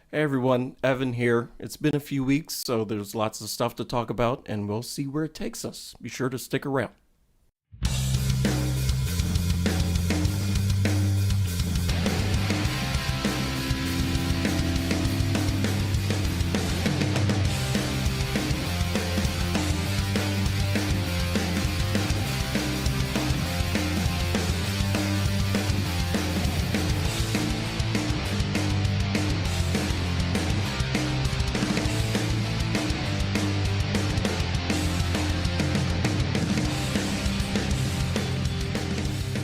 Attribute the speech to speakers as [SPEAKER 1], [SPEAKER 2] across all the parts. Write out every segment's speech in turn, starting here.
[SPEAKER 1] Hey everyone, Evan here. It's been a few weeks, so there's lots of stuff to talk about, and we'll see where it takes us. Be sure to stick around.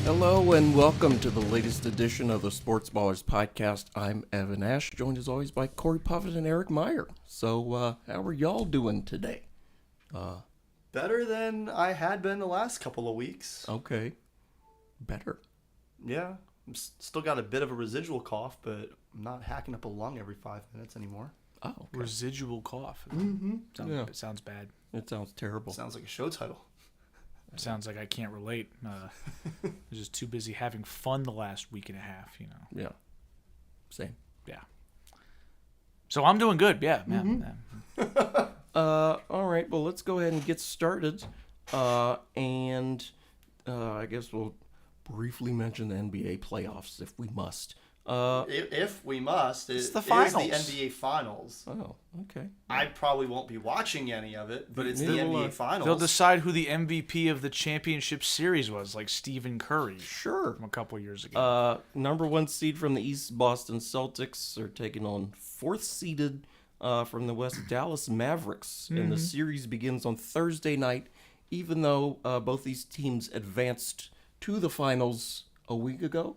[SPEAKER 1] Hello and welcome to the latest edition of the Sports Ballers podcast. I'm Evan Ash, joined as always by Corey Puffett and Eric Meyer. So, how are y'all doing today?
[SPEAKER 2] Better than I had been the last couple of weeks.
[SPEAKER 1] Okay, better.
[SPEAKER 2] Yeah, still got a bit of a residual cough, but I'm not hacking up a lung every 5 minutes anymore.
[SPEAKER 1] Oh, okay.
[SPEAKER 3] Residual cough. Sounds bad.
[SPEAKER 1] It sounds terrible.
[SPEAKER 2] Sounds like a show title.
[SPEAKER 3] Sounds like I can't relate. I was just too busy having fun the last week and a half,
[SPEAKER 1] Yeah, same.
[SPEAKER 3] Yeah. So I'm doing good. Yeah, man.
[SPEAKER 1] All right, well, let's go ahead and get started. I guess we'll briefly mention the NBA playoffs if we must.
[SPEAKER 2] If we must,
[SPEAKER 3] It's the
[SPEAKER 2] is
[SPEAKER 3] finals.
[SPEAKER 2] the NBA Finals.
[SPEAKER 1] Oh, okay.
[SPEAKER 2] I probably won't be watching any of it, but it's the
[SPEAKER 1] They'll,
[SPEAKER 2] NBA Finals.
[SPEAKER 3] They'll decide who the MVP of the championship series was, like Stephen Curry
[SPEAKER 1] Sure.
[SPEAKER 3] from a couple years ago.
[SPEAKER 1] Number one seed from the East, Boston Celtics, are taking on fourth seeded from the West, Dallas Mavericks. And the series begins on Thursday night, even though both these teams advanced to the finals a week ago.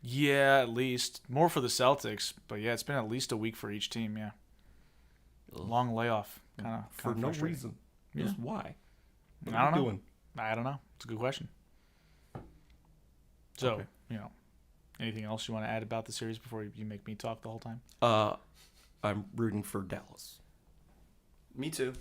[SPEAKER 3] Yeah, at least. More for the Celtics, but yeah, it's been at least a week for each team, yeah. Long layoff. Kind of
[SPEAKER 1] For no reason.
[SPEAKER 3] Yeah.
[SPEAKER 1] Just why? What
[SPEAKER 3] I
[SPEAKER 1] are
[SPEAKER 3] don't
[SPEAKER 1] we
[SPEAKER 3] know.
[SPEAKER 1] doing?
[SPEAKER 3] I don't know. It's a good question. So,
[SPEAKER 1] Okay.
[SPEAKER 3] anything else you want to add about the series before you make me talk the whole time?
[SPEAKER 1] I'm rooting for Dallas.
[SPEAKER 2] Me too.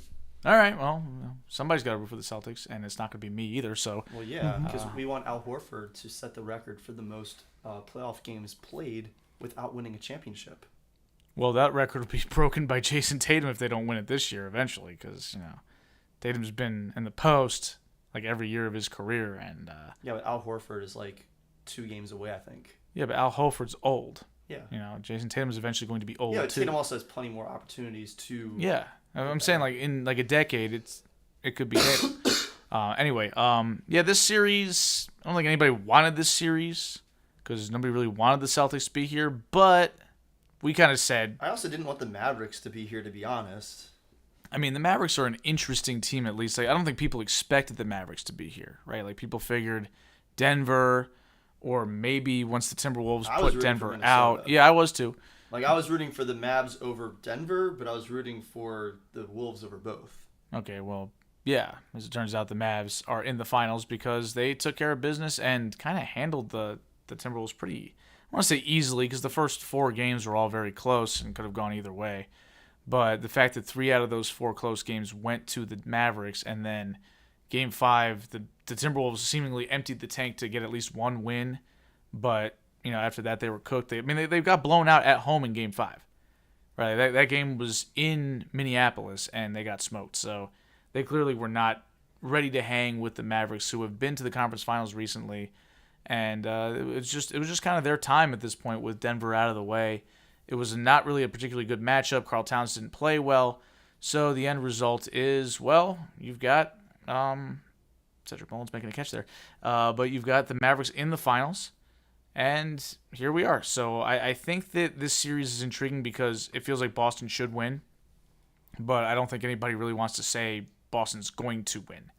[SPEAKER 3] All right, well, somebody's got to root for the Celtics, and it's not going to be me either, so...
[SPEAKER 2] Well, yeah, because we want Al Horford to set the record for the most playoff games played without winning a championship.
[SPEAKER 3] Well, that record will be broken by Jason Tatum if they don't win it this year eventually, because, Tatum's been in the post, like, every year of his career, and...
[SPEAKER 2] Yeah, but Al Horford is like 2 games away, I think.
[SPEAKER 3] Yeah, but Al Horford's old.
[SPEAKER 2] Yeah.
[SPEAKER 3] Jason Tatum's eventually going to be old,
[SPEAKER 2] Yeah, but
[SPEAKER 3] too.
[SPEAKER 2] Tatum also has plenty more opportunities to...
[SPEAKER 3] Yeah, I'm saying like in like a decade, it could be it. Anyway, this series, I don't think anybody wanted this series because nobody really wanted the Celtics to be here, but we kind of said.
[SPEAKER 2] I also didn't want the Mavericks to be here, to be honest.
[SPEAKER 3] I mean, the Mavericks are an interesting team at least. Like, I don't think people expected the Mavericks to be here, right? Like people figured Denver, or maybe once the Timberwolves
[SPEAKER 2] I was
[SPEAKER 3] put
[SPEAKER 2] rooting for
[SPEAKER 3] Denver
[SPEAKER 2] Minnesota.
[SPEAKER 3] out. Yeah, I was too.
[SPEAKER 2] Like, I was rooting for the Mavs over Denver, but I was rooting for the Wolves over both.
[SPEAKER 3] Okay, well, yeah. As it turns out, the Mavs are in the finals because they took care of business and kind of handled the Timberwolves pretty, I want to say easily, because the first 4 games were all very close and could have gone either way. But the fact that 3 out of those 4 close games went to the Mavericks, and then Game 5, the Timberwolves seemingly emptied the tank to get at least one win, but after that they were cooked. They got blown out at home in Game 5. Right, that game was in Minneapolis, and they got smoked. So they clearly were not ready to hang with the Mavericks, who have been to the conference finals recently. And it was just kind of their time at this point with Denver out of the way. It was not really a particularly good matchup. Karl Towns didn't play well. So the end result is, well, you've got Cedric Mullins making a catch there. But you've got the Mavericks in the finals. And here we are. So I think that this series is intriguing because it feels like Boston should win. But I don't think anybody really wants to say Boston's going to win.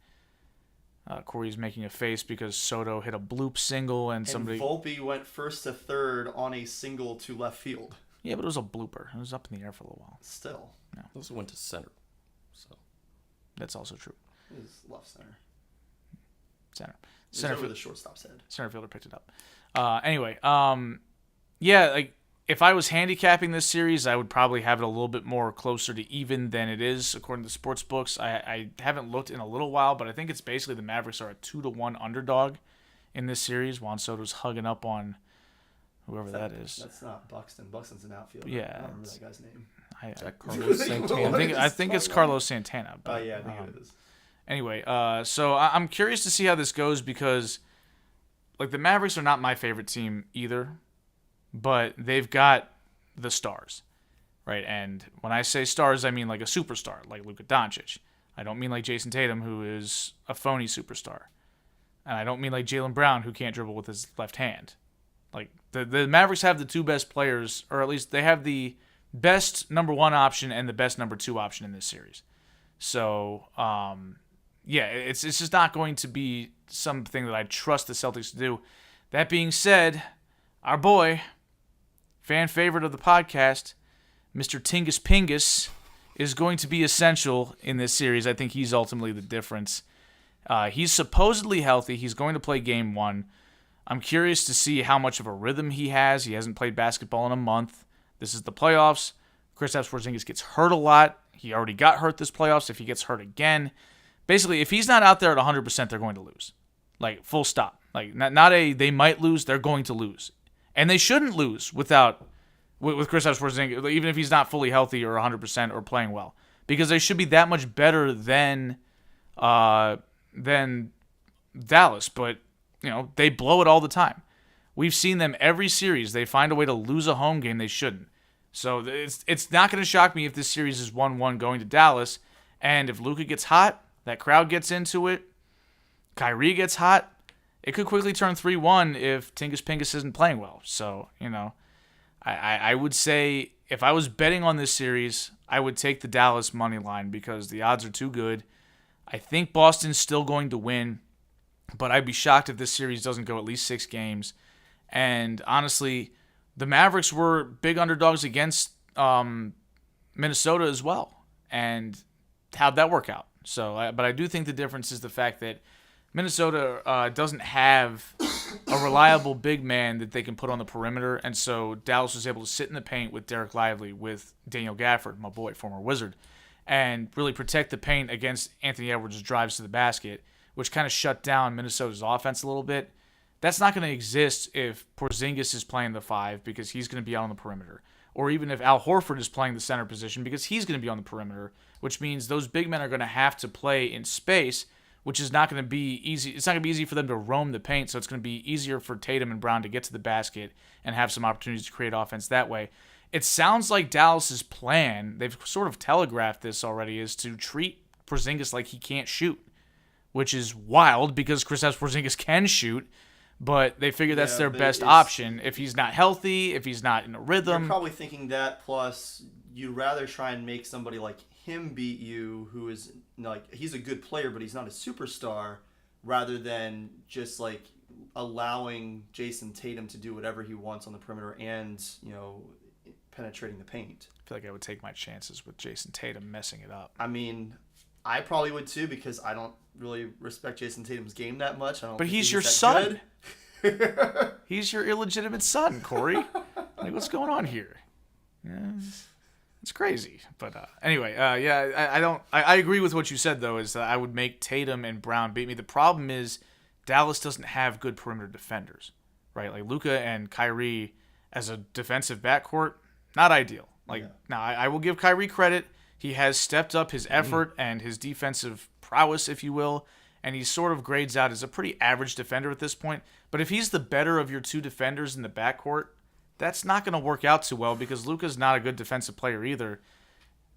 [SPEAKER 3] Corey's making a face because Soto hit a bloop single and somebody...
[SPEAKER 2] Volpe went first to third on a single to left field.
[SPEAKER 3] Yeah, but it was a blooper. It was up in the air for a little while.
[SPEAKER 2] Still.
[SPEAKER 1] It also went to center. So
[SPEAKER 3] That's also true.
[SPEAKER 2] It was left center.
[SPEAKER 3] Center.
[SPEAKER 2] It was
[SPEAKER 3] Center
[SPEAKER 2] over
[SPEAKER 3] field.
[SPEAKER 2] the shortstop's head.
[SPEAKER 3] Center fielder picked it up. Anyway, like if I was handicapping this series, I would probably have it a little bit more closer to even than it is according to the sports books. I haven't looked in a little while, but I think it's basically the Mavericks are a 2-1 underdog in this series. Juan Soto's hugging up on whoever that is.
[SPEAKER 2] That's not Buxton. Buxton's an outfielder.
[SPEAKER 3] Yeah,
[SPEAKER 2] I don't remember that guy's name.
[SPEAKER 1] Is that Carlos Santana?
[SPEAKER 3] I think it's Carlos Santana.
[SPEAKER 2] Oh,
[SPEAKER 3] But,
[SPEAKER 2] yeah, I think it is.
[SPEAKER 3] Anyway, so I'm curious to see how this goes because, like, the Mavericks are not my favorite team either, but they've got the stars, right? And when I say stars, I mean like a superstar, like Luka Doncic. I don't mean like Jason Tatum, who is a phony superstar. And I don't mean like Jaylen Brown, who can't dribble with his left hand. Like, the Mavericks have the two best players, or at least they have the best number one option and the best number two option in this series. So, yeah, it's just not going to be something that I trust the Celtics to do. That being said, our boy, fan favorite of the podcast, Mr. Tingus Pingus, is going to be essential in this series. I think he's ultimately the difference. He's supposedly healthy. He's going to play game one. I'm curious to see how much of a rhythm he has. He hasn't played basketball in a month. This is the playoffs. Kristaps Porzingis gets hurt a lot. He already got hurt this playoffs. If he gets hurt again, basically, if he's not out there at 100%, they're going to lose. Like, full stop. Like, not they might lose, they're going to lose. And they shouldn't lose with Kristaps Porzingis, even if he's not fully healthy or 100% or playing well, because they should be that much better than Dallas. But they blow it all the time. We've seen them every series. They find a way to lose a home game they shouldn't. So it's not going to shock me if this series is 1-1 going to Dallas. And if Luka gets hot, that crowd gets into it, Kyrie gets hot, it could quickly turn 3-1 if Tingus Pingus isn't playing well. So, I would say if I was betting on this series, I would take the Dallas money line because the odds are too good. I think Boston's still going to win, but I'd be shocked if this series doesn't go at least 6 games. And honestly, the Mavericks were big underdogs against Minnesota as well. And how'd that work out? So, but I do think the difference is the fact that Minnesota doesn't have a reliable big man that they can put on the perimeter, and so Dallas was able to sit in the paint with Derek Lively, with Daniel Gafford, my boy, former Wizard, and really protect the paint against Anthony Edwards' drives to the basket, which kind of shut down Minnesota's offense a little bit. That's not going to exist if Porzingis is playing the 5 because he's going to be out on the perimeter, or even if Al Horford is playing the center position because he's going to be on the perimeter, which means those big men are going to have to play in space, which is not going to be easy. It's not going to be easy for them to roam the paint, so it's going to be easier for Tatum and Brown to get to the basket and have some opportunities to create offense that way. It sounds like Dallas's plan, they've sort of telegraphed this already, is to treat Porzingis like he can't shoot, which is wild because Kristaps Porzingis can shoot, but they figure that's their best option. If he's not healthy, if he's not in a rhythm.
[SPEAKER 2] You're probably thinking that, plus you'd rather try and make somebody like him beat you, who is like, he's a good player but he's not a superstar, rather than just like allowing Jason Tatum to do whatever he wants on the perimeter and penetrating the paint.
[SPEAKER 3] I feel like I would take my chances with Jason Tatum messing it up.
[SPEAKER 2] I mean, I probably would too because I don't really respect Jason Tatum's game that much.
[SPEAKER 3] But he's your son. He's your illegitimate son, Corey. Like, what's going on here? Yeah, it's crazy. But anyway, I agree with what you said, though, is that I would make Tatum and Brown beat me. The problem is Dallas doesn't have good perimeter defenders, right? Like Luka and Kyrie as a defensive backcourt, not ideal. Now, I will give Kyrie credit. He has stepped up his effort and his defensive prowess, if you will, and he sort of grades out as a pretty average defender at this point. But if he's the better of your two defenders in the backcourt, that's not going to work out too well because Luka's not a good defensive player either.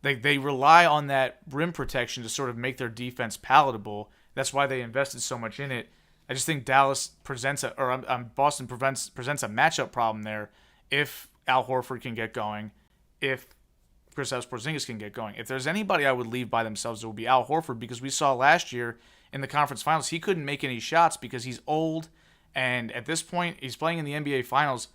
[SPEAKER 3] They rely on that rim protection to sort of make their defense palatable. That's why they invested so much in it. I just think Boston presents a matchup problem there if Al Horford can get going, if Kristaps Porzingis can get going. If there's anybody I would leave by themselves, it would be Al Horford because we saw last year in the conference finals he couldn't make any shots because he's old, and at this point he's playing in the NBA Finals.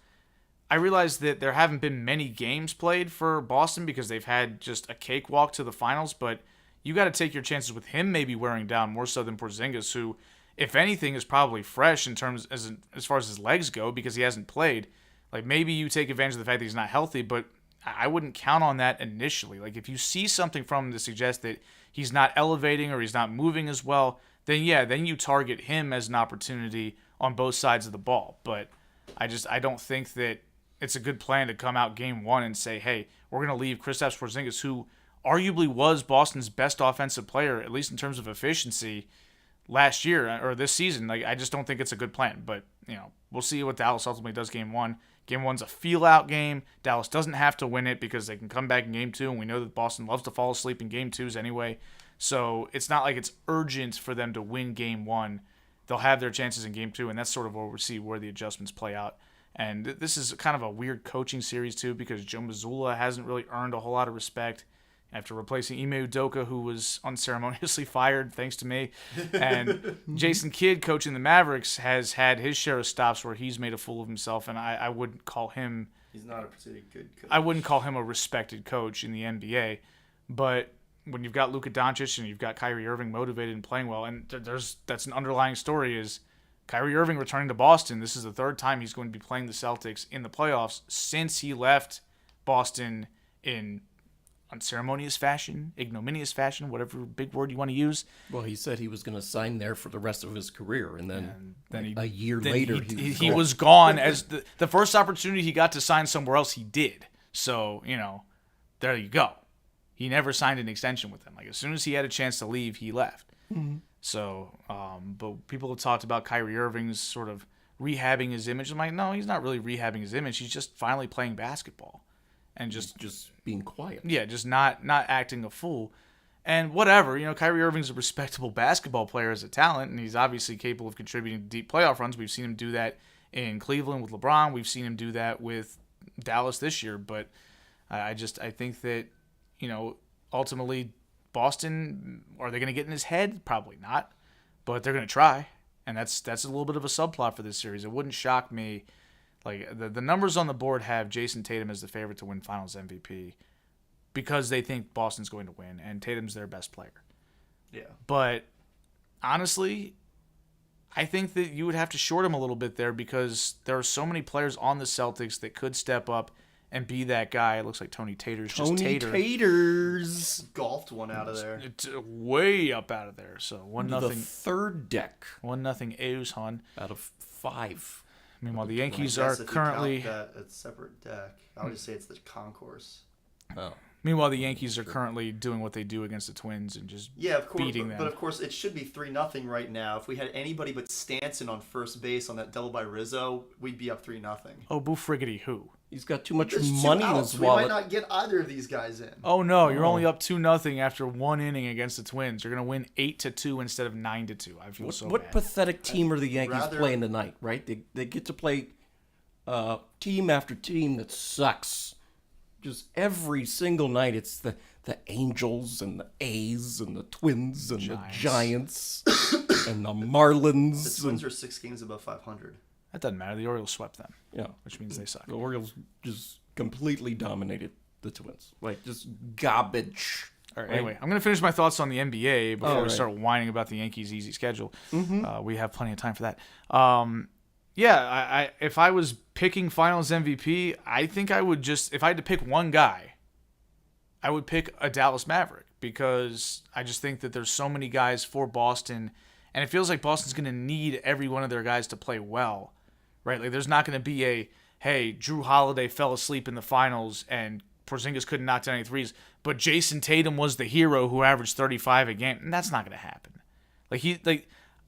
[SPEAKER 3] I realized that there haven't been many games played for Boston because they've had just a cakewalk to the finals, but you got to take your chances with him maybe wearing down more so than Porzingis, who, if anything, is probably fresh in terms as far as his legs go because he hasn't played. Like, maybe you take advantage of the fact that he's not healthy, but I wouldn't count on that initially. Like, if you see something from him to suggest that he's not elevating or he's not moving as well, then you target him as an opportunity on both sides of the ball. But I don't think that it's a good plan to come out game one and say, hey, we're going to leave Kristaps Porzingis, who arguably was Boston's best offensive player, at least in terms of efficiency, last year or this season. Like, I just don't think it's a good plan. But, we'll see what Dallas ultimately does game one. Game one's a feel-out game. Dallas doesn't have to win it because they can come back in game two, and we know that Boston loves to fall asleep in game twos anyway. So it's not like it's urgent for them to win game one. They'll have their chances in game two, and that's sort of where we'll see where the adjustments play out. And this is kind of a weird coaching series, too, because Joe Mazzulla hasn't really earned a whole lot of respect after replacing Ime Udoka, who was unceremoniously fired, thanks to me. And Jason Kidd, coaching the Mavericks, has had his share of stops where he's made a fool of himself, and I wouldn't call him...
[SPEAKER 2] He's not a particularly good coach.
[SPEAKER 3] I wouldn't call him a respected coach in the NBA, but when you've got Luka Doncic and you've got Kyrie Irving motivated and playing well, and that's an underlying story is Kyrie Irving returning to Boston. This is the third time he's going to be playing the Celtics in the playoffs since he left Boston in unceremonious fashion, ignominious fashion, whatever big word you want to use.
[SPEAKER 1] Well, he said he was going to sign there for the rest of his career, and then a year
[SPEAKER 3] then
[SPEAKER 1] later
[SPEAKER 3] he was gone. As the first opportunity he got to sign somewhere else, he did. So, there you go. He never signed an extension with them. Like, as soon as he had a chance to leave, he left. Mm-hmm. So, but people have talked about Kyrie Irving's sort of rehabbing his image. I'm like, no, he's not really rehabbing his image. He's just finally playing basketball. And just
[SPEAKER 1] being quiet.
[SPEAKER 3] Yeah, just not acting a fool. And whatever, Kyrie Irving's a respectable basketball player as a talent, and he's obviously capable of contributing to deep playoff runs. We've seen him do that in Cleveland with LeBron. We've seen him do that with Dallas this year. But I think that, ultimately Boston, are they going to get in his head? Probably not. But they're going to try. And that's a little bit of a subplot for this series. It wouldn't shock me. Like, the numbers on the board have Jason Tatum as the favorite to win Finals MVP because they think Boston's going to win, and Tatum's their best player.
[SPEAKER 2] Yeah.
[SPEAKER 3] But honestly, I think that you would have to short him a little bit there because there are so many players on the Celtics that could step up and be that guy. It looks like Tony Tater's just Tater.
[SPEAKER 1] Taters
[SPEAKER 2] Golfed one out of there.
[SPEAKER 3] It's way up out of there. So 1-0.
[SPEAKER 1] The third deck.
[SPEAKER 3] 1-0 A's, hon.
[SPEAKER 1] Out of 5.
[SPEAKER 3] Meanwhile, the Yankees
[SPEAKER 2] I
[SPEAKER 3] are
[SPEAKER 2] guess if you
[SPEAKER 3] currently...
[SPEAKER 2] count that a separate deck. I would just say it's the concourse.
[SPEAKER 1] Oh.
[SPEAKER 3] Meanwhile, the Yankees are currently doing what they do against the Twins and just beating them.
[SPEAKER 2] But of course, it should be 3-0 right now. If we had anybody but Stanton on first base on that double by Rizzo, we'd be up 3-0.
[SPEAKER 3] Oh, boo friggity who?
[SPEAKER 1] He's got too much
[SPEAKER 2] There's
[SPEAKER 1] money
[SPEAKER 2] 2
[SPEAKER 1] in
[SPEAKER 2] outs.
[SPEAKER 1] his
[SPEAKER 2] We
[SPEAKER 1] wallet.
[SPEAKER 2] might not get either of these guys in.
[SPEAKER 3] Oh no, you're only up 2-0 after 1 inning against the Twins. You're gonna win 8-2 instead of 9-2. I feel so
[SPEAKER 1] What
[SPEAKER 3] bad.
[SPEAKER 1] pathetic team are the Yankees playing tonight, right? They get to play team after team that sucks. Just every single night, it's the Angels and the A's and the Twins and the Giants and the Marlins.
[SPEAKER 2] The Twins are 6 games above 500.
[SPEAKER 3] That doesn't matter. The Orioles swept them.
[SPEAKER 1] Yeah,
[SPEAKER 3] which means they suck.
[SPEAKER 1] The Orioles just completely dominated the Twins, like just garbage.
[SPEAKER 3] All right, anyway, I'm going to finish my thoughts on the NBA before we start whining about the Yankees' easy schedule. Mm-hmm. We have plenty of time for that. I if I was picking Finals MVP, I think I would just, if I had to pick one guy, I would pick a Dallas Maverick because I just think that there's so many guys for Boston, and it feels like Boston's going to need every one of their guys to play well, right? Like there's not going to be hey, Drew Holiday fell asleep in the finals and Porzingis couldn't knock down any threes, but Jason Tatum was the hero who averaged 35 a game, and that's not going to happen.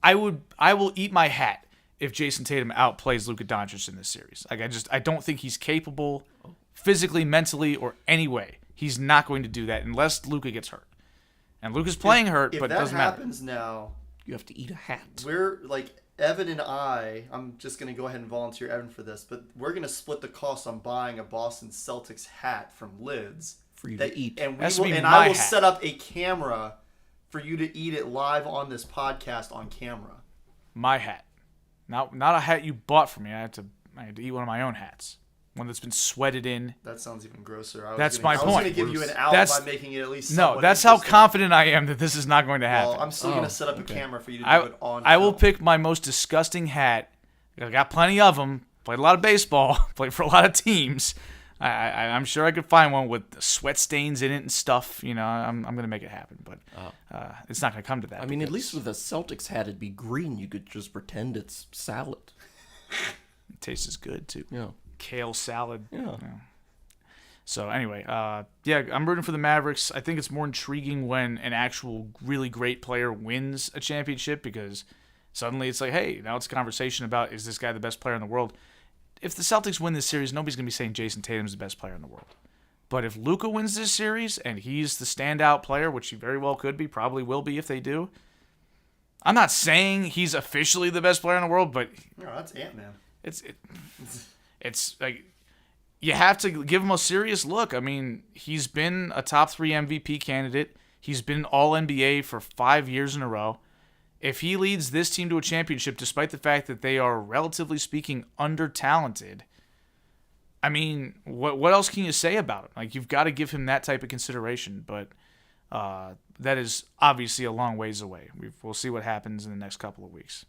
[SPEAKER 3] I will eat my hat if Jason Tatum outplays Luka Doncic in this series. I don't think he's capable physically, mentally, or any way. He's not going to do that unless Luka gets hurt. And Luka's playing hurt, but it doesn't matter.
[SPEAKER 2] If that happens now,
[SPEAKER 1] you have to eat a hat.
[SPEAKER 2] We're Evan and I'm just going to go ahead and volunteer Evan for this, but we're going to split the cost on buying a Boston Celtics hat from Lids.
[SPEAKER 1] For you to eat.
[SPEAKER 2] And I will set up a camera for you to eat it live on this podcast on camera.
[SPEAKER 3] My hat. Not a hat you bought for me. I had to eat one of my own hats. One that's been sweated in.
[SPEAKER 2] That sounds even grosser.
[SPEAKER 3] That's my point.
[SPEAKER 2] I was going to give you an out by making it at least
[SPEAKER 3] No, that's how confident I am that this is not going to happen.
[SPEAKER 2] Well, I'm still going to set up a camera for you to do it on
[SPEAKER 3] I will pick my most disgusting hat. I got plenty of them. Played a lot of baseball. Played for a lot of teams. I'm sure I could find one with sweat stains in it and stuff. I'm going to make it happen, but it's not going to come to that.
[SPEAKER 1] I mean, at least with a Celtics hat, it'd be green. You could just pretend it's salad.
[SPEAKER 3] It tastes as good, too.
[SPEAKER 1] Yeah.
[SPEAKER 3] kale salad.
[SPEAKER 1] Yeah.
[SPEAKER 3] So anyway, I'm rooting for the Mavericks. I think it's more intriguing when an actual really great player wins a championship because suddenly it's like, hey, now it's a conversation about is this guy the best player in the world? If the Celtics win this series, nobody's going to be saying Jason Tatum's the best player in the world. But if Luka wins this series and he's the standout player, which he very well could be, probably will be if they do, I'm not saying he's officially the best player in the world, but
[SPEAKER 2] No, that's Ant-Man.
[SPEAKER 3] It's like you have to give him a serious look. I mean, he's been a top 3 MVP candidate. He's been All-NBA for 5 years in a row. If he leads this team to a championship, despite the fact that they are, relatively speaking, under-talented, I mean, what else can you say about him? Like, you've got to give him that type of consideration, but that is obviously a long ways away. We'll see what happens in the next couple of weeks.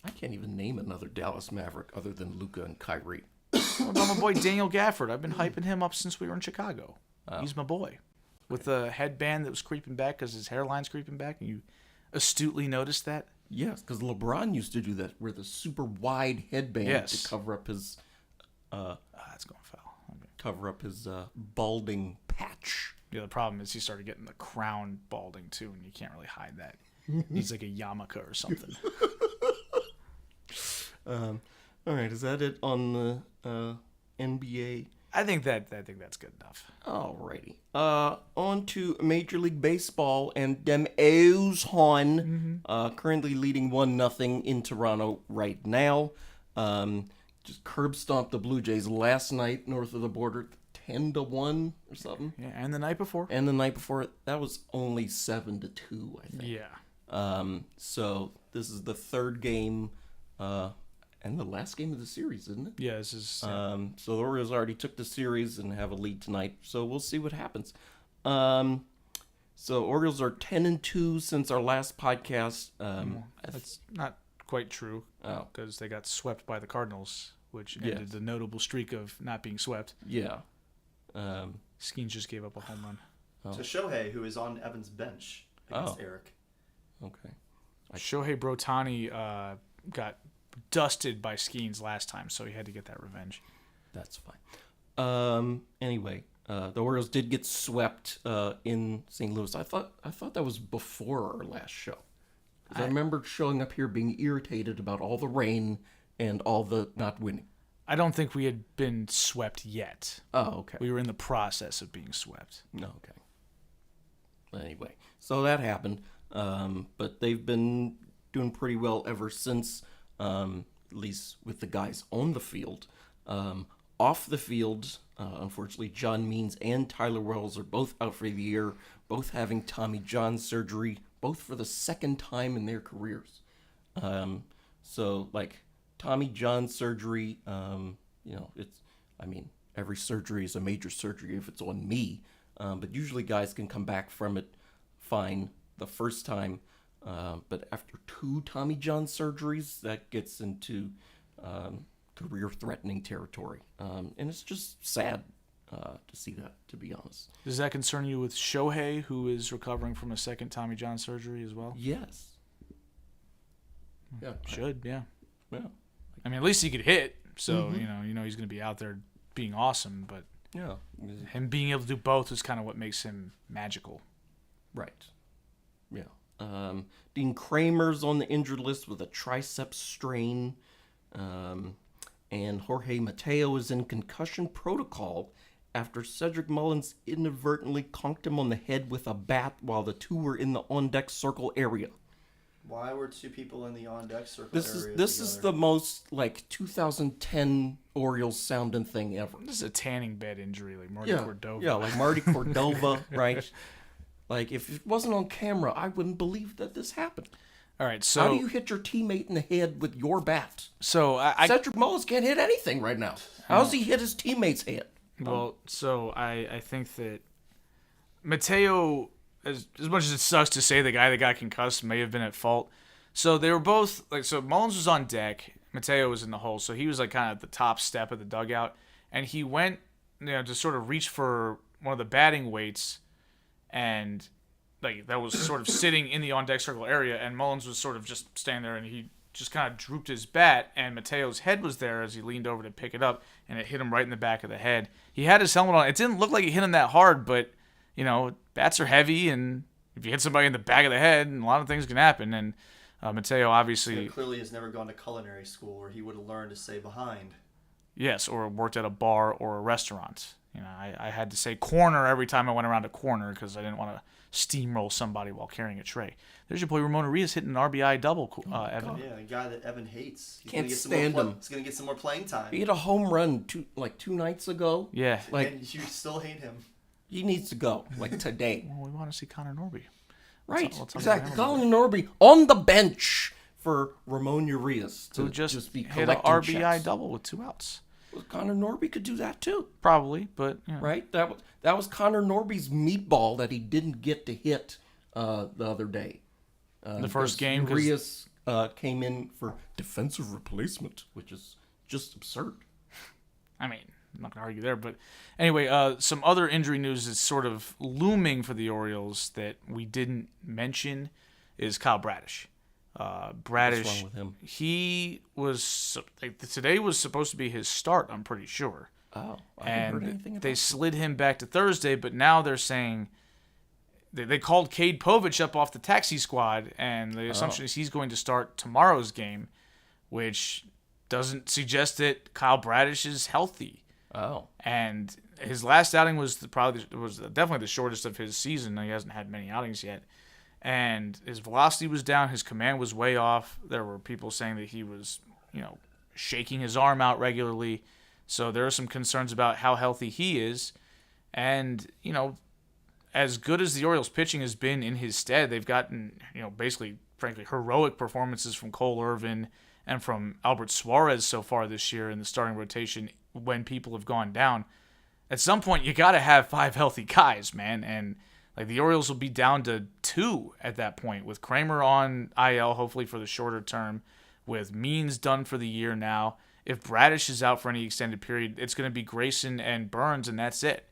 [SPEAKER 1] I can't even name another Dallas Maverick other than Luka and Kyrie.
[SPEAKER 3] What about my boy Daniel Gafford? I've been hyping him up since we were in Chicago. Oh. He's my boy. With the headband that was creeping back because his hairline's creeping back, and you astutely noticed that?
[SPEAKER 1] Yes, because LeBron used to do that with a super wide headband to cover up his...
[SPEAKER 3] that's going foul. Okay.
[SPEAKER 1] Cover up his balding patch.
[SPEAKER 3] Yeah, the problem is he started getting the crown balding, too, and you can't really hide that. He's like a yarmulke or something.
[SPEAKER 1] All right, is that it on the NBA?
[SPEAKER 3] I think that's good enough.
[SPEAKER 1] Alrighty. On to Major League Baseball and dem O's currently leading 1-0 in Toronto right now. Just curb stomped the Blue Jays last night north of the border, 10-1 or something.
[SPEAKER 3] Yeah, and the night before.
[SPEAKER 1] And the night before, that was only 7-2, I think.
[SPEAKER 3] Yeah.
[SPEAKER 1] So this is the third game, and the last game of the series, isn't it?
[SPEAKER 3] Yeah, this is.
[SPEAKER 1] So the Orioles already took the series and have a lead tonight. So we'll see what happens. So Orioles are 10-2 since our last podcast.
[SPEAKER 3] That's not quite true because they got swept by the Cardinals, which ended the notable streak of not being swept.
[SPEAKER 1] Yeah.
[SPEAKER 3] Skeens just gave up a home run.
[SPEAKER 2] To Shohei, who is on Evan's bench against Eric.
[SPEAKER 1] Okay.
[SPEAKER 3] Shohei Brotani got dusted by Skeens last time, so he had to get that revenge.
[SPEAKER 1] That's fine. Anyway, the Orioles did get swept in St. Louis. I thought that was before our last show. I remember showing up here being irritated about all the rain and all the not winning.
[SPEAKER 3] I don't think we had been swept yet.
[SPEAKER 1] Oh, okay.
[SPEAKER 3] We were in the process of being swept.
[SPEAKER 1] No, okay. Anyway, so that happened. But they've been doing pretty well ever since, at least with the guys on the field. Off the field, unfortunately, John Means and Tyler Wells are both out for the year, both having Tommy John surgery, both for the second time in their careers. So, like, Tommy John surgery, every surgery is a major surgery if it's on me. But usually guys can come back from it fine the first time. But after 2 Tommy John surgeries, that gets into career-threatening territory. And it's just sad to see that, to be honest.
[SPEAKER 3] Does that concern you with Shohei, who is recovering from a second Tommy John surgery as well?
[SPEAKER 1] Yes. Yeah.
[SPEAKER 3] Should, yeah.
[SPEAKER 1] Yeah.
[SPEAKER 3] I mean, at least he could hit, so you know he's going to be out there being awesome. But
[SPEAKER 1] yeah,
[SPEAKER 3] him being able to do both is kind of what makes him magical.
[SPEAKER 1] Right. Yeah. Dean Kramer's on the injured list with a triceps strain, and Jorge Mateo is in concussion protocol after Cedric Mullins inadvertently conked him on the head with a bat while the two were in the on-deck circle area.
[SPEAKER 2] Why were 2 people in the on-deck circle area
[SPEAKER 1] This is the most, 2010 Orioles sounding thing ever.
[SPEAKER 3] This is a tanning bed injury, like Marty Cordova.
[SPEAKER 1] Yeah, like Marty Cordova, right? Like, if it wasn't on camera, I wouldn't believe that this happened.
[SPEAKER 3] All right, so...
[SPEAKER 1] How do you hit your teammate in the head with your bat?
[SPEAKER 3] So,
[SPEAKER 1] Cedric Mullins can't hit anything right now. How does he hit his teammate's head?
[SPEAKER 3] Well, so I think that Mateo... As much as it sucks to say the guy that got concussed may have been at fault. So they were both so Mullins was on deck, Mateo was in the hole, so he was kind of at the top step of the dugout, and he went to sort of reach for one of the batting weights, and that was sort of sitting in the on deck circle area, and Mullins was sort of just standing there, and he just kind of drooped his bat, and Mateo's head was there as he leaned over to pick it up, and it hit him right in the back of the head. He had his helmet on. It didn't look like it hit him that hard, but, bats are heavy, and if you hit somebody in the back of the head, a lot of things can happen. And Mateo obviously...
[SPEAKER 2] He clearly has never gone to culinary school where he would have learned to stay behind.
[SPEAKER 3] Yes, or worked at a bar or a restaurant. I had to say corner every time I went around a corner because I didn't want to steamroll somebody while carrying a tray. There's your boy Ramon Arias hitting an RBI double, Evan.
[SPEAKER 2] Yeah, a guy that Evan hates.
[SPEAKER 1] Can't stand him.
[SPEAKER 2] He's going to get some more playing time.
[SPEAKER 1] He hit a home run 2 nights ago.
[SPEAKER 3] Yeah.
[SPEAKER 2] And you still hate him.
[SPEAKER 1] He needs to go, today.
[SPEAKER 3] Well, we want to see Connor Norby.
[SPEAKER 1] Right, exactly. Colin Norby on the bench for Ramon Urias to
[SPEAKER 3] Who just
[SPEAKER 1] be
[SPEAKER 3] hit an
[SPEAKER 1] collecting
[SPEAKER 3] RBI
[SPEAKER 1] checks.
[SPEAKER 3] double with 2 outs.
[SPEAKER 1] Well, Connor Norby could do that too.
[SPEAKER 3] Probably, but
[SPEAKER 1] Right? That was Connor Norby's meatball that he didn't get to hit the other day.
[SPEAKER 3] The first game, 'cause-
[SPEAKER 1] Urias came in for defensive replacement, which is just absurd.
[SPEAKER 3] I mean, I'm not going to argue there. But anyway, some other injury news that's sort of looming for the Orioles that we didn't mention is Kyle Bradish. Bradish,
[SPEAKER 1] What's wrong with him?
[SPEAKER 3] he was today was supposed to be his start, I'm pretty sure.
[SPEAKER 1] Oh, I haven't heard
[SPEAKER 3] And
[SPEAKER 1] anything about
[SPEAKER 3] they
[SPEAKER 1] that.
[SPEAKER 3] slid him back to Thursday, but now they're saying they called Cade Povich up off the taxi squad, and the assumption is he's going to start tomorrow's game, which doesn't suggest that Kyle Bradish is healthy.
[SPEAKER 1] Oh,
[SPEAKER 3] And his last outing was definitely the shortest of his season. He hasn't had many outings yet. And his velocity was down. His command was way off. There were people saying that he was, shaking his arm out regularly. So there are some concerns about how healthy he is. And, as good as the Orioles pitching has been in his stead, they've gotten, basically, frankly, heroic performances from Cole Irvin and from Albert Suarez so far this year in the starting rotation when people have gone down. At some point, you got to have 5 healthy guys, man. And the Orioles will be down to 2 at that point, with Kramer on IL, hopefully for the shorter term, with Means done for the year now. If Bradish is out for any extended period, it's going to be Grayson and Burns, and that's it.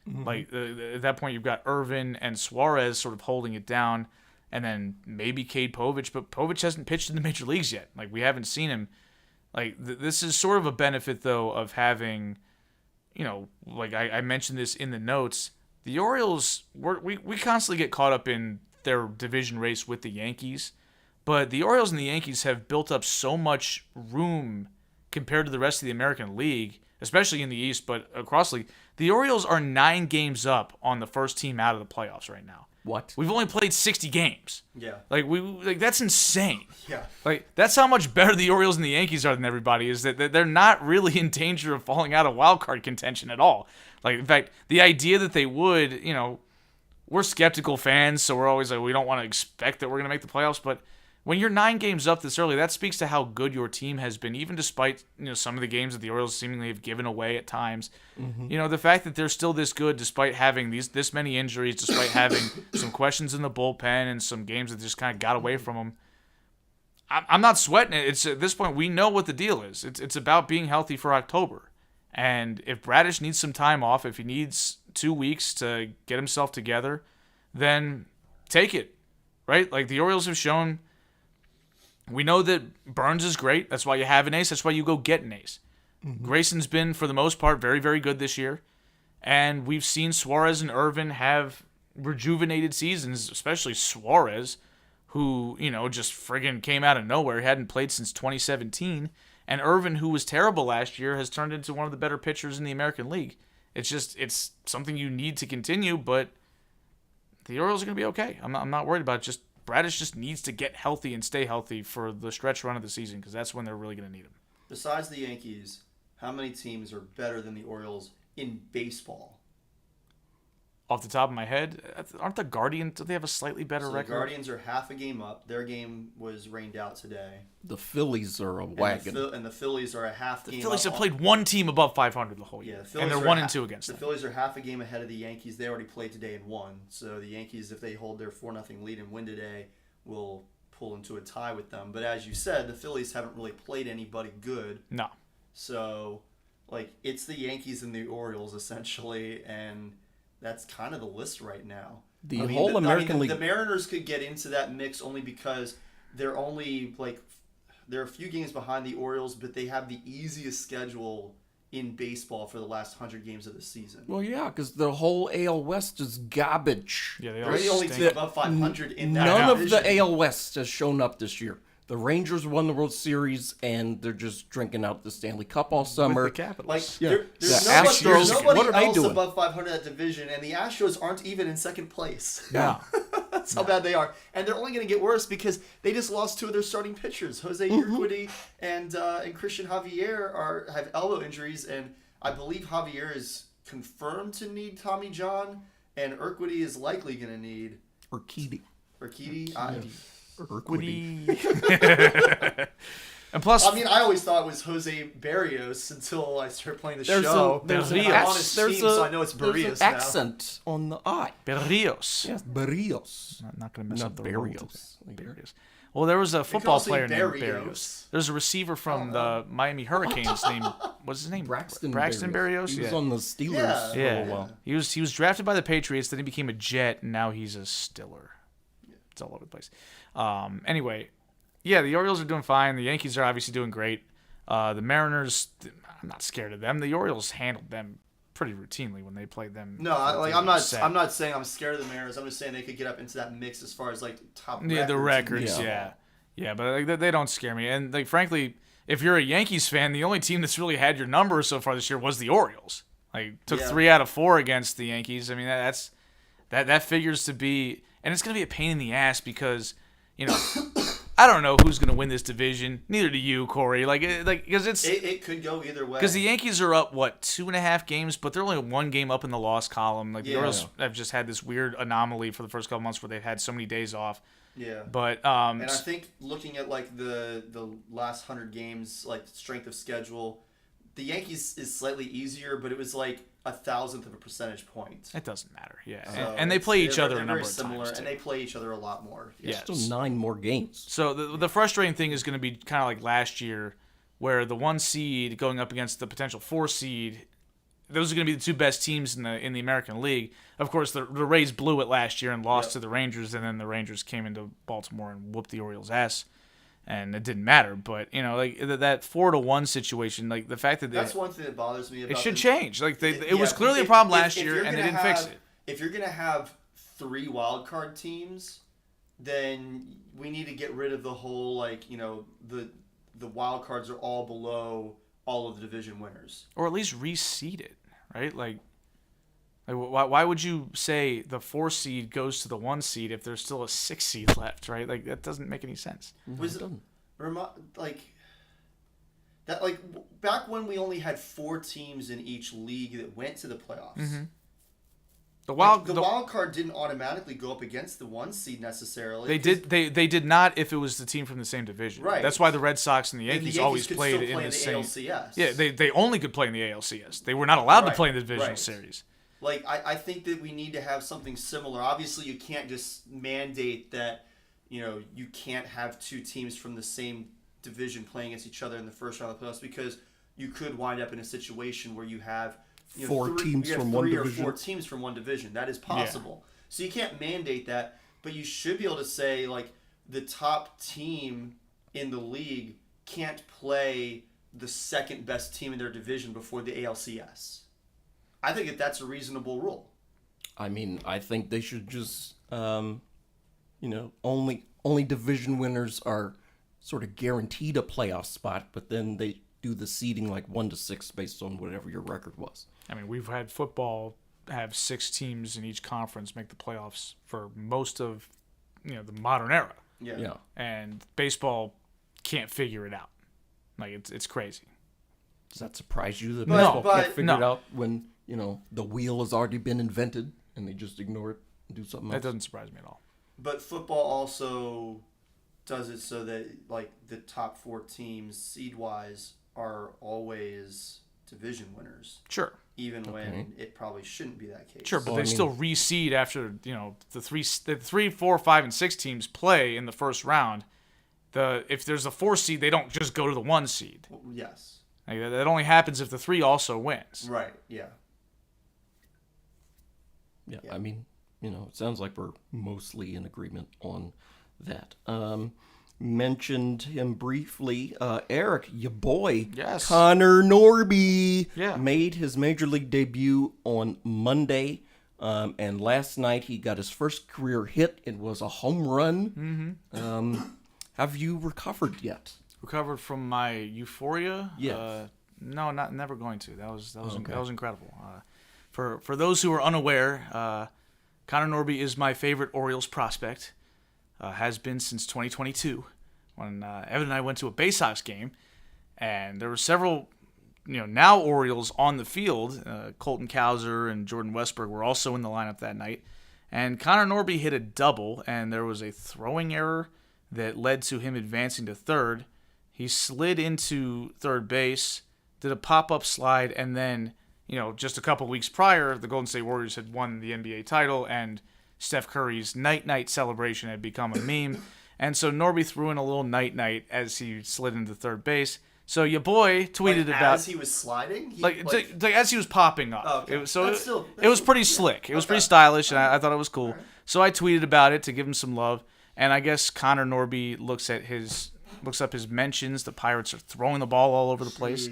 [SPEAKER 3] Mm-hmm. At that point, you've got Irvin and Suarez sort of holding it down, and then maybe Cade Povich, but Povich hasn't pitched in the major leagues yet. We haven't seen him. This is sort of a benefit, though, of having, I mentioned this in the notes. The Orioles, we constantly get caught up in their division race with the Yankees, but the Orioles and the Yankees have built up so much room compared to the rest of the American League, especially in the East, but across the league. The Orioles are 9 games up on the first team out of the playoffs right now.
[SPEAKER 1] what?
[SPEAKER 3] We've only played 60 games.
[SPEAKER 2] Yeah.
[SPEAKER 3] That's insane.
[SPEAKER 2] Yeah.
[SPEAKER 3] That's how much better the Orioles and the Yankees are than everybody, is that they're not really in danger of falling out of wild card contention at all. In fact, the idea that they would, we're skeptical fans, so we're always we don't want to expect that we're going to make the playoffs, but when you're 9 games up this early, that speaks to how good your team has been, even despite some of the games that the Orioles seemingly have given away at times. Mm-hmm. The fact that they're still this good despite having this many injuries, despite having some questions in the bullpen and some games that just kind of got away from them. I'm not sweating it. It's at this point we know what the deal is. It's about being healthy for October, and if Bradish needs some time off, if he needs 2 weeks to get himself together, then take it, right? The Orioles have shown. We know that Burns is great. That's why you have an ace. That's why you go get an ace. Mm-hmm. Grayson's been, for the most part, very, very good this year. And we've seen Suarez and Irvin have rejuvenated seasons, especially Suarez, who, just friggin' came out of nowhere. He hadn't played since 2017. And Irvin, who was terrible last year, has turned into one of the better pitchers in the American League. It's something you need to continue, but the Orioles are going to be okay. I'm not worried about it. Just Bradish just needs to get healthy and stay healthy for the stretch run of the season, because that's when they're really going to need him.
[SPEAKER 2] Besides the Yankees, how many teams are better than the Orioles in baseball?
[SPEAKER 3] Off the top of my head, aren't the Guardians, do they have a slightly better
[SPEAKER 2] So
[SPEAKER 3] record?
[SPEAKER 2] the Guardians are half a game up. Their game was rained out today.
[SPEAKER 1] The Phillies are a wagon.
[SPEAKER 2] And the Phillies are a half game
[SPEAKER 3] The Phillies
[SPEAKER 2] up.
[SPEAKER 3] have played one team above 500 the whole year,
[SPEAKER 2] Yeah, the Phillies
[SPEAKER 3] and they're
[SPEAKER 2] are
[SPEAKER 3] 1-2 against
[SPEAKER 2] the
[SPEAKER 3] them.
[SPEAKER 2] Phillies are half a game ahead of the Yankees. They already played today and won. So the Yankees, if they hold their 4-0 lead and win today, will pull into a tie with them. But as you said, the Phillies haven't really played anybody good.
[SPEAKER 3] No.
[SPEAKER 2] So, it's the Yankees and the Orioles, essentially, and that's kind of the list right now.
[SPEAKER 1] The American League.
[SPEAKER 2] The Mariners could get into that mix only because they're only, they're a few games behind the Orioles, but they have the easiest schedule in baseball for the last 100 games of the season.
[SPEAKER 1] Well, yeah, because the whole AL West is garbage.
[SPEAKER 3] Yeah,
[SPEAKER 2] They're the only team above 500 in that
[SPEAKER 1] None of
[SPEAKER 2] division.
[SPEAKER 1] the AL West has shown up this year. The Rangers won the World Series, and they're just drinking out the Stanley Cup all summer.
[SPEAKER 3] With the Capitals.
[SPEAKER 2] Like,
[SPEAKER 1] Yeah.
[SPEAKER 2] there's
[SPEAKER 1] The
[SPEAKER 2] nobody,
[SPEAKER 1] Astros,
[SPEAKER 2] there's nobody
[SPEAKER 1] what are they
[SPEAKER 2] else
[SPEAKER 1] doing?
[SPEAKER 2] above 500 in that division, and the Astros aren't even in second place.
[SPEAKER 3] No.
[SPEAKER 2] That's how bad they are. And they're only going to get worse because they just lost 2 of their starting pitchers. Jose Urquidy and Christian Javier have elbow injuries, and I believe Javier is confirmed to need Tommy John, and Urquidy is likely going to need
[SPEAKER 1] Urquidy.
[SPEAKER 2] Urquidy.
[SPEAKER 3] And plus,
[SPEAKER 2] I mean, I always thought it was Jose Barrios until I started playing the
[SPEAKER 1] There's
[SPEAKER 2] show.
[SPEAKER 3] there's
[SPEAKER 2] I'm
[SPEAKER 3] an
[SPEAKER 2] on his team, so I know it's
[SPEAKER 1] there's
[SPEAKER 2] Barrios
[SPEAKER 1] an
[SPEAKER 2] now.
[SPEAKER 1] accent on the I.
[SPEAKER 3] Barrios.
[SPEAKER 1] Yes, Barrios.
[SPEAKER 3] Not going to mess
[SPEAKER 1] Not
[SPEAKER 3] up the road
[SPEAKER 1] Barrios.
[SPEAKER 3] today. Barrios. Well, there was a
[SPEAKER 2] can
[SPEAKER 3] football
[SPEAKER 2] also say
[SPEAKER 3] player named
[SPEAKER 2] Barrios.
[SPEAKER 3] Barrios. There's a receiver from the Miami Hurricanes named, what's his name?
[SPEAKER 1] Braxton
[SPEAKER 3] Barrios.
[SPEAKER 1] He was
[SPEAKER 3] yeah.
[SPEAKER 1] on the Steelers
[SPEAKER 2] Yeah.
[SPEAKER 1] for a little while.
[SPEAKER 3] He was drafted by the Patriots, then he became a Jet, and now he's a Stiller. It's all over the place. Anyway, yeah, the Orioles are doing fine. The Yankees are obviously doing great. The Mariners, I'm not scared of them. The Orioles handled them pretty routinely when they played them.
[SPEAKER 2] No, I'm not saying I'm scared of the Mariners. I'm just saying they could get up into that mix as far as like top.
[SPEAKER 3] Yeah, the records,
[SPEAKER 1] Yeah.
[SPEAKER 3] yeah, but like, they don't scare me. And like, frankly, if you're a Yankees fan, the only team that's really had your number so far this year was the Orioles. Like, took 3 out of 4 against the Yankees. I mean, that figures to be, and it's gonna be a pain in the ass because, you know, I don't know who's gonna win this division. Neither do you, Corey. Because
[SPEAKER 2] it could go either way.
[SPEAKER 3] because the Yankees are up 2.5 games, but they're only 1 game up in the loss column. Like the
[SPEAKER 2] Yeah.
[SPEAKER 3] Orioles have just had this weird anomaly for the first couple months where they've had so many days off.
[SPEAKER 2] Yeah.
[SPEAKER 3] But
[SPEAKER 2] And I think looking at like the last 100 games, like strength of schedule, the Yankees is slightly easier, but it was like 1,000th of a percentage point.
[SPEAKER 3] it doesn't matter. Yeah,
[SPEAKER 2] So
[SPEAKER 3] and they play each
[SPEAKER 2] they're-
[SPEAKER 3] other
[SPEAKER 2] they're
[SPEAKER 3] a number
[SPEAKER 2] very
[SPEAKER 3] of
[SPEAKER 2] similar,
[SPEAKER 3] times.
[SPEAKER 2] and
[SPEAKER 3] Too.
[SPEAKER 2] they play each other a lot more.
[SPEAKER 3] Yeah.
[SPEAKER 1] Still 9 more games.
[SPEAKER 3] So the frustrating thing is going to be kind of like last year, where the 1 seed going up against the potential 4 seed. Those are going to be the 2 best teams in the American League. Of course, the Rays blew it last year and lost to the Rangers, and then the Rangers came into Baltimore and whooped the Orioles' ass, and it didn't matter. But you know, like that 4-1 situation, like the fact that
[SPEAKER 2] That's one thing that bothers me about
[SPEAKER 3] it should
[SPEAKER 2] the-
[SPEAKER 3] change. Like it was
[SPEAKER 2] Yeah,
[SPEAKER 3] clearly a
[SPEAKER 2] if-
[SPEAKER 3] problem
[SPEAKER 2] if-
[SPEAKER 3] last
[SPEAKER 2] if
[SPEAKER 3] year,
[SPEAKER 2] you're
[SPEAKER 3] and they
[SPEAKER 2] gonna
[SPEAKER 3] didn't fix
[SPEAKER 2] have-
[SPEAKER 3] it.
[SPEAKER 2] If you're gonna have 3 wild card teams, then we need to get rid of the whole like the wild cards are all below all of the division winners.
[SPEAKER 3] Or at least reseed it, right? Like why would you say the 4 seed goes to the 1 seed if there's still a 6 seed left, right? Like that doesn't make any sense.
[SPEAKER 2] Was it like that? Like back when we only had 4 teams in each league that went to the playoffs.
[SPEAKER 3] Mm-hmm. The
[SPEAKER 2] Like,
[SPEAKER 3] wild,
[SPEAKER 2] the wild card didn't automatically go up against the 1 seed necessarily.
[SPEAKER 3] they did they did not if it was the team from the same division.
[SPEAKER 2] Right.
[SPEAKER 3] That's why the Red Sox and the
[SPEAKER 2] The
[SPEAKER 3] Yankees always
[SPEAKER 2] could
[SPEAKER 3] played
[SPEAKER 2] still
[SPEAKER 3] in
[SPEAKER 2] play
[SPEAKER 3] the same.
[SPEAKER 2] ALCS.
[SPEAKER 3] Yeah, they only could play in the ALCS. They were not allowed to
[SPEAKER 2] Right,
[SPEAKER 3] play in the divisional
[SPEAKER 2] right.
[SPEAKER 3] series.
[SPEAKER 2] Like, I think that we need to have something similar. Obviously, you can't just mandate that, you can't have 2 teams from the same division playing against each other in the first round of the playoffs because you could wind up in a situation where you have
[SPEAKER 1] 4 teams from one
[SPEAKER 2] 3 or
[SPEAKER 1] division.
[SPEAKER 2] 4 teams from one division. That is possible. So you can't mandate that, but you should be able to say, like, the top team in the league can't play the second best team in their division before the ALCS. I think that that's a reasonable rule.
[SPEAKER 1] I mean, I think they should just, only division winners are sort of guaranteed a playoff spot, but then they do the seeding like 1 to 6 based on whatever your record was.
[SPEAKER 3] I mean, we've had football have 6 teams in each conference make the playoffs for most of the modern era,
[SPEAKER 2] Yeah.
[SPEAKER 3] and baseball can't figure it out. Like it's crazy.
[SPEAKER 1] Does that surprise you that
[SPEAKER 2] But-
[SPEAKER 1] baseball
[SPEAKER 2] but-
[SPEAKER 1] can't figure
[SPEAKER 3] no.
[SPEAKER 1] it out when, the wheel has already been invented and they just ignore it and do something
[SPEAKER 3] That
[SPEAKER 1] else?
[SPEAKER 3] doesn't surprise me at all.
[SPEAKER 2] But football also does it so that, like, the top 4 teams, seed-wise, are always division winners,
[SPEAKER 3] Sure.
[SPEAKER 2] even when it probably shouldn't be that case.
[SPEAKER 3] Sure, but
[SPEAKER 1] Well,
[SPEAKER 3] they
[SPEAKER 1] I mean-
[SPEAKER 3] still reseed after the 3, 4, 5, and 6 teams play in the first round. If there's a 4 seed, they don't just go to the 1 seed.
[SPEAKER 2] Well, yes.
[SPEAKER 3] Like, that only happens if the 3 also wins.
[SPEAKER 2] Right, yeah.
[SPEAKER 1] Yeah,
[SPEAKER 2] Yeah.
[SPEAKER 1] I mean, it sounds like we're mostly in agreement on that. mentioned him briefly. Eric, your boy,
[SPEAKER 3] Yes.
[SPEAKER 1] Connor Norby,
[SPEAKER 3] Yeah.
[SPEAKER 1] made his major league debut on Monday. And last night he got his first career hit. It was a home run. Have you recovered yet?
[SPEAKER 3] Recovered from my euphoria?
[SPEAKER 1] Yes.
[SPEAKER 3] No, never going to. That was
[SPEAKER 1] Okay.
[SPEAKER 3] that was incredible. For those who are unaware, Connor Norby is my favorite Orioles prospect. Has been since 2022, when Evan and I went to a Bay Sox game, and there were several, now Orioles on the field. Colton Cowser and Jordan Westberg were also in the lineup that night, and Connor Norby hit a double, and there was a throwing error that led to him advancing to third. He slid into third base, did a pop-up slide, and then, just a couple weeks prior, the Golden State Warriors had won the NBA title, and Steph Curry's night-night celebration had become a meme. And so Norby threw in a little night-night as he slid into third base. So your boy tweeted about...
[SPEAKER 2] As he was sliding?
[SPEAKER 3] As he was popping up.
[SPEAKER 2] Oh, okay.
[SPEAKER 3] It was pretty slick. It was pretty stylish, and I thought it was cool. Right. So I tweeted about it to give him some love. And I guess Connor Norby looks up his mentions. The Pirates are throwing the ball all over the place.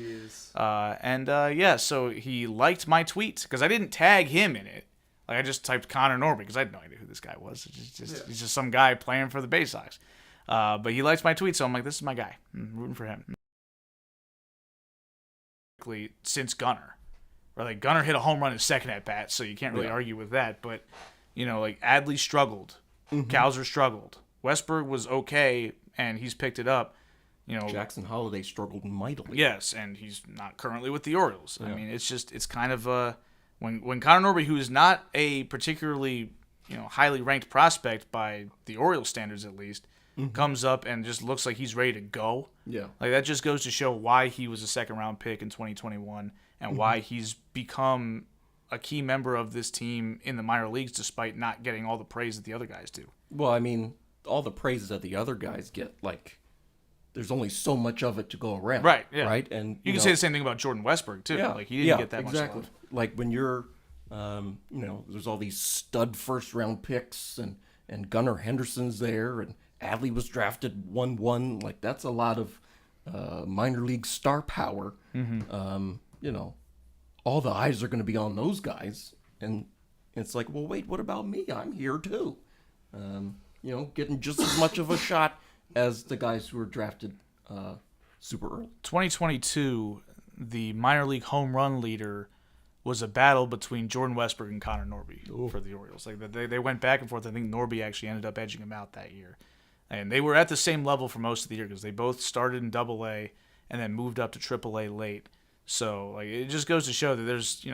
[SPEAKER 3] So he liked my tweet because I didn't tag him in it. I just typed Connor Norby because I had no idea who this guy was. He's just some guy playing for the Bay Sox. But he liked my tweet, so I'm like, this is my guy. I'm rooting for him. Since Gunnar. Gunnar hit a home run in second at bat, so you can't really argue with that. But, Adley struggled. Mm-hmm. Cowser struggled. Westberg was okay, and he's picked it up.
[SPEAKER 1] Jackson Holliday struggled mightily.
[SPEAKER 3] Yes, and he's not currently with the Orioles. Yeah. I mean, it's kind of when Connor Norby, who is not a particularly highly ranked prospect by the Orioles standards at least, comes up and just looks like he's ready to go.
[SPEAKER 1] Yeah,
[SPEAKER 3] that just goes to show why he was a second round pick in 2021 and why he's become a key member of this team in the minor leagues, despite not getting all the praise that the other guys do.
[SPEAKER 1] Well, I mean, all the praise that the other guys get, there's only so much of it to go around.
[SPEAKER 3] Right, yeah.
[SPEAKER 1] Right? And
[SPEAKER 3] you can say the same thing about Jordan Westberg, too.
[SPEAKER 1] Yeah,
[SPEAKER 3] he didn't get that
[SPEAKER 1] exactly.
[SPEAKER 3] much love.
[SPEAKER 1] When you're, there's all these stud first-round picks, and Gunnar Henderson's there, and Adley was drafted 1-1. That's a lot of minor league star power. All the eyes are going to be on those guys. And it's like, well, wait, what about me? I'm here, too. Getting just as much of a shot as the guys who were drafted super early.
[SPEAKER 3] 2022, the minor league home run leader was a battle between Jordan Westberg and Connor Norby for the Orioles. They went back and forth. I think Norby actually ended up edging him out that year. And they were at the same level for most of the year because they both started in Double-A and then moved up to Triple-A late. So it just goes to show that there's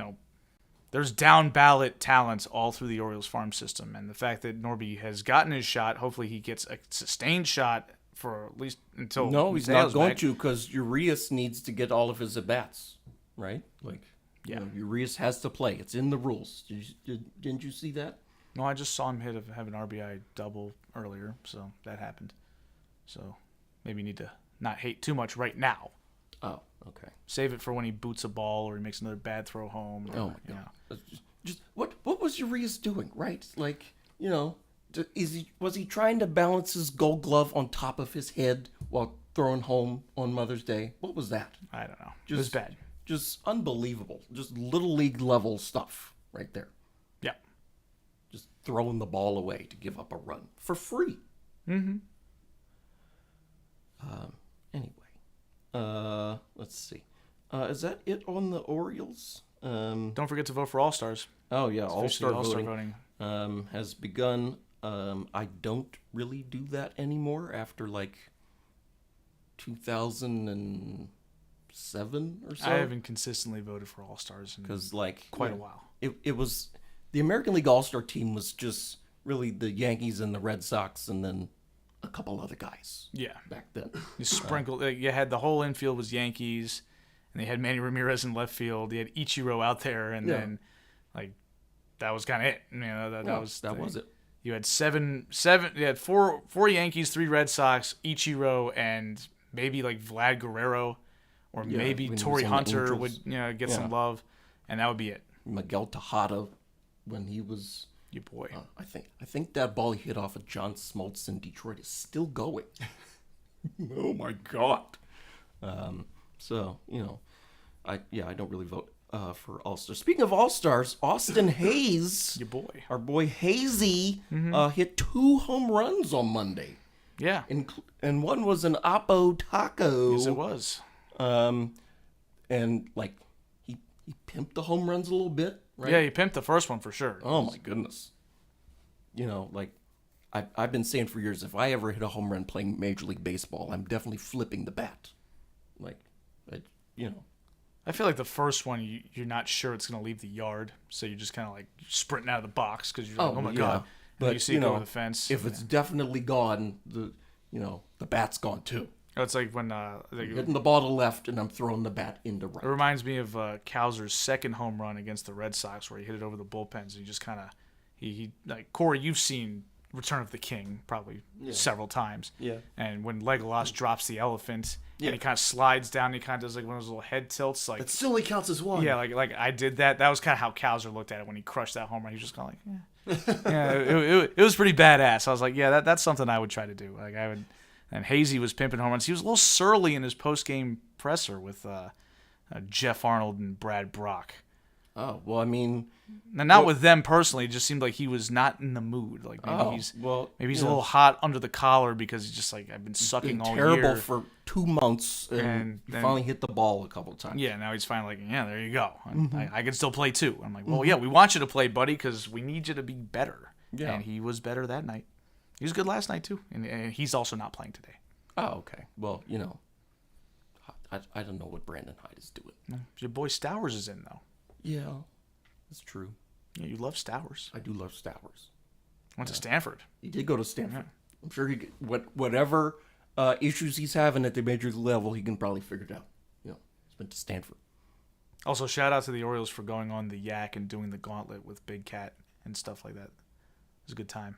[SPEAKER 3] down ballot talent all through the Orioles farm system, and the fact that Norby has gotten his shot, hopefully he gets a sustained shot for at least until
[SPEAKER 1] he's not going to, because Urias needs to get all of his at bats, right? Urias has to play. It's in the rules. Didn't you see that?
[SPEAKER 3] No, I just saw him have an RBI double earlier, so that happened. So maybe you need to not hate too much right now.
[SPEAKER 1] Oh, okay.
[SPEAKER 3] Save it for when he boots a ball or he makes another bad throw home.
[SPEAKER 1] Oh my God! Just what was Urias doing? Right? Was he trying to balance his Gold Glove on top of his head while throwing home on Mother's Day? What was that?
[SPEAKER 3] I don't know. It was bad.
[SPEAKER 1] Just unbelievable. Just little league level stuff right there.
[SPEAKER 3] Yeah.
[SPEAKER 1] Just throwing the ball away to give up a run for free.
[SPEAKER 3] Mm-hmm.
[SPEAKER 1] Anyway, let's see. Is that it on the Orioles?
[SPEAKER 3] Don't forget to vote for All-Stars.
[SPEAKER 1] Oh yeah, All-Star
[SPEAKER 3] voting
[SPEAKER 1] has begun. I don't really do that anymore after 2007 or so.
[SPEAKER 3] I haven't consistently voted for All-Stars in quite a while.
[SPEAKER 1] It was the American League All-Star team was just really the Yankees and the Red Sox, and then a couple other guys.
[SPEAKER 3] Yeah,
[SPEAKER 1] back then
[SPEAKER 3] you sprinkled. You had the whole infield was Yankees, and they had Manny Ramirez in left field. You had Ichiro out there, and then that was kind of it. That was it. You had seven. You had four Yankees, 3 Red Sox, Ichiro, and maybe Vlad Guerrero, or maybe Torrey Hunter would get some love, and that would be it.
[SPEAKER 1] Miguel Tejada, when he was
[SPEAKER 3] your boy.
[SPEAKER 1] I think that ball he hit off of John Smoltz in Detroit is still going. Oh my God. So I don't really vote for All Stars. Speaking of All Stars, Austin Hayes,
[SPEAKER 3] Your boy.
[SPEAKER 1] our boy Hazy, hit 2 home runs on Monday,
[SPEAKER 3] Yeah.
[SPEAKER 1] and one was an Oppo Taco.
[SPEAKER 3] Yes, it was.
[SPEAKER 1] And like he pimped the home runs a little bit, right?
[SPEAKER 3] Yeah, he pimped the first one for sure.
[SPEAKER 1] Oh my goodness. Like I've been saying for years, if I ever hit a home run playing Major League Baseball, I'm definitely flipping the bat. Like,
[SPEAKER 3] I feel like the first one, you're not sure it's going to leave the yard, so you're just kind of like sprinting out of the box because you're like, oh my God. And
[SPEAKER 1] But
[SPEAKER 3] you see it go over the fence.
[SPEAKER 1] if it's definitely gone, the bat's gone too.
[SPEAKER 3] It's like when
[SPEAKER 1] Hitting the ball to left, and I'm throwing the bat into right.
[SPEAKER 3] it reminds me of Kowser's second home run against the Red Sox, where he hit it over the bullpens. And he just kind of he like Corey. You've seen Return of the King probably several times.
[SPEAKER 2] Yeah.
[SPEAKER 3] And when Legolas drops the elephant, and he kind of slides down, and he kind of does like one of those little head tilts, like
[SPEAKER 2] That still only counts as one.
[SPEAKER 3] yeah, like I did that. That was kind of how Kowser looked at it when he crushed that home run. He was just kind of like, yeah, it was pretty badass. I was like, yeah, that's something I would try to do. Like I would. And Hazy was pimping home runs. He was a little surly in his post-game presser with Jeff Arnold and Brad Brock.
[SPEAKER 1] Oh well, I mean,
[SPEAKER 3] Now, not with them personally. It just seemed like he was not in the mood. Like maybe he's a little hot under the collar because he's just like, I've been sucking all
[SPEAKER 1] terrible
[SPEAKER 3] year.
[SPEAKER 1] for 2 months, and you finally hit the ball a couple times.
[SPEAKER 3] Yeah, now he's finally like, yeah, there you go. I can still play too. I'm like, well, yeah, we want you to play, buddy, because we need you to be better.
[SPEAKER 1] Yeah.
[SPEAKER 3] And he was better that night. He was good last night too, and he's also not playing today.
[SPEAKER 1] Oh, okay. Well, I don't know what Brandon Hyde is doing.
[SPEAKER 3] Your boy Stowers is in though.
[SPEAKER 1] Yeah, that's true.
[SPEAKER 3] Yeah, you love Stowers.
[SPEAKER 1] I do love Stowers.
[SPEAKER 3] Went to Stanford.
[SPEAKER 1] He did go to Stanford. I'm sure whatever issues he's having at the major league level, he can probably figure it out. He's been to Stanford.
[SPEAKER 3] Also, shout out to the Orioles for going on the Yak and doing the gauntlet with Big Cat and stuff like that. It was a good time.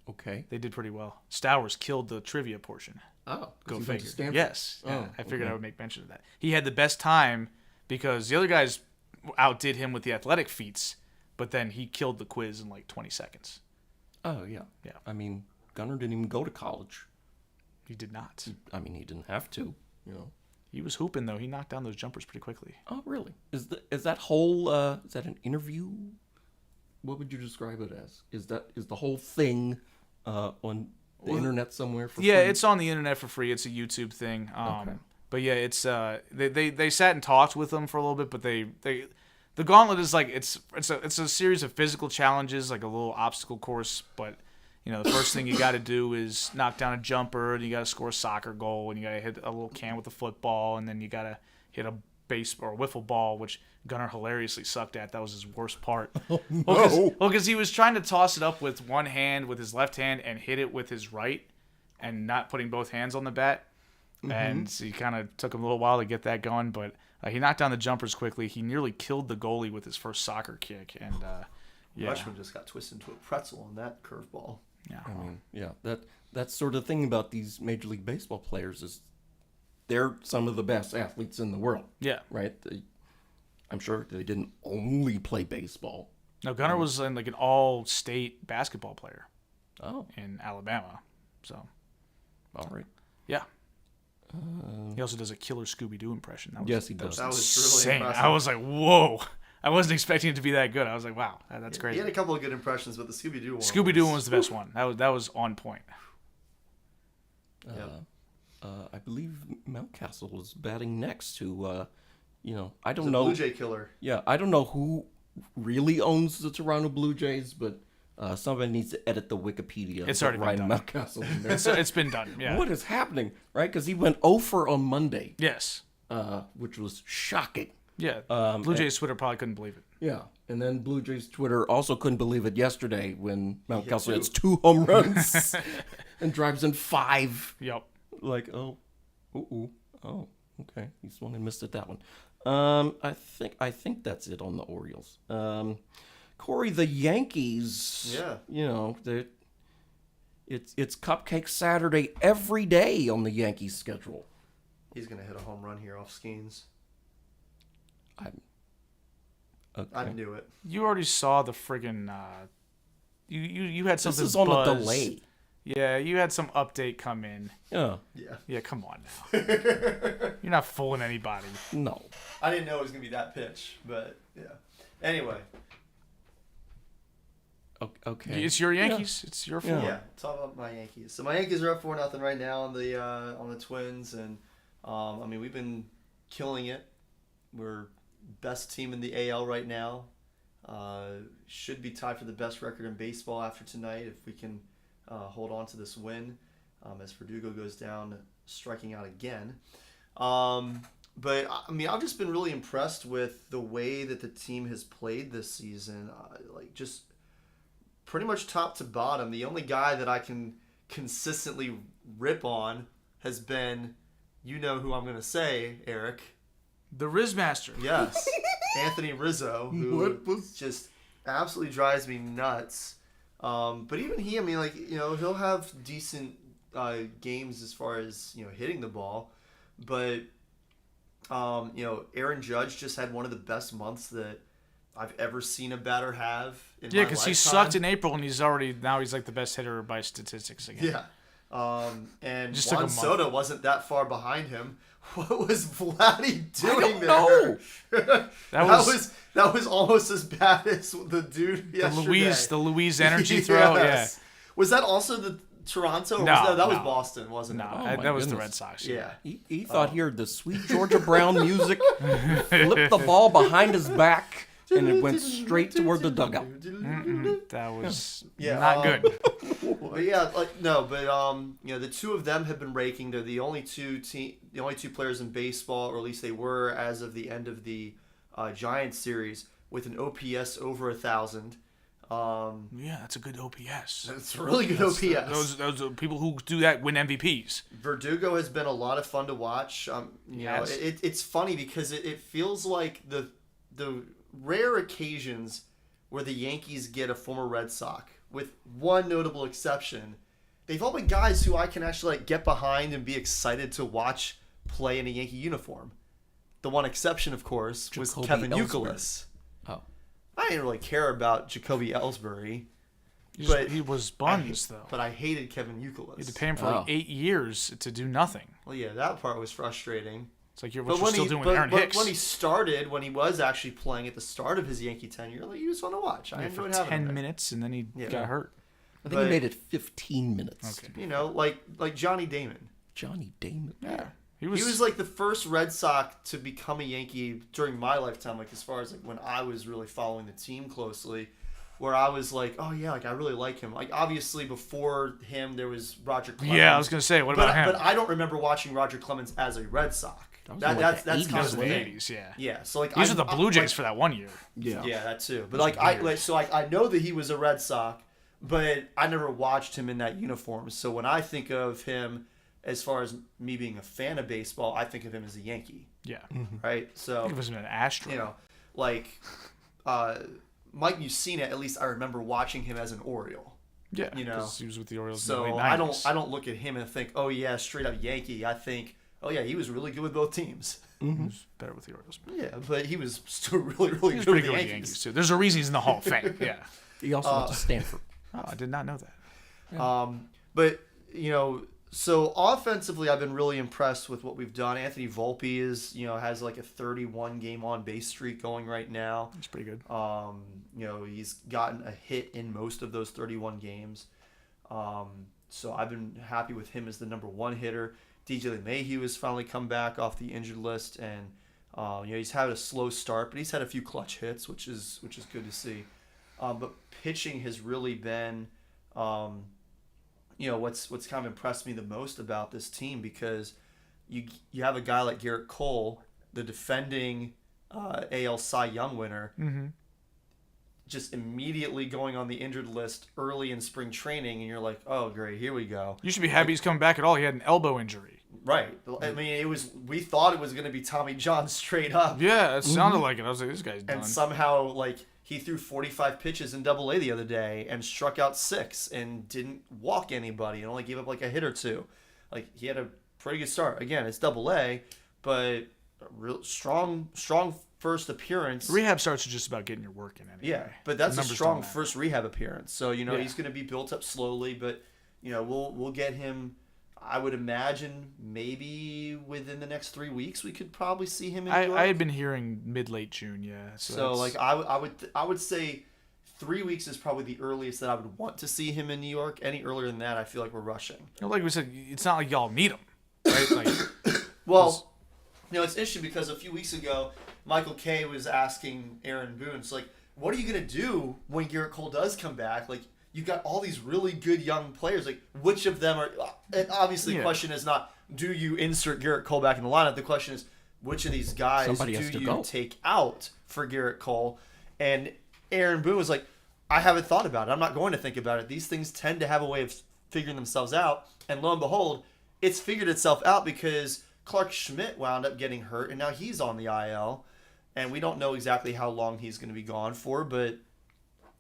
[SPEAKER 1] Okay.
[SPEAKER 3] They did pretty well. Stowers killed the trivia portion.
[SPEAKER 1] Oh,
[SPEAKER 3] Go
[SPEAKER 1] he went to
[SPEAKER 3] figure.
[SPEAKER 1] Stanford?
[SPEAKER 3] Yes.
[SPEAKER 1] Oh,
[SPEAKER 3] Yeah, I figured
[SPEAKER 1] okay.
[SPEAKER 3] I would make mention of that. He had the best time because the other guys outdid him with the athletic feats, but then he killed the quiz in like 20 seconds.
[SPEAKER 1] Oh, yeah.
[SPEAKER 3] Yeah.
[SPEAKER 1] I mean, Gunnar didn't even go to college.
[SPEAKER 3] He did not.
[SPEAKER 1] I mean, he didn't have to,
[SPEAKER 3] He was hooping, though. He knocked down those jumpers pretty quickly.
[SPEAKER 1] Oh, really? Is that whole is that an interview? What would you describe it as? Is the whole thing on the internet somewhere for
[SPEAKER 3] Yeah,
[SPEAKER 1] free?
[SPEAKER 3] it's on the internet for free. It's a YouTube thing.
[SPEAKER 1] Okay.
[SPEAKER 3] But yeah, it's they sat and talked with them for a little bit, but the gauntlet is like it's a series of physical challenges, like a little obstacle course. But the first thing you got to do is knock down a jumper, and you got to score a soccer goal, and you got to hit a little can with a football, and then you got to hit a base or a wiffle ball, which Gunnar hilariously sucked at. That was his worst part.
[SPEAKER 1] Oh, no.
[SPEAKER 3] Because he was trying to toss it up with one hand, with his left hand, and hit it with his right, and not putting both hands on the bat. Mm-hmm. And he kind of took him a little while to get that going, but he knocked down the jumpers quickly. He nearly killed the goalie with his first soccer kick, and
[SPEAKER 2] Rushman just got twisted into a pretzel on that curveball.
[SPEAKER 3] Yeah,
[SPEAKER 1] I mean, yeah, that's sort of thing about these Major League Baseball players is they're some of the best athletes in the world.
[SPEAKER 3] Yeah.
[SPEAKER 1] Right? I'm sure they didn't only play baseball.
[SPEAKER 3] No, Gunnar was like an all-state basketball player.
[SPEAKER 1] Oh.
[SPEAKER 3] In Alabama, so.
[SPEAKER 1] All right.
[SPEAKER 3] Yeah. He also does a killer Scooby-Doo impression.
[SPEAKER 1] Yes, he does.
[SPEAKER 2] That was
[SPEAKER 3] Insane.
[SPEAKER 2] really impressive.
[SPEAKER 3] I was like, whoa. I wasn't expecting it to be that good. I was like, wow, that's
[SPEAKER 2] He
[SPEAKER 3] crazy.
[SPEAKER 2] had a couple of good impressions, but the Scooby-Doo one
[SPEAKER 3] Scooby-Doo one was the best one. That was on point.
[SPEAKER 1] I believe Mountcastle is batting next to, I don't
[SPEAKER 2] The
[SPEAKER 1] know.
[SPEAKER 2] Blue Jay killer.
[SPEAKER 1] Yeah, I don't know who really owns the Toronto Blue Jays, but somebody needs to edit the Wikipedia.
[SPEAKER 3] It's
[SPEAKER 1] and
[SPEAKER 3] already
[SPEAKER 1] put
[SPEAKER 3] been
[SPEAKER 1] Ryan
[SPEAKER 3] done.
[SPEAKER 1] Mountcastle in there.
[SPEAKER 3] It's been done. Yeah.
[SPEAKER 1] What is happening, right? Because he went 0 for on Monday,
[SPEAKER 3] Yes.
[SPEAKER 1] which was shocking.
[SPEAKER 3] Yeah. Blue Jays Twitter probably couldn't believe it.
[SPEAKER 1] Yeah, and then Blue Jays Twitter also couldn't believe it yesterday when Mountcastle
[SPEAKER 2] two.
[SPEAKER 1] hits 2 home runs and drives in 5.
[SPEAKER 3] Yep.
[SPEAKER 1] Like, oh, okay. He's the one who missed it, that one. I think that's it on the Orioles. Corey, the Yankees.
[SPEAKER 2] Yeah.
[SPEAKER 1] It's Cupcake Saturday every day on the Yankees schedule.
[SPEAKER 2] He's going to hit a home run here off Skeens.
[SPEAKER 1] Okay.
[SPEAKER 2] I knew it.
[SPEAKER 3] You already saw the friggin' you had something.
[SPEAKER 1] This is on
[SPEAKER 3] buzz.
[SPEAKER 1] a delay.
[SPEAKER 3] Yeah, you had some update come in.
[SPEAKER 1] Yeah.
[SPEAKER 2] Yeah.
[SPEAKER 3] Yeah, come on now. You're not fooling anybody.
[SPEAKER 1] No.
[SPEAKER 2] I didn't know it was gonna be that pitch, but yeah. Anyway,
[SPEAKER 1] Okay.
[SPEAKER 3] It's your Yankees. It's your fault.
[SPEAKER 2] yeah. Talk about my Yankees. So my Yankees are up 4-0 right now on the Twins, and I mean we've been killing it. We're best team in the AL right now. Should be tied for the best record in baseball after tonight if we can hold on to this win. As Verdugo goes down, striking out again. But I mean, I've just been really impressed with the way that the team has played this season. Like just pretty much top to bottom. The only guy that I can consistently rip on has been, you know who I'm going to say, Eric.
[SPEAKER 3] The Rizmaster.
[SPEAKER 2] Yes, Anthony Rizzo, who just absolutely drives me nuts. But even he, I mean, like, you know, he'll have decent games as far as, you know, hitting the ball. But, you know, Aaron Judge just had one of the best months that I've ever seen a batter have in
[SPEAKER 3] Yeah,
[SPEAKER 2] my
[SPEAKER 3] because he
[SPEAKER 2] lifetime.
[SPEAKER 3] sucked in April, and he's like the best hitter by statistics again.
[SPEAKER 2] Yeah. And
[SPEAKER 3] Just took a
[SPEAKER 2] Juan
[SPEAKER 3] month.
[SPEAKER 2] Soto wasn't that far behind him. What was Vladdy doing there?
[SPEAKER 1] know.
[SPEAKER 2] That was almost as bad as the dude yesterday.
[SPEAKER 3] The Louise energy throw.
[SPEAKER 2] Yes. Was that also the Toronto? Or
[SPEAKER 3] No,
[SPEAKER 2] was that was
[SPEAKER 3] no.
[SPEAKER 2] Boston, wasn't
[SPEAKER 3] No,
[SPEAKER 2] it?
[SPEAKER 1] Oh my
[SPEAKER 3] that was the
[SPEAKER 1] goodness.
[SPEAKER 3] Red Sox.
[SPEAKER 2] Yeah.
[SPEAKER 1] He thought he heard the sweet Georgia Brown music, flipped the ball behind his back, and it went straight toward the dugout.
[SPEAKER 3] That was
[SPEAKER 2] Yeah,
[SPEAKER 3] not good.
[SPEAKER 2] But yeah, like no, but you know, the two of them have been raking. They're the only two players in baseball, or at least they were as of the end of the Giants series, with an OPS over 1,000.
[SPEAKER 3] Yeah, that's a good OPS.
[SPEAKER 2] It's a really good OPS.
[SPEAKER 3] Those are people who do that win MVPs.
[SPEAKER 2] Verdugo has been a lot of fun to watch. You know,
[SPEAKER 3] Yes.
[SPEAKER 2] it's funny because it feels like the rare occasions where the Yankees get a former Red Sox, with one notable exception, they've all been guys who I can actually like get behind and be excited to watch play in a Yankee uniform. The one exception, of course, was
[SPEAKER 1] Jacoby
[SPEAKER 2] Kevin
[SPEAKER 1] Ellsbury.
[SPEAKER 2] Youkilis.
[SPEAKER 1] Oh.
[SPEAKER 2] I didn't really care about Jacoby Ellsbury,
[SPEAKER 3] He was buns, though.
[SPEAKER 2] but I hated Kevin Youkilis.
[SPEAKER 3] You had to pay him for
[SPEAKER 1] Oh.
[SPEAKER 3] like 8 years to do nothing.
[SPEAKER 2] Well, yeah, that part was frustrating.
[SPEAKER 3] It's like what you're still doing with Aaron
[SPEAKER 2] but
[SPEAKER 3] Hicks.
[SPEAKER 2] when he started, when he was actually playing at the start of his Yankee tenure, like, he was fun to watch. I
[SPEAKER 3] for
[SPEAKER 2] enjoyed having him
[SPEAKER 3] 10
[SPEAKER 2] there.
[SPEAKER 3] minutes, and then he
[SPEAKER 2] Yeah.
[SPEAKER 3] got hurt.
[SPEAKER 1] I think
[SPEAKER 2] But-
[SPEAKER 1] he made it 15 minutes.
[SPEAKER 3] Okay.
[SPEAKER 2] You know, like Johnny Damon.
[SPEAKER 1] Johnny Damon.
[SPEAKER 3] Yeah.
[SPEAKER 2] He was like the first Red Sox to become a Yankee during my lifetime, like as far as like when I was really following the team closely, where I was like, oh yeah, like I really like him. Like obviously before him there was Roger Clemens.
[SPEAKER 3] Yeah, I was going to say, what
[SPEAKER 2] but,
[SPEAKER 3] about him?
[SPEAKER 2] But I don't remember watching Roger Clemens as a Red Sox.
[SPEAKER 1] That was in, like, the
[SPEAKER 2] That's
[SPEAKER 1] 80s,
[SPEAKER 2] kind of
[SPEAKER 3] Those
[SPEAKER 2] the
[SPEAKER 3] were the
[SPEAKER 2] thing.
[SPEAKER 3] 80s, yeah.
[SPEAKER 2] Yeah, so like
[SPEAKER 3] These
[SPEAKER 2] I-
[SPEAKER 3] are the
[SPEAKER 2] I-
[SPEAKER 3] Blue Jays
[SPEAKER 2] like-
[SPEAKER 3] for that 1 year.
[SPEAKER 1] Yeah.
[SPEAKER 2] Yeah, that too. But like I know that he was a Red Sox, but I never watched him in that uniform. So when I think of him, as far as me being a fan of baseball, I think of him as a Yankee,
[SPEAKER 3] Yeah.
[SPEAKER 2] right? So
[SPEAKER 3] He was an Astro.
[SPEAKER 2] you know, like Mike Mussina, at least I remember watching him as an Oriole.
[SPEAKER 3] Yeah,
[SPEAKER 2] you know.
[SPEAKER 3] because he was with the Orioles
[SPEAKER 2] So
[SPEAKER 3] in the late 90s.
[SPEAKER 2] I don't look at him and think, oh yeah, straight up Yankee. I think, oh yeah, he was really good with both teams.
[SPEAKER 3] He was better with the Orioles.
[SPEAKER 2] Yeah, but he was still really, really
[SPEAKER 3] He was
[SPEAKER 2] good
[SPEAKER 3] pretty
[SPEAKER 2] with
[SPEAKER 3] good
[SPEAKER 2] the
[SPEAKER 3] with the
[SPEAKER 2] Yankees.
[SPEAKER 3] Yankees, too. There's a reason he's in the Hall of Fame. Yeah.
[SPEAKER 1] He also went to Stanford.
[SPEAKER 3] Oh, I did not know that.
[SPEAKER 2] But you know, so offensively, I've been really impressed with what we've done. Anthony Volpe is, you know, has like a 31 game on base streak going right now.
[SPEAKER 3] He's pretty good.
[SPEAKER 2] You know, he's gotten a hit in most of those 31 games. So I've been happy with him as the number one hitter. DJ LeMahieu has finally come back off the injured list, and you know, he's had a slow start, but he's had a few clutch hits, which is good to see. But pitching has really been, you know, what's kind of impressed me the most about this team, because you have a guy like Garrett Cole, the defending AL Cy Young winner, just immediately going on the injured list early in spring training, and you're like, oh great, here we go.
[SPEAKER 3] You should be happy he's coming back at all. He had an elbow injury.
[SPEAKER 2] Right. I mean, we thought it was going to be Tommy John straight up.
[SPEAKER 3] Yeah, it sounded like it. I was like, this guy's done.
[SPEAKER 2] And somehow, like, he threw 45 pitches in Double-A the other day and struck out 6 and didn't walk anybody and only gave up like a hit or two. Like, he had a pretty good start. Again, it's Double-A, but a real strong first appearance.
[SPEAKER 3] Rehab starts are just about getting your work in anyway.
[SPEAKER 2] Yeah, but that's
[SPEAKER 3] The
[SPEAKER 2] a
[SPEAKER 3] numbers
[SPEAKER 2] strong
[SPEAKER 3] don't matter.
[SPEAKER 2] first rehab appearance. So, you know,
[SPEAKER 3] Yeah.
[SPEAKER 2] he's going to be built up slowly, but we'll get him. I would imagine maybe within the next 3 weeks we could probably see him in New York.
[SPEAKER 3] I had been hearing mid-late June, yeah.
[SPEAKER 2] So like I would say 3 weeks is probably the earliest that I would want to see him in New York. Any earlier than that, I feel like we're rushing.
[SPEAKER 3] Like we said, it's not like y'all need him, right? Like,
[SPEAKER 2] well, it's interesting because a few weeks ago, Michael Kay was asking Aaron Boone, it's like, what are you gonna do when Garrett Cole does come back? Like, you've got all these really good young players. Like, which of them are? And obviously, the question is not do you insert Garrett Cole back in the lineup. The question is which of these guys do you take out for Garrett Cole? And Aaron Boone was like, I haven't thought about it. I'm not going to think about it. These things tend to have a way of figuring themselves out. And lo and behold, it's figured itself out because Clark Schmidt wound up getting hurt, and now he's on the IL. And we don't know exactly how long he's going to be gone for, but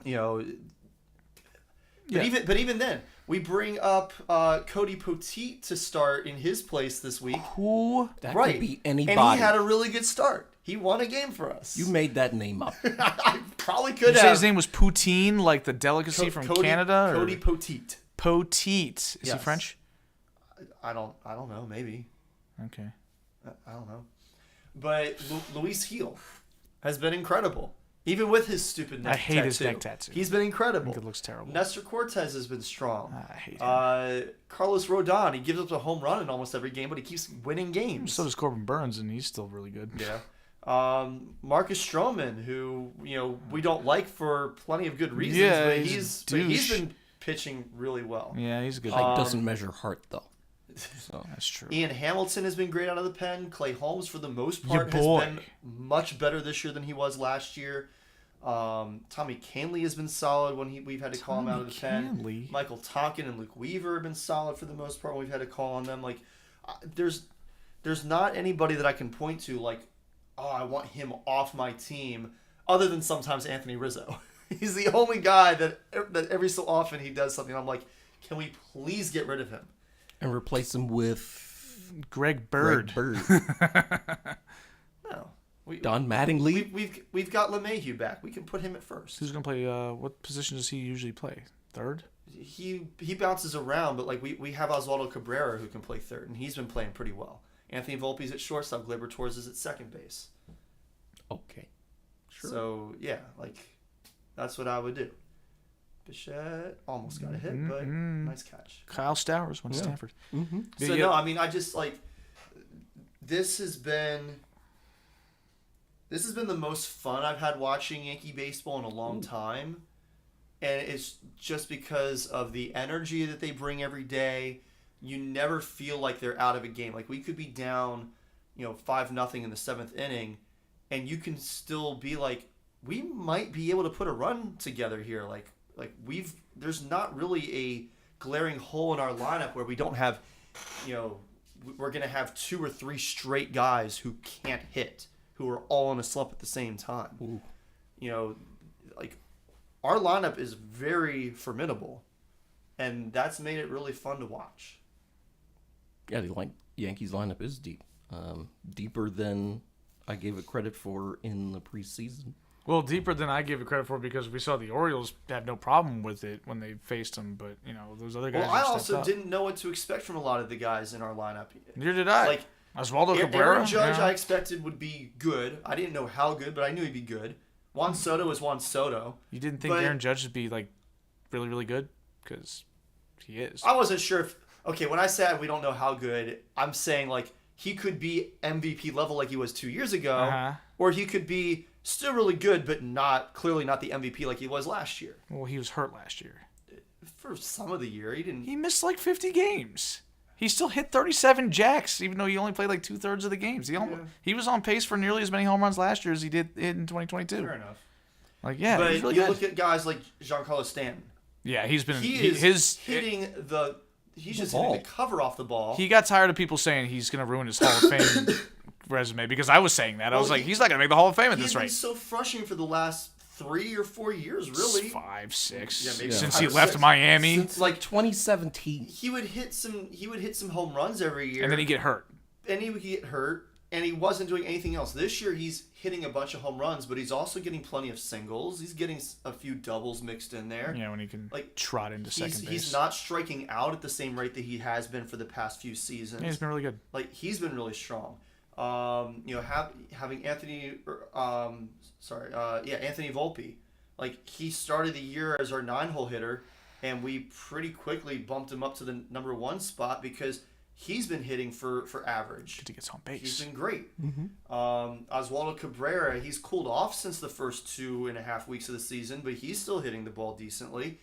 [SPEAKER 2] even then, we bring up Cody Poteet to start in his place this week.
[SPEAKER 1] Who? That could be anybody.
[SPEAKER 2] And he had a really good start. He won a game for us.
[SPEAKER 1] You made that name up.
[SPEAKER 2] I probably could have.
[SPEAKER 3] You say his name was Poutine, like the delicacy from Canada?
[SPEAKER 2] Cody Poteet.
[SPEAKER 3] Poteet. Is he French?
[SPEAKER 2] I don't know. Maybe.
[SPEAKER 3] Okay.
[SPEAKER 2] I don't know. But Luis Heel has been incredible. Even with his stupid neck tattoo.
[SPEAKER 3] I hate his neck tattoo.
[SPEAKER 2] He's been incredible.
[SPEAKER 3] I think it looks terrible.
[SPEAKER 2] Nestor Cortez has been strong.
[SPEAKER 3] I hate him.
[SPEAKER 2] Carlos Rodon, he gives up a home run in almost every game, but he keeps winning games.
[SPEAKER 3] So does Corbin Burns, and he's still really good.
[SPEAKER 2] Yeah. Marcus Stroman, who we don't like for plenty of good reasons, but he's been pitching really well.
[SPEAKER 3] Yeah, he's a good.
[SPEAKER 1] Height doesn't measure heart, though.
[SPEAKER 3] So that's true.
[SPEAKER 2] Ian Hamilton has been great out of the pen. Clay Holmes, for the most part, has been much better this year than he was last year. Tommy Canley has been solid when we've had to call him out of the pen. Michael Tonkin and Luke Weaver have been solid for the most part when we've had to call on them. Like, there's not anybody that I can point to like, oh, I want him off my team, other than sometimes Anthony Rizzo. He's the only guy that every so often he does something. I'm like, can we please get rid of him?
[SPEAKER 1] And replace him with
[SPEAKER 3] Greg Bird.
[SPEAKER 2] No.
[SPEAKER 1] Don Mattingly.
[SPEAKER 2] We've got LeMahieu back. We can put him at first.
[SPEAKER 3] Who's gonna play? What position does he usually play? Third.
[SPEAKER 2] He bounces around, but like we have Oswaldo Cabrera who can play third, and he's been playing pretty well. Anthony Volpe's at shortstop. Gleyber Torres is at second base.
[SPEAKER 1] Okay.
[SPEAKER 2] Sure. So yeah, like that's what I would do. Bichette almost got a hit, but nice catch.
[SPEAKER 3] Kyle Stowers went to Stanford.
[SPEAKER 1] Mm-hmm.
[SPEAKER 2] So no, I mean I just like this has been the most fun I've had watching Yankee baseball in a long time. And it's just because of the energy that they bring every day. You never feel like they're out of a game. Like we could be down, 5-0 in the 7th inning, and you can still be like, we might be able to put a run together here. Like there's not really a glaring hole in our lineup where we don't have, we're going to have 2 or 3 straight guys who can't hit, who are all in a slump at the same time.
[SPEAKER 1] Ooh.
[SPEAKER 2] Our lineup is very formidable, and that's made it really fun to watch.
[SPEAKER 1] Yeah, the Yankees lineup is deep. Deeper than I gave it credit for in the preseason.
[SPEAKER 3] Well, deeper than I gave it credit for because we saw the Orioles have no problem with it when they faced them, but those other guys.
[SPEAKER 2] Well, I also didn't know what to expect from a lot of the guys in our lineup.
[SPEAKER 3] Neither did I.
[SPEAKER 2] Like
[SPEAKER 3] Oswaldo Cabrera.
[SPEAKER 2] Aaron Judge, I expected would be good. I didn't know how good, but I knew he'd be good. Juan Soto was Juan Soto.
[SPEAKER 3] You didn't think Aaron Judge would be like really, really good? Because he is.
[SPEAKER 2] I wasn't sure if. Okay, when I said we don't know how good, I'm saying like he could be MVP level like he was 2 years ago, or he could be still really good, but clearly not the MVP like he was last year.
[SPEAKER 3] Well, he was hurt last year.
[SPEAKER 2] For some of the year, he didn't.
[SPEAKER 3] He missed like 50 games. He still hit 37 jacks, even though he only played like 2/3 of the games. He was on pace for nearly as many home runs last year as he did in 2022.
[SPEAKER 2] Fair enough.
[SPEAKER 3] But
[SPEAKER 2] really
[SPEAKER 3] you
[SPEAKER 2] look at guys like Giancarlo Stanton.
[SPEAKER 3] Yeah, he's been.
[SPEAKER 2] He's just hitting the cover off the ball.
[SPEAKER 3] He got tired of people saying he's going to ruin his Hall of Fame resume because I was saying that. I was like, he's not going to make the Hall of Fame at this rate.
[SPEAKER 2] He's so frustrating for the last 3 or 4 years, really.
[SPEAKER 3] 5, 6.
[SPEAKER 2] Yeah, maybe
[SPEAKER 3] since
[SPEAKER 2] 5
[SPEAKER 3] he
[SPEAKER 2] or
[SPEAKER 3] left
[SPEAKER 2] 6.
[SPEAKER 3] Miami.
[SPEAKER 2] Since like
[SPEAKER 1] 2017.
[SPEAKER 2] He would hit some home runs every year.
[SPEAKER 3] And then he'd get hurt.
[SPEAKER 2] And he would get hurt. and he wasn't doing anything else. This year, he's hitting a bunch of home runs, but he's also getting plenty of singles. He's getting a few doubles mixed in there.
[SPEAKER 3] Yeah, when he can trot into second base.
[SPEAKER 2] He's not striking out at the same rate that he has been for the past few seasons.
[SPEAKER 3] Yeah, he's been really good.
[SPEAKER 2] He's been really strong. Having Anthony Volpe. He started the year as our 9-hole hitter, and we pretty quickly bumped him up to the number 1 spot because he's been hitting for average.
[SPEAKER 3] He gets on base.
[SPEAKER 2] He's been great.
[SPEAKER 1] Mm-hmm.
[SPEAKER 2] Oswaldo Cabrera, he's cooled off since the first 2.5 weeks of the season, but he's still hitting the ball decently.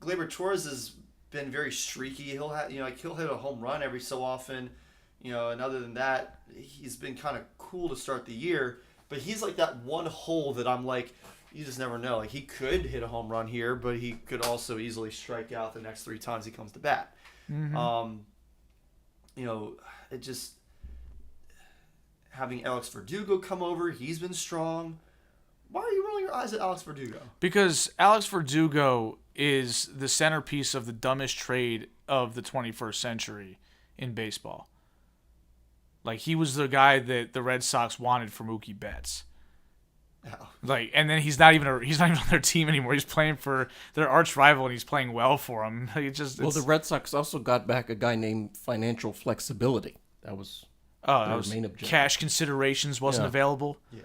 [SPEAKER 2] Gleyber Torres has been very streaky. He'll hit a home run every so often, and other than that, he's been kind of cool to start the year. But he's like that one hole that I'm like, you just never know. He could hit a home run here, but he could also easily strike out the next 3 times he comes to bat.
[SPEAKER 3] Mm-hmm.
[SPEAKER 2] It just having Alex Verdugo come over, he's been strong. Why are you rolling your eyes at Alex Verdugo?
[SPEAKER 3] Because Alex Verdugo is the centerpiece of the dumbest trade of the 21st century in baseball. He was the guy that the Red Sox wanted for Mookie Betts.
[SPEAKER 2] Oh.
[SPEAKER 3] And then he's not even on their team anymore. He's playing for their arch rival, and he's playing well for them.
[SPEAKER 1] The Red Sox also got back a guy named Financial Flexibility. That was their main objective.
[SPEAKER 3] Cash considerations wasn't available.
[SPEAKER 2] Yeah.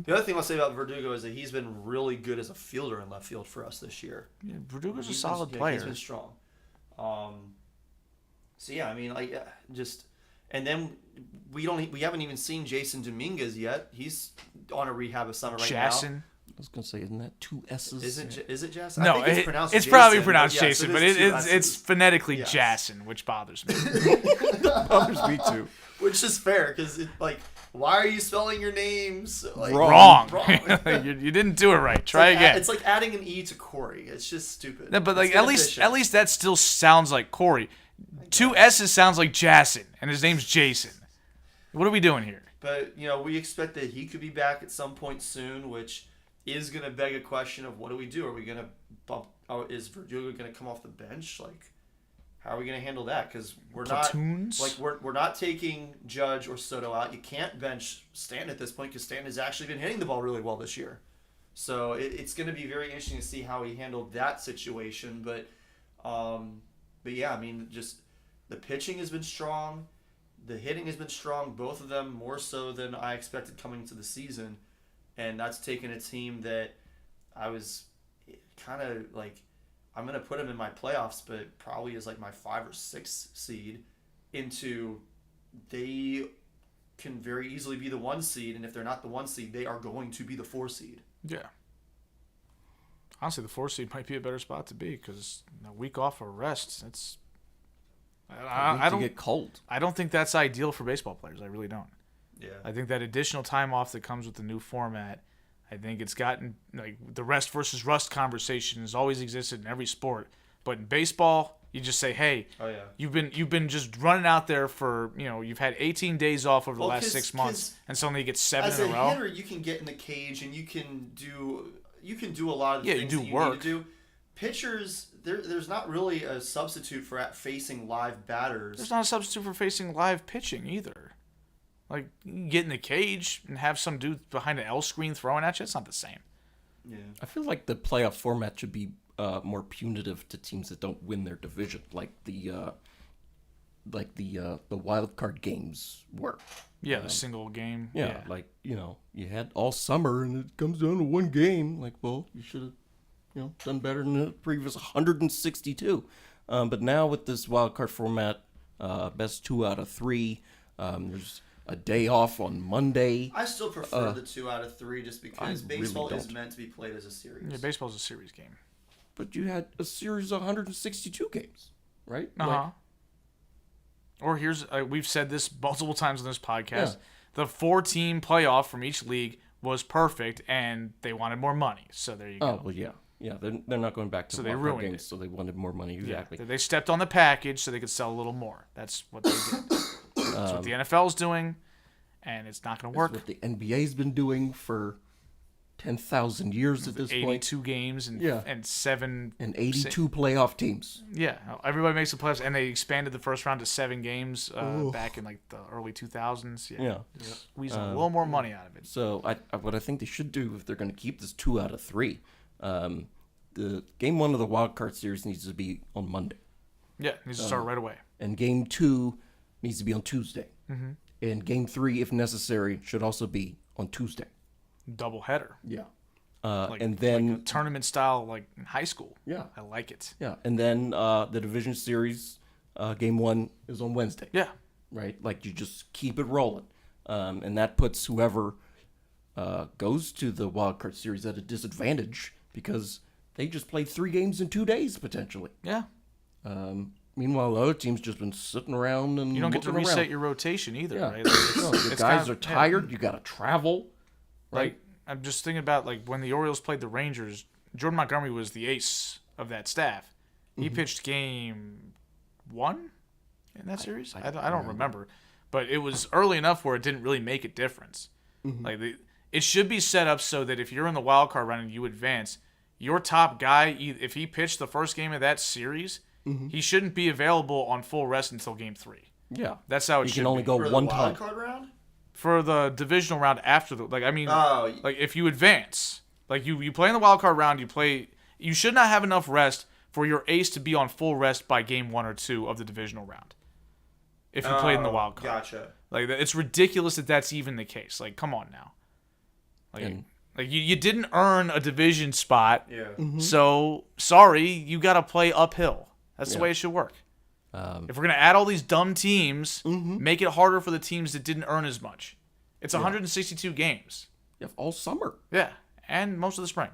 [SPEAKER 2] The other thing I'll say about Verdugo is that he's been really good as a fielder in left field for us this year.
[SPEAKER 3] Yeah, Verdugo's a solid player.
[SPEAKER 2] He's been strong. And then we haven't even seen Jason Dominguez yet. He's on a rehab assignment right now.
[SPEAKER 1] I was gonna say, isn't that 2 S's?
[SPEAKER 2] Is it Jason?
[SPEAKER 3] No,
[SPEAKER 2] I think it's
[SPEAKER 3] it's
[SPEAKER 2] Jason,
[SPEAKER 3] probably pronounced
[SPEAKER 2] but
[SPEAKER 3] Jason, but
[SPEAKER 2] it is 2
[SPEAKER 3] it's phonetically
[SPEAKER 2] Yes.
[SPEAKER 3] Jason, which bothers me.
[SPEAKER 1] That bothers me too.
[SPEAKER 2] Which is fair, because why are you spelling your names
[SPEAKER 3] Wrong. you didn't do it right. Try again.
[SPEAKER 2] It's like adding an E to Corey. It's just stupid.
[SPEAKER 3] No, but
[SPEAKER 2] It's
[SPEAKER 3] at least that still sounds like Corey. 2 S's sounds like Jason, and his name's Jason. What are we doing here?
[SPEAKER 2] But we expect that he could be back at some point soon, which is going to beg a question of what do we do? Are we going to bump? Is Verdugo going to come off the bench? How are we going to handle that? Because we're
[SPEAKER 3] Platoons?
[SPEAKER 2] not we're not taking Judge or Soto out. You can't bench Stanton at this point because Stanton has actually been hitting the ball really well this year. So it's going to be very interesting to see how he handled that situation. But yeah, just the pitching has been strong. The hitting has been strong, both of them more so than I expected coming into the season. And that's taken a team that I was kind of I'm going to put them in my playoffs, but probably as my 5 or 6 seed into they can very easily be the 1 seed. And if they're not the 1 seed, they are going to be the 4 seed.
[SPEAKER 3] Yeah. Honestly, the 4 seed might be a better spot to be because a week off or rest, it's... I don't
[SPEAKER 1] get cold.
[SPEAKER 3] I don't think that's ideal for baseball players. I really don't.
[SPEAKER 2] Yeah.
[SPEAKER 3] I think that additional time off that comes with the new format, I think it's gotten the rest versus rust conversation has always existed in every sport, but in baseball, you just say, "Hey, you've been just running out there for you've had 18 days off over the last 6 months, and suddenly you get 7 in a row."
[SPEAKER 2] As a hitter, you can get in the cage and you can do a lot of the things
[SPEAKER 3] you
[SPEAKER 2] that you
[SPEAKER 3] work.
[SPEAKER 2] need to do. Pitchers, there's not really a substitute for facing live batters.
[SPEAKER 3] There's not a substitute for facing live pitching either. You can get in the cage and have some dude behind an L screen throwing at you. It's not the same.
[SPEAKER 2] Yeah.
[SPEAKER 1] I feel like the playoff format should be more punitive to teams that don't win their division, like the wild card games were.
[SPEAKER 3] Yeah, the single game.
[SPEAKER 1] Yeah, you had all summer and it comes down to 1 game. You should have done better than the previous 162. But now with this wild card format, best 2 out of 3. There's a day off on Monday.
[SPEAKER 2] I still prefer the 2 out of 3 just because baseball
[SPEAKER 1] really
[SPEAKER 2] is
[SPEAKER 1] don't.
[SPEAKER 2] meant to be played as a series.
[SPEAKER 3] Yeah, baseball's a series game.
[SPEAKER 1] But you had a series of 162 games, right?
[SPEAKER 3] Uh-huh. Or we've said this multiple times on this podcast.
[SPEAKER 1] Yeah.
[SPEAKER 3] The 4-team playoff from each league was perfect, and they wanted more money. So there you go.
[SPEAKER 1] Oh, well, yeah. Yeah, they're not going back to
[SPEAKER 3] So
[SPEAKER 1] the
[SPEAKER 3] they
[SPEAKER 1] wild card
[SPEAKER 3] ruined
[SPEAKER 1] games,
[SPEAKER 3] it.
[SPEAKER 1] so they wanted more money. Exactly.
[SPEAKER 3] Yeah, they stepped on the package so they could sell a little more. That's what they did. That's what the NFL's doing, and it's not going to work.
[SPEAKER 1] That's what the NBA's been doing for 10,000 years at this point.
[SPEAKER 3] 82 games and
[SPEAKER 1] Yeah.
[SPEAKER 3] and 7
[SPEAKER 1] And 82 playoff teams.
[SPEAKER 3] Yeah, everybody makes the playoffs, and they expanded the first round to 7 games back in like the early 2000s.
[SPEAKER 1] Yeah.
[SPEAKER 3] Just squeezing a little more money out of it.
[SPEAKER 1] So what I think they should do if they're going to keep this 2 out of 3, the game 1 of the wild card series needs to be on Monday,
[SPEAKER 3] Yeah, it needs to start right away.
[SPEAKER 1] and game 2 needs to be on Tuesday, and game 3, if necessary, should also be on Tuesday.
[SPEAKER 3] Double header,
[SPEAKER 1] Yeah.
[SPEAKER 3] like,
[SPEAKER 1] And then
[SPEAKER 3] like a tournament style, like in high school.
[SPEAKER 1] Yeah.
[SPEAKER 3] I like it.
[SPEAKER 1] Yeah, and then the division series, game 1 is on Wednesday.
[SPEAKER 3] Yeah,
[SPEAKER 1] Right? Like, you just keep it rolling. And that puts whoever goes to the wild card series at a disadvantage because they just played 3 games in 2 days, potentially.
[SPEAKER 3] yeah.
[SPEAKER 1] Meanwhile, the other team's just been sitting around and
[SPEAKER 3] You don't get to
[SPEAKER 1] looking
[SPEAKER 3] reset
[SPEAKER 1] around.
[SPEAKER 3] your rotation either,
[SPEAKER 1] Yeah.
[SPEAKER 3] right? Like,
[SPEAKER 1] No, the
[SPEAKER 3] it's
[SPEAKER 1] guys
[SPEAKER 3] kind
[SPEAKER 1] are
[SPEAKER 3] of-
[SPEAKER 1] tired. You got to travel. Right?
[SPEAKER 3] Like, I'm just thinking about like when the Orioles played the Rangers. Jordan Montgomery was the ace of that staff. He pitched game 1 in that series. I don't remember, but it was early enough where it didn't really make a difference. Like it should be set up so that if you're in the wild card round and you advance, your top guy, if he pitched the first game of that series, he shouldn't be available on full rest until game 3.
[SPEAKER 1] Yeah.
[SPEAKER 3] That's how it
[SPEAKER 1] You
[SPEAKER 3] should
[SPEAKER 1] can only
[SPEAKER 3] be.
[SPEAKER 1] go
[SPEAKER 2] For the
[SPEAKER 1] one
[SPEAKER 2] wild
[SPEAKER 1] time.
[SPEAKER 2] card round?
[SPEAKER 3] For the divisional round after the
[SPEAKER 2] Oh,
[SPEAKER 3] like if you advance, like you play in the wild card round, you should not have enough rest for your ace to be on full rest by game 1 or 2 of the divisional round. If you played in the wild card,
[SPEAKER 2] Gotcha.
[SPEAKER 3] like it's ridiculous that that's even the case. Like, come on now, like
[SPEAKER 1] And-
[SPEAKER 3] you didn't earn a division spot,
[SPEAKER 2] Yeah.
[SPEAKER 3] so sorry, you got to play uphill. That's the
[SPEAKER 1] Yeah.
[SPEAKER 3] way it should work.
[SPEAKER 1] Um,
[SPEAKER 3] If we're gonna add all these dumb teams, make it harder for the teams that didn't earn as much. It's 162 games.
[SPEAKER 1] you have all summer.
[SPEAKER 3] Yeah, and most of the spring.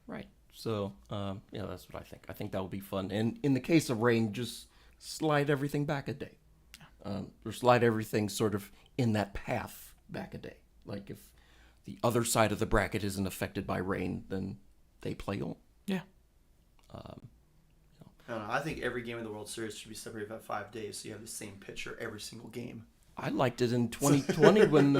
[SPEAKER 1] Right. So, yeah, that's what I think. I think that would be fun. And in the case of rain, just slide everything back a day. Or slide everything sort of in that path back a day. Like if the other side of the bracket isn't affected by rain, then they play on.
[SPEAKER 3] Yeah.
[SPEAKER 2] I don't know. I think every game in the World Series should be separated by 5 days, so you have the same pitcher every single game.
[SPEAKER 1] I liked it in 2020 when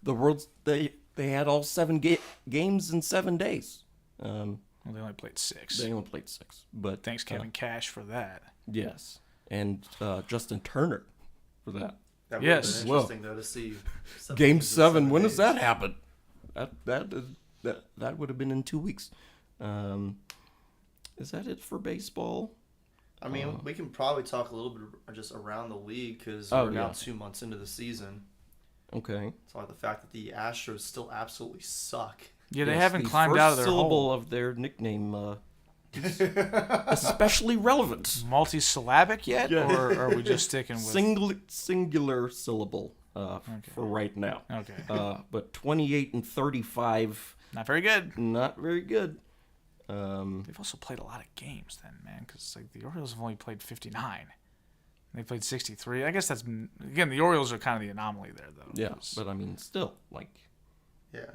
[SPEAKER 1] the World's they had all 7 games in 7 days.
[SPEAKER 3] Well, they only played 6.
[SPEAKER 1] They only played 6, but
[SPEAKER 3] Thanks, Kevin Cash, for that.
[SPEAKER 1] yes, and Justin Turner for that.
[SPEAKER 2] That would
[SPEAKER 3] Yes.
[SPEAKER 2] have been interesting, though, to see.
[SPEAKER 1] Game
[SPEAKER 2] games in
[SPEAKER 1] 7. When does
[SPEAKER 2] days.
[SPEAKER 1] that happen? That would have been in 2 weeks. Is that it for baseball?
[SPEAKER 2] I mean, we can probably talk a little bit just around the league because
[SPEAKER 1] Oh,
[SPEAKER 2] we're now
[SPEAKER 1] yeah.
[SPEAKER 2] 2 months into the season.
[SPEAKER 1] Okay.
[SPEAKER 2] Talk about the fact that the Astros still absolutely suck.
[SPEAKER 3] Yeah, they
[SPEAKER 1] Yes,
[SPEAKER 3] haven't
[SPEAKER 1] the
[SPEAKER 3] climbed
[SPEAKER 1] first
[SPEAKER 3] out of their
[SPEAKER 1] syllable
[SPEAKER 3] hole.
[SPEAKER 1] of their nickname is especially relevant.
[SPEAKER 3] Multi-syllabic yet,
[SPEAKER 1] Yeah.
[SPEAKER 3] or are we just sticking with?
[SPEAKER 1] Singular syllable for right now.
[SPEAKER 3] Okay,
[SPEAKER 1] But 28 and 35,
[SPEAKER 3] not very good.
[SPEAKER 1] not very good.
[SPEAKER 3] They've also played a lot of games then, man, because like the Orioles have only played 59. They played 63. I guess that's again the Orioles are kind of the anomaly there, though.
[SPEAKER 1] Yeah,
[SPEAKER 3] 'cause-
[SPEAKER 1] but I mean, still, like,
[SPEAKER 2] Yeah.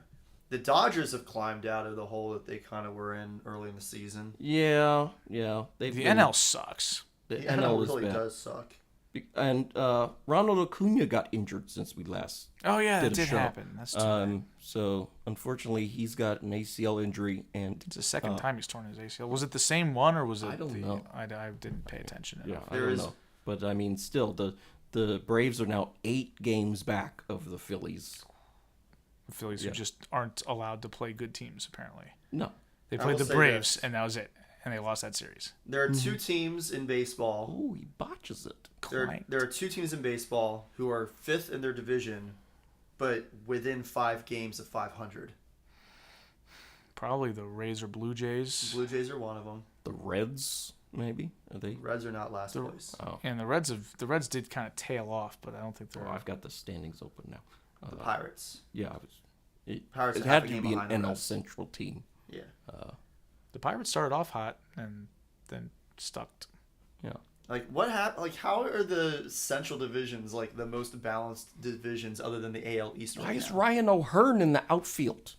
[SPEAKER 2] The Dodgers have climbed out of the hole that they kind of were in early in the season.
[SPEAKER 1] yeah. They've
[SPEAKER 3] the
[SPEAKER 1] been-
[SPEAKER 3] NL sucks.
[SPEAKER 1] The
[SPEAKER 2] The
[SPEAKER 1] NL
[SPEAKER 2] NL
[SPEAKER 1] is
[SPEAKER 2] really
[SPEAKER 1] bad.
[SPEAKER 2] does suck.
[SPEAKER 1] And Ronald Acuna got injured since we last
[SPEAKER 3] Oh yeah, that
[SPEAKER 1] did a
[SPEAKER 3] did
[SPEAKER 1] show.
[SPEAKER 3] happen. That's too bad.
[SPEAKER 1] So unfortunately he's got an ACL injury, and
[SPEAKER 3] It's the second time he's torn his ACL. Was it the same one, or was it?
[SPEAKER 1] I don't know.
[SPEAKER 3] I didn't pay attention enough.
[SPEAKER 1] I
[SPEAKER 2] There
[SPEAKER 1] don't
[SPEAKER 2] is-
[SPEAKER 1] know. But I mean, still, the Braves are now 8 games back of the Phillies.
[SPEAKER 3] The Phillies
[SPEAKER 1] Yeah.
[SPEAKER 3] who just aren't allowed to play good teams apparently.
[SPEAKER 1] No.
[SPEAKER 3] They
[SPEAKER 2] I
[SPEAKER 3] played
[SPEAKER 2] will
[SPEAKER 3] the
[SPEAKER 2] say
[SPEAKER 3] Braves,
[SPEAKER 2] this.
[SPEAKER 3] and that was it. And they lost that series.
[SPEAKER 2] There are 2 teams in baseball.
[SPEAKER 1] Oh, he botches it.
[SPEAKER 2] There are 2 teams in baseball who are 5th in their division, but within 5 games of 500.
[SPEAKER 3] Probably the Rays or Blue Jays.
[SPEAKER 2] Blue Jays are one of them.
[SPEAKER 1] The Reds, maybe? Are they?
[SPEAKER 2] Reds are not last place.
[SPEAKER 1] Oh,
[SPEAKER 3] And the Reds did kind of tail off, but I don't think they're.
[SPEAKER 1] I've got the standings open now.
[SPEAKER 2] The Pirates.
[SPEAKER 1] Yeah,
[SPEAKER 2] Pirates
[SPEAKER 1] it
[SPEAKER 2] are half
[SPEAKER 1] had
[SPEAKER 2] a
[SPEAKER 1] to
[SPEAKER 2] game
[SPEAKER 1] be an
[SPEAKER 2] behind the
[SPEAKER 1] NL
[SPEAKER 2] Reds.
[SPEAKER 1] Central team.
[SPEAKER 2] Yeah.
[SPEAKER 3] The Pirates started off hot and then stuck.
[SPEAKER 1] Yeah.
[SPEAKER 2] Like what happened? Like how are the Central divisions like the most balanced divisions other than the AL East?
[SPEAKER 1] Why
[SPEAKER 2] Right
[SPEAKER 1] is
[SPEAKER 2] now?
[SPEAKER 1] Ryan O'Hearn in the outfield?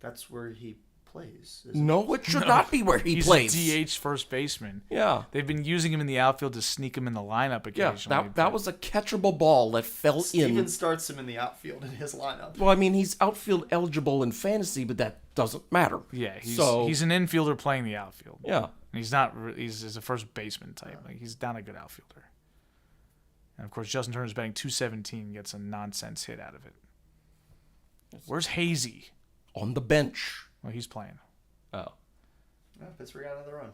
[SPEAKER 2] That's where he plays.
[SPEAKER 1] No, it should not be where he plays.
[SPEAKER 3] He's DH first baseman.
[SPEAKER 1] Yeah.
[SPEAKER 3] They've been using him in the outfield to sneak him in the lineup
[SPEAKER 1] Yeah,
[SPEAKER 3] occasionally.
[SPEAKER 1] that was a catchable ball that fell
[SPEAKER 2] Steven
[SPEAKER 1] in.
[SPEAKER 2] starts him in the outfield in his lineup.
[SPEAKER 1] Well, I mean, he's outfield eligible in fantasy, but that doesn't matter.
[SPEAKER 3] Yeah, he's an infielder playing the outfield.
[SPEAKER 1] Yeah.
[SPEAKER 3] And he's not. He's a first baseman type. Like he's not a good outfielder. And of course, Justin Turner's batting .217, gets a nonsense hit out of it. Where's Hazy?
[SPEAKER 1] On the bench.
[SPEAKER 3] Well, he's playing.
[SPEAKER 1] Oh.
[SPEAKER 2] Yeah, Pittsburgh got another run.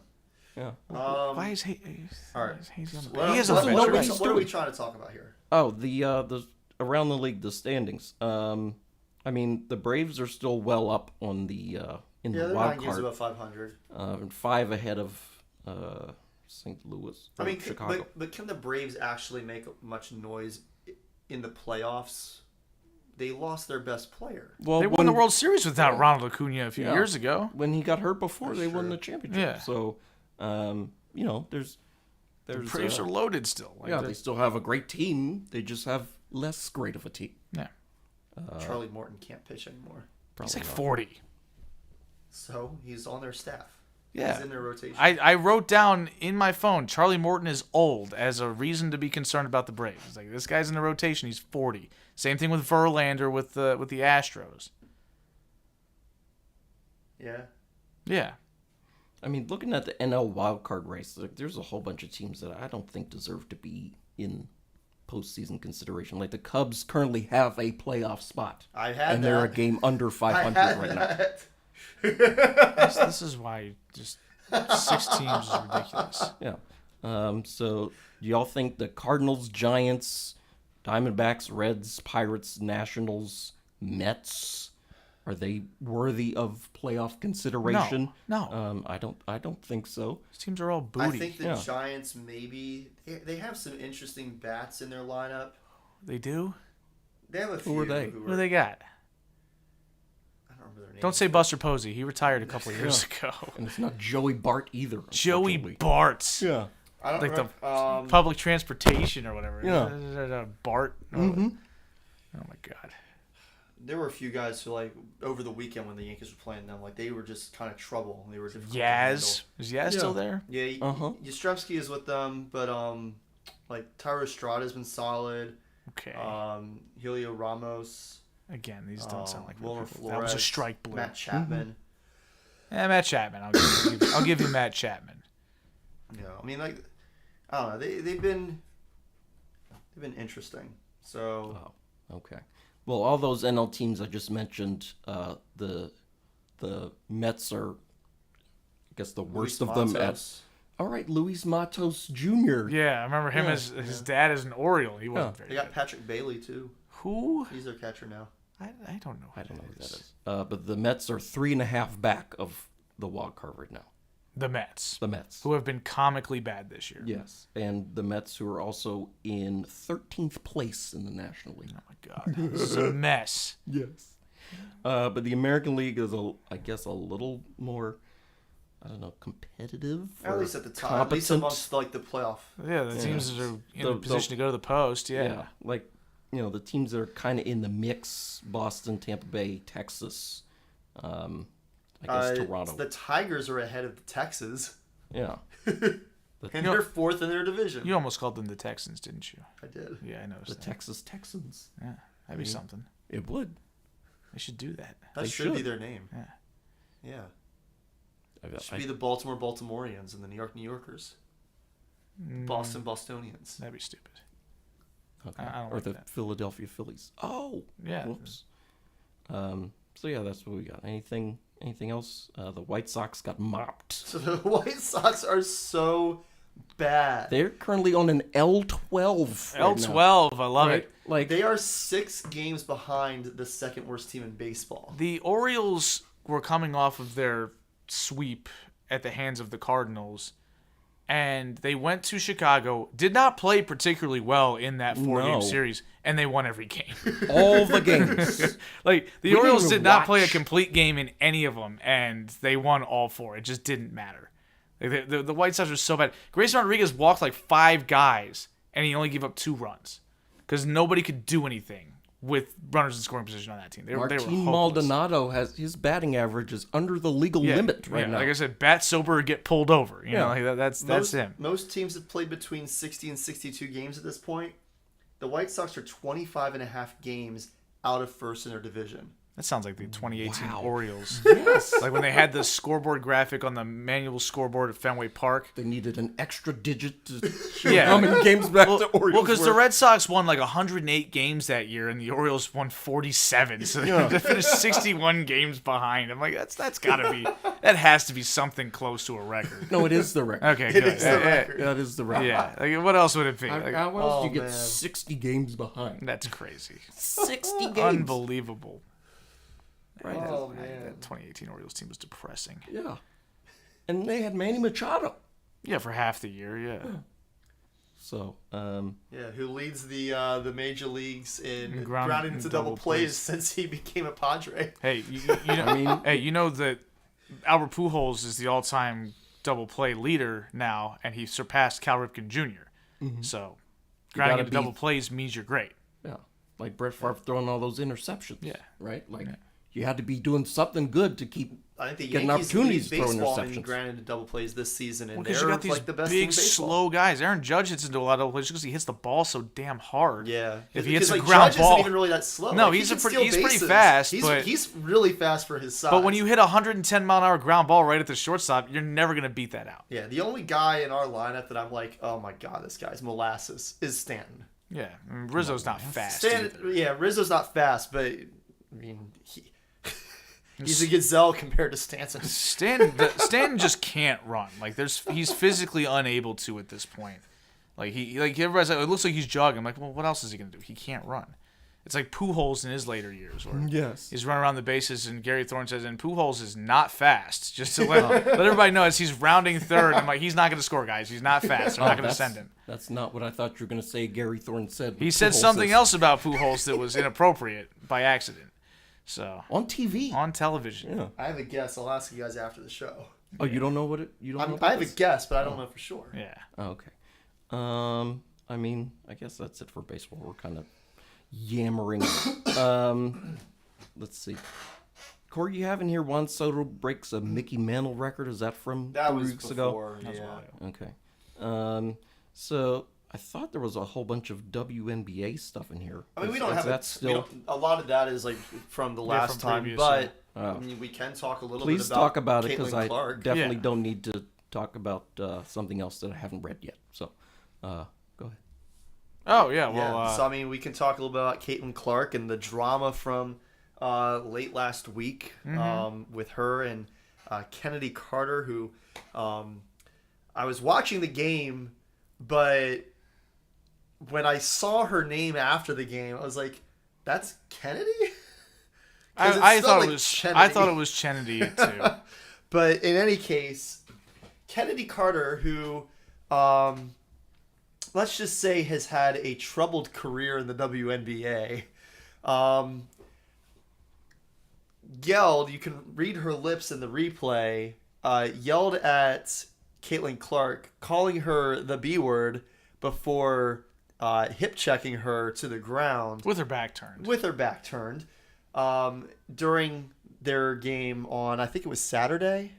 [SPEAKER 1] Yeah.
[SPEAKER 3] Why is Hazy?
[SPEAKER 2] All right.
[SPEAKER 3] Hazy on the
[SPEAKER 2] What,
[SPEAKER 3] bench? He has a
[SPEAKER 2] what,
[SPEAKER 3] bench.
[SPEAKER 2] what,
[SPEAKER 1] bench.
[SPEAKER 2] are we, what are we trying to talk about here?
[SPEAKER 1] Oh, the around the league, the standings. I mean, the Braves are still well up on the in
[SPEAKER 2] Yeah,
[SPEAKER 1] the
[SPEAKER 2] they're
[SPEAKER 1] wild
[SPEAKER 2] 9 games
[SPEAKER 1] card.
[SPEAKER 2] above 500.
[SPEAKER 1] And 5 ahead of St. Louis.
[SPEAKER 2] I mean,
[SPEAKER 1] Chicago.
[SPEAKER 2] but can the Braves actually make much noise in the playoffs? They lost their best player.
[SPEAKER 1] Well,
[SPEAKER 3] They won the World Series without Ronald Acuna a few years ago.
[SPEAKER 1] When he got hurt before,
[SPEAKER 2] That's
[SPEAKER 1] they won
[SPEAKER 2] true.
[SPEAKER 1] the championship.
[SPEAKER 3] Yeah.
[SPEAKER 1] So, you know, there's
[SPEAKER 3] The Braves are loaded still. Like
[SPEAKER 1] yeah, they still have a great team. They just have less great of a team.
[SPEAKER 3] yeah.
[SPEAKER 2] Charlie Morton can't pitch anymore.
[SPEAKER 3] He's like
[SPEAKER 1] not.
[SPEAKER 3] 40.
[SPEAKER 2] So he's on their staff.
[SPEAKER 3] Yeah.
[SPEAKER 2] He's in their rotation.
[SPEAKER 3] I wrote down in my phone, Charlie Morton is old as a reason to be concerned about the Braves. It's like, this guy's in the rotation. He's 40. Same thing with Verlander with the Astros.
[SPEAKER 2] Yeah.
[SPEAKER 3] Yeah.
[SPEAKER 1] I mean, looking at the NL wildcard race, like, there's a whole bunch of teams that I don't think deserve to be in postseason consideration. Like the Cubs currently have a playoff spot,
[SPEAKER 2] I had
[SPEAKER 1] and they're a
[SPEAKER 2] that.
[SPEAKER 1] game under 500 right now.
[SPEAKER 3] This is why just 6 teams is ridiculous.
[SPEAKER 1] Yeah. So, do y'all think the Cardinals, Giants, Diamondbacks, Reds, Pirates, Nationals, Mets, are they worthy of playoff consideration?
[SPEAKER 3] No.
[SPEAKER 1] I don't think so.
[SPEAKER 3] These teams are all booty.
[SPEAKER 2] I think the
[SPEAKER 1] Yeah.
[SPEAKER 2] Giants maybe they have some interesting bats in their lineup.
[SPEAKER 3] They do?
[SPEAKER 2] They have a few.
[SPEAKER 1] Who are they?
[SPEAKER 3] What do they got?
[SPEAKER 2] I don't remember their names.
[SPEAKER 3] Don't say Buster Posey. He retired a couple of years ago.
[SPEAKER 1] And it's not Joey Bart either.
[SPEAKER 3] Joey
[SPEAKER 1] unfortunately.
[SPEAKER 3] Bart.
[SPEAKER 1] Yeah.
[SPEAKER 2] I don't
[SPEAKER 3] Like
[SPEAKER 2] remember.
[SPEAKER 3] the public transportation or whatever.
[SPEAKER 1] Yeah.
[SPEAKER 3] Bart.
[SPEAKER 1] Mm-hmm.
[SPEAKER 3] Oh my God.
[SPEAKER 2] There were a few guys who, like, over the weekend when the Yankees were playing them, like, they were just kind of trouble. They were difficult to
[SPEAKER 3] Yaz.
[SPEAKER 2] handle.
[SPEAKER 3] Is Yaz still there?
[SPEAKER 2] Yeah, Yastrzemski is with them, but like Tyro Estrada has been solid.
[SPEAKER 3] Okay.
[SPEAKER 2] Helio Ramos,
[SPEAKER 3] Again, these don't sound like
[SPEAKER 2] Wilmer
[SPEAKER 3] real people.
[SPEAKER 2] Flores,
[SPEAKER 3] That was a strike blue.
[SPEAKER 2] Matt Chapman.
[SPEAKER 3] Yeah, Matt Chapman. I'll give you Matt Chapman.
[SPEAKER 2] Yeah, I mean, like, I don't know. They've been interesting. So
[SPEAKER 1] Oh, okay. Well, all those NL teams I just mentioned, the Mets are, I guess, the worst
[SPEAKER 2] Luis
[SPEAKER 1] of them at.
[SPEAKER 2] Matos.
[SPEAKER 1] All right, Luis Matos Jr.
[SPEAKER 3] Yeah, I remember him
[SPEAKER 1] Yeah.
[SPEAKER 3] as his dad as an Oriole. He wasn't
[SPEAKER 2] They
[SPEAKER 3] very
[SPEAKER 2] got
[SPEAKER 3] good.
[SPEAKER 2] Patrick Bailey too.
[SPEAKER 3] Who?
[SPEAKER 2] He's their catcher now.
[SPEAKER 3] I don't know.
[SPEAKER 1] I don't know who that is. But the Mets are 3.5 back of the wild card right now.
[SPEAKER 3] The Mets,
[SPEAKER 1] The Mets.
[SPEAKER 3] who have been comically bad this year.
[SPEAKER 1] Yes, and the Mets, who are also in 13th place in the National League.
[SPEAKER 3] Oh my God, this is a mess.
[SPEAKER 1] Yes. But the American League is, I guess, a little more, I don't know, competitive.
[SPEAKER 2] At
[SPEAKER 1] or
[SPEAKER 2] least at the top. At
[SPEAKER 1] competent.
[SPEAKER 2] least amongst like the playoff.
[SPEAKER 3] Yeah, the teams that are in
[SPEAKER 1] The-
[SPEAKER 3] a position to go to the post. Yeah.
[SPEAKER 1] Yeah, like, you know, the teams that are kind of in the mix: Boston, Tampa Bay, Texas. I guess Toronto.
[SPEAKER 2] The Tigers are ahead of the Texas,
[SPEAKER 1] Yeah.
[SPEAKER 2] and they're fourth in their division.
[SPEAKER 3] You almost called them the Texans, didn't you?
[SPEAKER 2] I did.
[SPEAKER 3] Yeah, I noticed
[SPEAKER 1] The
[SPEAKER 3] that.
[SPEAKER 1] Texas Texans.
[SPEAKER 3] Yeah, that'd be something.
[SPEAKER 1] It would.
[SPEAKER 3] They should do that.
[SPEAKER 2] That
[SPEAKER 1] They
[SPEAKER 2] should be
[SPEAKER 1] should.
[SPEAKER 2] their name.
[SPEAKER 3] Yeah.
[SPEAKER 2] Yeah. It should
[SPEAKER 1] I-
[SPEAKER 2] be the Baltimore Baltimoreans and the New York New Yorkers. Boston Bostonians.
[SPEAKER 3] That'd be stupid.
[SPEAKER 1] okay.
[SPEAKER 3] I don't
[SPEAKER 1] Or
[SPEAKER 3] like
[SPEAKER 1] the
[SPEAKER 3] that.
[SPEAKER 1] Philadelphia Phillies. Oh.
[SPEAKER 3] Yeah.
[SPEAKER 1] Whoops. So yeah, that's what we got. Anything else? The White Sox got mopped.
[SPEAKER 2] So the White Sox are so bad.
[SPEAKER 1] They're currently on an L12. right now.
[SPEAKER 3] L12, I love
[SPEAKER 1] Right?
[SPEAKER 3] it.
[SPEAKER 1] Like
[SPEAKER 2] They are 6 games behind the second worst team in baseball.
[SPEAKER 3] The Orioles were coming off of their sweep at the hands of the Cardinals, and they went to Chicago, did not play particularly well in that 4-game
[SPEAKER 1] No.
[SPEAKER 3] series, and they won every game.
[SPEAKER 1] all the games.
[SPEAKER 3] Like, the
[SPEAKER 1] didn't
[SPEAKER 3] Orioles
[SPEAKER 1] even
[SPEAKER 3] did not play a
[SPEAKER 1] watch.
[SPEAKER 3] complete game in any of them, and they won all 4. It just didn't matter. Like, the White Sox are so bad. Grayson Rodriguez walked like 5 guys, and he only gave up 2 runs because nobody could do anything with runners in scoring position on that team. They were
[SPEAKER 1] Martin
[SPEAKER 3] hopeless.
[SPEAKER 1] Maldonado has his batting average is under the legal limit right now.
[SPEAKER 3] Like I said, bat sober or get pulled over. You know,
[SPEAKER 1] Yeah.
[SPEAKER 3] like that's him.
[SPEAKER 2] Most teams have played between 60 and 62 games at this point. The White Sox are 25 and a half games out of first in their division.
[SPEAKER 3] That sounds like the 2018
[SPEAKER 1] Wow.
[SPEAKER 3] Orioles.
[SPEAKER 1] Yes.
[SPEAKER 3] Like when they had the scoreboard graphic on the manual scoreboard at Fenway Park.
[SPEAKER 1] They needed an extra digit to show
[SPEAKER 3] Yeah.
[SPEAKER 1] how many games back to
[SPEAKER 3] Well,
[SPEAKER 1] Orioles
[SPEAKER 3] because
[SPEAKER 1] were.
[SPEAKER 3] the Red Sox won like 108 games that year, and the Orioles won 47. So they finished 61 games behind. I'm like, that has to be something close to a record.
[SPEAKER 1] No, it is the record.
[SPEAKER 3] Okay,
[SPEAKER 2] It
[SPEAKER 3] good.
[SPEAKER 2] is the record.
[SPEAKER 1] That is the record.
[SPEAKER 3] Yeah. Like, what else would it be?
[SPEAKER 1] How,
[SPEAKER 3] Like,
[SPEAKER 1] how else do you
[SPEAKER 2] Oh,
[SPEAKER 1] get
[SPEAKER 2] man.
[SPEAKER 1] 60 games behind?
[SPEAKER 3] that's crazy.
[SPEAKER 1] 60 games.
[SPEAKER 3] Unbelievable.
[SPEAKER 1] Right.
[SPEAKER 2] Oh,
[SPEAKER 3] That
[SPEAKER 2] man.
[SPEAKER 3] 2018 Orioles team was depressing.
[SPEAKER 1] Yeah. And they had Manny Machado.
[SPEAKER 3] Yeah, for half the year. Yeah.
[SPEAKER 1] So,
[SPEAKER 2] Yeah, who leads the major leagues in
[SPEAKER 3] Ground-
[SPEAKER 2] grounding into double plays since he became a Padre.
[SPEAKER 3] Hey, you know, you know that Albert Pujols is the all-time double play leader now, and he surpassed Cal Ripken Jr. So, grounding
[SPEAKER 1] gotta
[SPEAKER 3] into
[SPEAKER 1] be-
[SPEAKER 3] double plays means you're great.
[SPEAKER 1] yeah. Like Brett Favre throwing all those interceptions.
[SPEAKER 3] Yeah.
[SPEAKER 1] Right? Like, you had to be doing something good to keep
[SPEAKER 2] I think the
[SPEAKER 1] getting
[SPEAKER 2] Yankees
[SPEAKER 1] opportunities
[SPEAKER 2] lead
[SPEAKER 1] to throw
[SPEAKER 2] baseball in
[SPEAKER 1] interceptions.
[SPEAKER 2] grounding into double plays this season, and
[SPEAKER 3] Because
[SPEAKER 2] they're
[SPEAKER 3] you got these
[SPEAKER 2] like the best team in
[SPEAKER 3] big,
[SPEAKER 2] baseball.
[SPEAKER 3] slow guys. Aaron Judge hits into a lot of double plays because he hits the ball so damn hard.
[SPEAKER 2] Yeah,
[SPEAKER 3] If he hits a
[SPEAKER 2] like,
[SPEAKER 3] ground
[SPEAKER 2] Judge
[SPEAKER 3] ball,
[SPEAKER 2] isn't even really that slow.
[SPEAKER 3] No,
[SPEAKER 2] Like, he
[SPEAKER 3] he's
[SPEAKER 2] can
[SPEAKER 3] a pretty-
[SPEAKER 2] steal
[SPEAKER 3] he's pretty
[SPEAKER 2] bases.
[SPEAKER 3] fast,
[SPEAKER 2] He's
[SPEAKER 3] but-
[SPEAKER 2] he's really fast for his size.
[SPEAKER 3] but when you hit a 110-mile-an-hour ground ball right at the shortstop, you're never gonna beat that out.
[SPEAKER 2] yeah, the only guy in our lineup that I'm like, oh my god, this guy's molasses is Stanton.
[SPEAKER 3] Yeah, I mean, Rizzo's not fast.
[SPEAKER 2] Stanton,
[SPEAKER 3] either.
[SPEAKER 2] yeah, Rizzo's not fast, but I mean, he's a gazelle compared to Stanton.
[SPEAKER 3] Stanton just can't run. Like he's physically unable to at this point. Like everybody's like, it looks like he's jogging. I'm like, well, what else is he gonna do? He can't run. It's like Pujols in his later years, where
[SPEAKER 1] Yes.
[SPEAKER 3] he's running around the bases, and Gary Thorne says, and Pujols is not fast. Just to let everybody know, as he's rounding third, I'm like, he's not gonna score, guys. He's not fast. They're not gonna send him.
[SPEAKER 1] That's not what I thought you were going to say Gary Thorne said.
[SPEAKER 3] He said
[SPEAKER 1] Pujols
[SPEAKER 3] something
[SPEAKER 1] is
[SPEAKER 3] else about Pujols that was inappropriate by accident. So
[SPEAKER 1] on TV.
[SPEAKER 3] on television.
[SPEAKER 1] Yeah.
[SPEAKER 2] I have a guess. I'll ask you guys after the show.
[SPEAKER 1] Oh, you don't know what it? You don't know?
[SPEAKER 2] I have a guess, but I don't know for sure.
[SPEAKER 3] Yeah.
[SPEAKER 1] Oh, okay. I mean, I guess that's it for baseball. We're kind of yammering. Let's see. Corey, you have in here Juan Soto breaks a Mickey Mantle record. Is that from
[SPEAKER 2] That
[SPEAKER 1] 3
[SPEAKER 2] was
[SPEAKER 1] weeks ago?
[SPEAKER 2] before. Yeah.
[SPEAKER 1] Okay. So I thought there was a whole bunch of WNBA stuff in here.
[SPEAKER 2] I mean, we
[SPEAKER 1] Is-
[SPEAKER 2] don't
[SPEAKER 1] is
[SPEAKER 2] have
[SPEAKER 1] that
[SPEAKER 2] we
[SPEAKER 1] still.
[SPEAKER 2] don't- a lot of that is like from the last
[SPEAKER 3] from
[SPEAKER 2] time,
[SPEAKER 3] previous,
[SPEAKER 2] but
[SPEAKER 1] yeah.
[SPEAKER 2] I mean, we can talk a little
[SPEAKER 1] Please
[SPEAKER 2] bit about
[SPEAKER 1] talk about it because
[SPEAKER 2] Caitlin
[SPEAKER 1] I
[SPEAKER 2] Clark.
[SPEAKER 1] definitely
[SPEAKER 3] Yeah.
[SPEAKER 1] don't need to talk about something else that I haven't read yet. So, go ahead.
[SPEAKER 3] Oh yeah.
[SPEAKER 2] Yeah,
[SPEAKER 3] Well,
[SPEAKER 2] so I mean, we can talk a little bit about Caitlin Clark and the drama from late last week with her and Kennedy Carter, who I was watching the game, but when I saw her name after the game, I was like, "That's Kennedy." 'Cause it's
[SPEAKER 3] I
[SPEAKER 2] still
[SPEAKER 3] thought
[SPEAKER 2] like
[SPEAKER 3] it was.
[SPEAKER 2] Kennedy.
[SPEAKER 3] I thought it was Kennedy too.
[SPEAKER 2] But in any case, Kennedy Carter, who let's just say has had a troubled career in the WNBA, yelled, you can read her lips in the replay, yelled at Caitlin Clark, calling her the B word before hip checking her to the ground
[SPEAKER 3] With her back turned.
[SPEAKER 2] with her back turned during their game on, I think it was Saturday.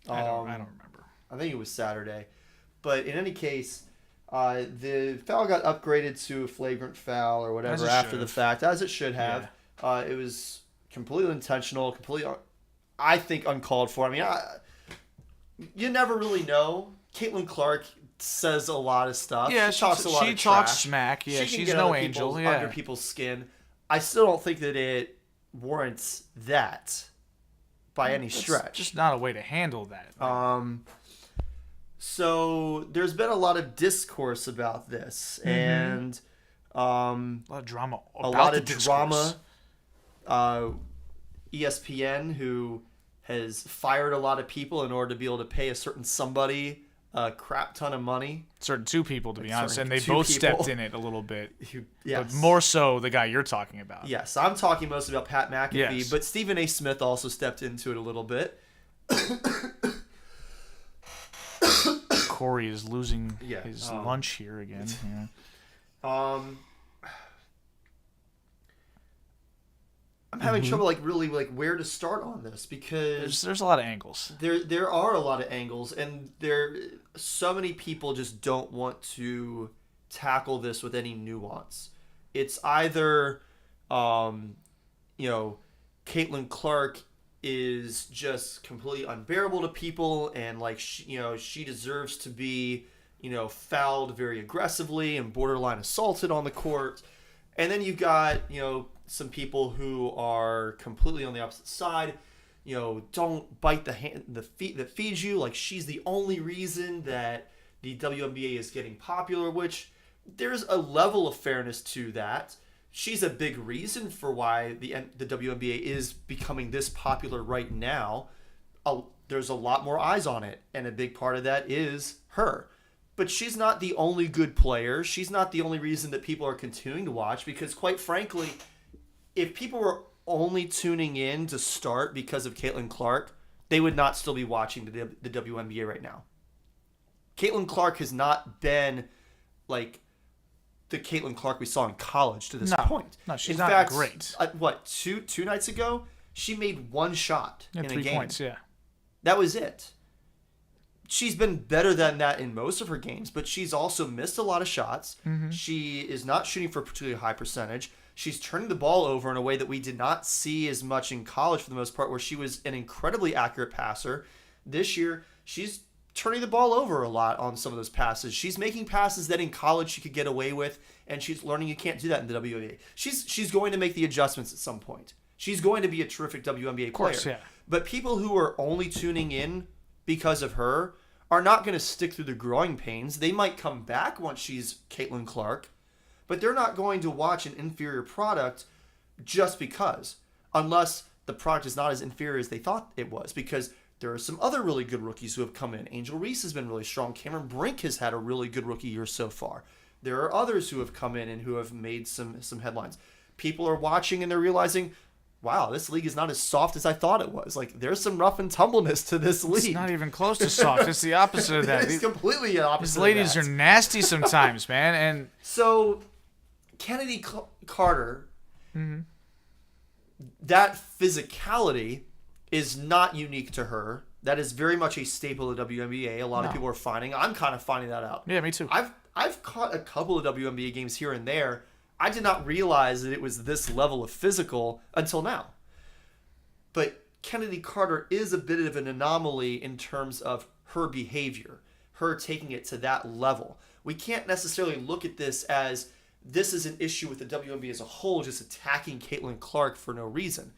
[SPEAKER 3] I don't remember.
[SPEAKER 2] I think it was Saturday. But in any case, the foul got upgraded to a flagrant foul or
[SPEAKER 3] As
[SPEAKER 2] whatever
[SPEAKER 3] it
[SPEAKER 2] after
[SPEAKER 3] should
[SPEAKER 2] the
[SPEAKER 3] have.
[SPEAKER 2] fact, as it should have. It was completely intentional, completely, I think, uncalled for. I mean, you never really know. Caitlin Clark says a lot of stuff.
[SPEAKER 3] Yeah,
[SPEAKER 2] she talks a lot
[SPEAKER 3] she
[SPEAKER 2] of
[SPEAKER 3] talks
[SPEAKER 2] trash.
[SPEAKER 3] smack. Yeah,
[SPEAKER 2] She can
[SPEAKER 3] she's
[SPEAKER 2] get
[SPEAKER 3] no
[SPEAKER 2] under
[SPEAKER 3] angel.
[SPEAKER 2] people's-
[SPEAKER 3] Yeah.
[SPEAKER 2] under people's skin. I still don't think that it warrants that by any
[SPEAKER 3] It's
[SPEAKER 2] stretch.
[SPEAKER 3] just not a way to handle that.
[SPEAKER 2] So there's been a lot of discourse about this, and
[SPEAKER 3] a lot of drama.
[SPEAKER 2] a
[SPEAKER 3] About
[SPEAKER 2] lot
[SPEAKER 3] the
[SPEAKER 2] of
[SPEAKER 3] discourse.
[SPEAKER 2] drama. ESPN, who has fired a lot of people in order to be able to pay a certain somebody a crap ton of money.
[SPEAKER 3] Certain two people, to be honest, and they
[SPEAKER 2] two
[SPEAKER 3] both
[SPEAKER 2] people.
[SPEAKER 3] stepped in it a little bit.
[SPEAKER 2] Yes.
[SPEAKER 3] But more so the guy you're talking about.
[SPEAKER 2] Yes, I'm talking mostly about Pat McAfee,
[SPEAKER 3] Yes.
[SPEAKER 2] but Stephen A. Smith also stepped into it a little bit.
[SPEAKER 3] Corey is losing
[SPEAKER 2] Yeah,
[SPEAKER 3] his lunch here again. Yeah.
[SPEAKER 2] I'm having trouble really where to start on this because
[SPEAKER 3] There's a lot of angles.
[SPEAKER 2] there are a lot of angles, and so many people just don't want to tackle this with any nuance. It's either, Caitlin Clark is just completely unbearable to people, and she deserves to be fouled very aggressively and borderline assaulted on the court. And then you've got, some people who are completely on the opposite side. Don't bite the hand, the feet that feeds you. Like, she's the only reason that the WNBA is getting popular, which there's a level of fairness to that. She's a big reason for why the WNBA is becoming this popular right now. There's a lot more eyes on it, and a big part of that is her. But she's not the only good player. She's not the only reason that people are continuing to watch, because quite frankly, if people were only tuning in to start because of Caitlin Clark, they would not still be watching the WNBA right now. Caitlin Clark has not been like the Caitlin Clark we saw in college to this point.
[SPEAKER 3] No, she's
[SPEAKER 2] in
[SPEAKER 3] not
[SPEAKER 2] fact,
[SPEAKER 3] great.
[SPEAKER 2] Two nights ago, she made one shot in a
[SPEAKER 3] 3
[SPEAKER 2] game.
[SPEAKER 3] points, yeah.
[SPEAKER 2] That was it. She's been better than that in most of her games, but she's also missed a lot of shots. Mm-hmm. She is not shooting for a particularly high percentage. She's turning the ball over in a way that we did not see as much in college for the most part, where she was an incredibly accurate passer. This year, she's turning the ball over a lot on some of those passes. She's making passes that in college she could get away with, and she's learning you can't do that in the WNBA. She's going to make the adjustments at some point. She's going to be a terrific WNBA player.
[SPEAKER 3] Of course, yeah.
[SPEAKER 2] But people who are only tuning in because of her are not going to stick through the growing pains. They might come back once she's Caitlin Clark, but they're not going to watch an inferior product just because, unless the product is not as inferior as they thought it was, because there are some other really good rookies who have come in. Angel Reese has been really strong. Cameron Brink has had a really good rookie year so far. There are others who have come in and who have made some headlines. People are watching and they're realizing, wow, this league is not as soft as I thought it was. Like, there's some rough and tumbleness to this league.
[SPEAKER 3] It's not even close to soft. It's the opposite of that.
[SPEAKER 2] It's completely the opposite.
[SPEAKER 3] These ladies
[SPEAKER 2] of that.
[SPEAKER 3] are nasty sometimes, man. And
[SPEAKER 2] so, Kennedy Carter, that physicality is not unique to her. That is very much a staple of WNBA. A lot of people are finding. I'm kind of finding that out.
[SPEAKER 3] Yeah, me too.
[SPEAKER 2] I've caught a couple of WNBA games here and there. I did not realize that it was this level of physical until now. But Kennedy Carter is a bit of an anomaly in terms of her behavior, her taking it to that level. We can't necessarily look at this as this is an issue with the WNBA as a whole, just attacking Caitlin Clark for no reason.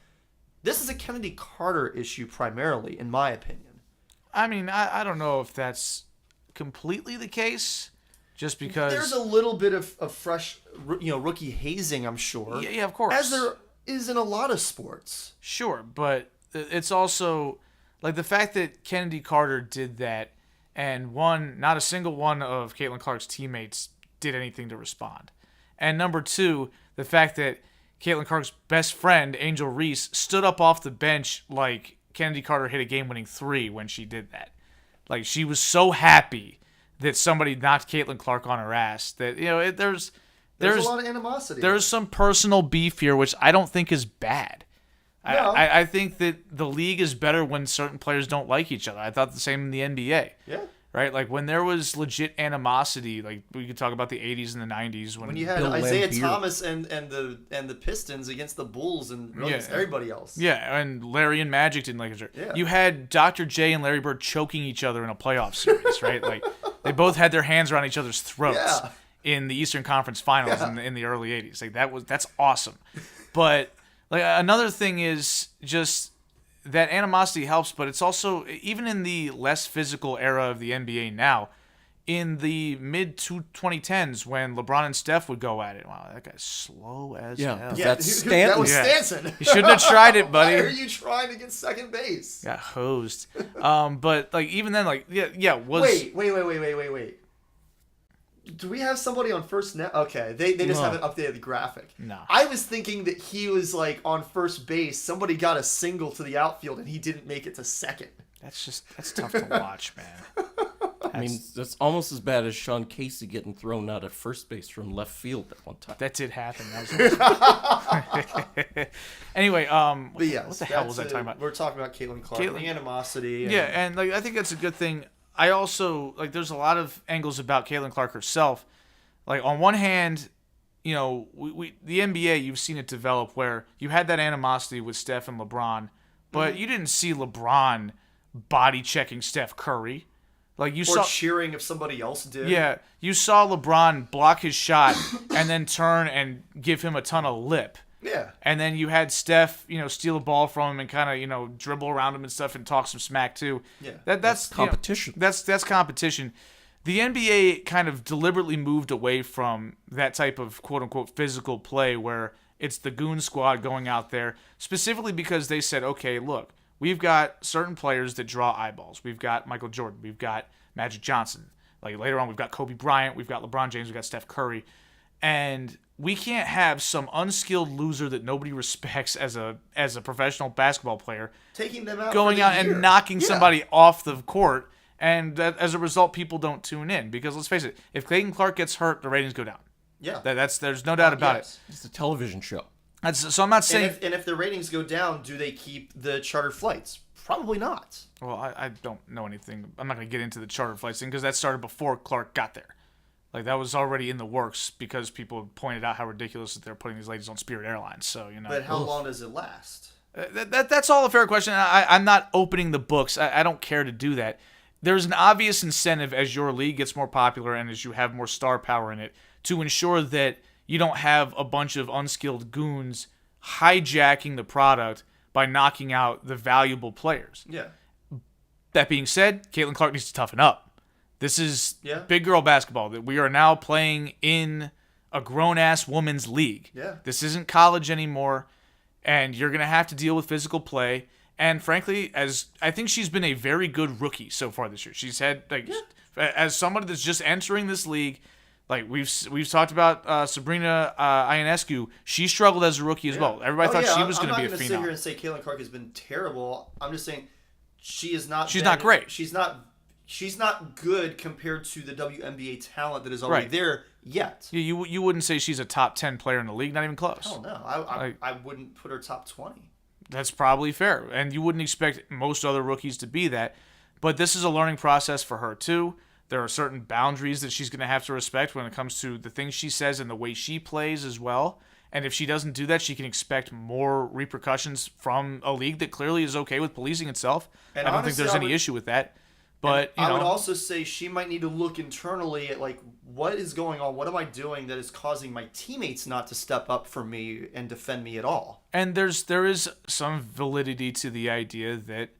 [SPEAKER 2] This is a Kennedy Carter issue primarily, in my opinion.
[SPEAKER 3] I mean, I don't know if that's completely the case, just because
[SPEAKER 2] there's a little bit of fresh, rookie hazing, I'm sure.
[SPEAKER 3] Yeah, of course.
[SPEAKER 2] As there is in a lot of sports.
[SPEAKER 3] Sure, but it's also like the fact that Kennedy Carter did that, and not a single one of Caitlin Clark's teammates did anything to respond. And number two, the fact that Caitlin Clark's best friend, Angel Reese, stood up off the bench like Kennedy Carter hit a game-winning 3 when she did that. Like, she was so happy that somebody knocked Caitlin Clark on her ass that, there's
[SPEAKER 2] a lot of animosity.
[SPEAKER 3] There's some personal beef here, which I don't think is bad.
[SPEAKER 2] No.
[SPEAKER 3] I think that the league is better when certain players don't like each other. I thought the same in the NBA.
[SPEAKER 2] Yeah.
[SPEAKER 3] Right? Like, when there was legit animosity, like, we could talk about the 80s and the 90s. When
[SPEAKER 2] you had
[SPEAKER 1] Bill
[SPEAKER 2] Isaiah
[SPEAKER 1] Laimbeer.
[SPEAKER 2] Thomas and the Pistons against the Bulls and really against everybody else.
[SPEAKER 3] Yeah, and Larry and Magic didn't like each other.
[SPEAKER 2] Yeah.
[SPEAKER 3] You had Dr. J and Larry Bird choking each other in a playoff series, right? Like, they both had their hands around each other's throats in the Eastern Conference Finals in the early 80s. Like, that's awesome. But, like, another thing is just that animosity helps, but it's also, even in the less physical era of the NBA now, in the mid-2010s when LeBron and Steph would go at it, wow, that guy's slow as hell.
[SPEAKER 2] Yeah,
[SPEAKER 1] That's
[SPEAKER 2] that
[SPEAKER 1] Stanton.
[SPEAKER 2] was Stanton.
[SPEAKER 3] You shouldn't have tried it, buddy.
[SPEAKER 2] Why are you trying to get second base?
[SPEAKER 3] Got hosed. But, like, even then, like, was...
[SPEAKER 2] Wait. Do we have somebody on first net? Okay, they just haven't updated the graphic.
[SPEAKER 3] No.
[SPEAKER 2] I was thinking that he was, like, on first base. Somebody got a single to the outfield, and he didn't make it to second.
[SPEAKER 3] That's tough to watch, man.
[SPEAKER 1] I mean, that's almost as bad as Sean Casey getting thrown out at first base from left field at one time.
[SPEAKER 3] That did happen. That was anyway,
[SPEAKER 2] But yes,
[SPEAKER 3] what the hell was I talking about?
[SPEAKER 2] We're talking about Caitlin Clark, the animosity.
[SPEAKER 3] Yeah, and like I think that's a good thing. I also like there's a lot of angles about Caitlin Clark herself. Like on one hand, you know, we the NBA, you've seen it develop where you had that animosity with Steph and LeBron, but you didn't see LeBron body checking Steph Curry. Like you saw
[SPEAKER 2] cheering if somebody else did.
[SPEAKER 3] Yeah, you saw LeBron block his shot and then turn and give him a ton of lip.
[SPEAKER 2] Yeah.
[SPEAKER 3] And then you had Steph, you know, steal a ball from him and kind of, you know, dribble around him and stuff and talk some smack too.
[SPEAKER 2] Yeah.
[SPEAKER 3] That's
[SPEAKER 1] competition.
[SPEAKER 3] You know, that's competition. The NBA kind of deliberately moved away from that type of quote unquote physical play where it's the goon squad going out there, specifically because they said, okay, look, we've got certain players that draw eyeballs. We've got Michael Jordan. We've got Magic Johnson. Like later on, we've got Kobe Bryant. We've got LeBron James. We've got Steph Curry. And we can't have some unskilled loser that nobody respects as a professional basketball player
[SPEAKER 2] taking them out,
[SPEAKER 3] going out and knocking somebody off the court. And that, as a result, people don't tune in. Because let's face it, if Clayton Clark gets hurt, the ratings go down.
[SPEAKER 2] Yeah.
[SPEAKER 3] There's no doubt about it.
[SPEAKER 1] It's a television show.
[SPEAKER 3] So I'm not saying...
[SPEAKER 2] And if the ratings go down, do they keep the charter flights? Probably not.
[SPEAKER 3] Well, I don't know anything. I'm not going to get into the charter flights thing because that started before Clark got there. Like, that was already in the works because people pointed out how ridiculous that they're putting these ladies on Spirit Airlines. So, you know.
[SPEAKER 2] But how long does it last?
[SPEAKER 3] That's all a fair question. I'm not opening the books. I don't care to do that. There's an obvious incentive as your league gets more popular and as you have more star power in it to ensure that you don't have a bunch of unskilled goons hijacking the product by knocking out the valuable players.
[SPEAKER 2] Yeah.
[SPEAKER 3] That being said, Caitlin Clark needs to toughen up. This is big girl basketball. That we are now playing in a grown-ass woman's league.
[SPEAKER 2] Yeah.
[SPEAKER 3] This isn't college anymore, and you're going to have to deal with physical play. And frankly, as I think she's been a very good rookie so far this year. She's had as somebody that's just entering this league. Like we've talked about Sabrina Ionescu, she struggled as a rookie as well. Everybody thought she was going to be a phenom. I'm not going to
[SPEAKER 2] sit here and say Caitlin Clark has been terrible. I'm just saying she is not.
[SPEAKER 3] She's not great.
[SPEAKER 2] She's not good compared to the WNBA talent that is already there yet.
[SPEAKER 3] You wouldn't say she's a top 10 player in the league, not even close.
[SPEAKER 2] Oh no, I wouldn't put her top 20.
[SPEAKER 3] That's probably fair, and you wouldn't expect most other rookies to be that. But this is a learning process for her too. There are certain boundaries that she's going to have to respect when it comes to the things she says and the way she plays as well. And if she doesn't do that, she can expect more repercussions from a league that clearly is okay with policing itself. And I don't think there's any issue with that. But
[SPEAKER 2] I would also say she might need to look internally at like what is going on. What am I doing that is causing my teammates not to step up for me and defend me at all?
[SPEAKER 3] And there is some validity to the idea that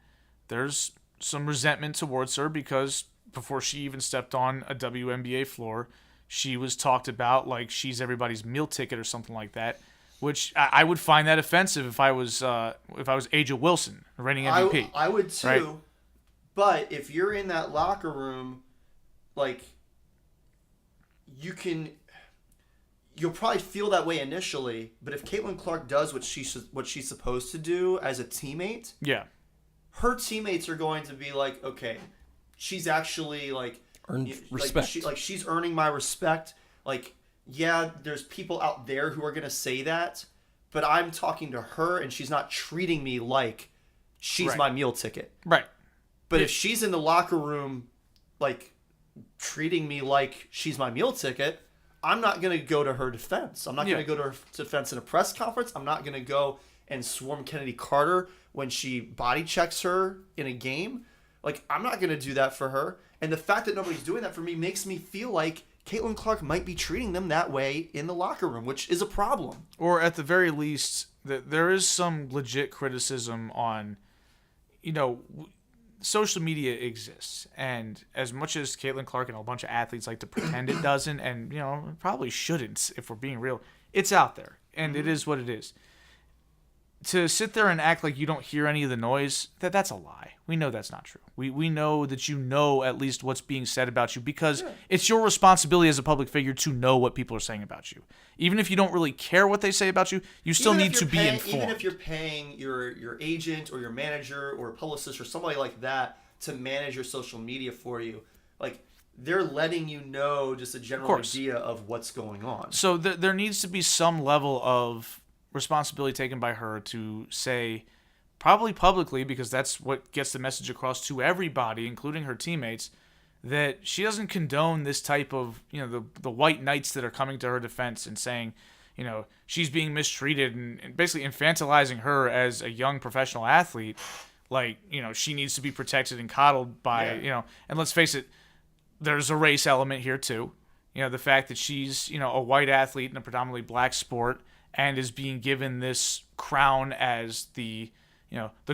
[SPEAKER 3] there's some resentment towards her because before she even stepped on a WNBA floor, she was talked about like she's everybody's meal ticket or something like that, which I would find that offensive if I was Aja Wilson, reigning MVP.
[SPEAKER 2] I would too. Right? But if you're in that locker room, like you'll probably feel that way initially. But if Caitlin Clark does what she's supposed to do as a teammate, her teammates are going to be like, okay, she's actually like
[SPEAKER 1] earned respect.
[SPEAKER 2] She's earning my respect. Like, yeah, there's people out there who are gonna say that, but I'm talking to her and she's not treating me like she's my meal ticket.
[SPEAKER 3] Right.
[SPEAKER 2] But if she's in the locker room, like treating me like she's my meal ticket, I'm not gonna go to her defense. I'm not gonna go to her defense in a press conference. I'm not gonna go and swarm Kennedy Carter when she body checks her in a game. Like, I'm not going to do that for her. And the fact that nobody's doing that for me makes me feel like Caitlin Clark might be treating them that way in the locker room, which is a problem.
[SPEAKER 3] Or at the very least, there is some legit criticism on, social media exists. And as much as Caitlin Clark and a bunch of athletes like to pretend it doesn't, and, it probably shouldn't if we're being real, it's out there. And it is what it is. To sit there and act like you don't hear any of the noise, that's a lie. We know that's not true. We know that you know at least what's being said about you because it's your responsibility as a public figure to know what people are saying about you. Even if you don't really care what they say about you, you still need to be informed.
[SPEAKER 2] Even if you're paying your agent or your manager or a publicist or somebody like that to manage your social media for you, like they're letting you know just a general
[SPEAKER 3] course.
[SPEAKER 2] idea of what's going on.
[SPEAKER 3] So there needs to be some level of responsibility taken by her to say, probably publicly, because that's what gets the message across to everybody, including her teammates, that she doesn't condone this type of, the white knights that are coming to her defense and saying, she's being mistreated and basically infantilizing her as a young professional athlete. Like, she needs to be protected and coddled by, and let's face it, there's a race element here too. The fact that she's, a white athlete in a predominantly black sport and is being given this crown as the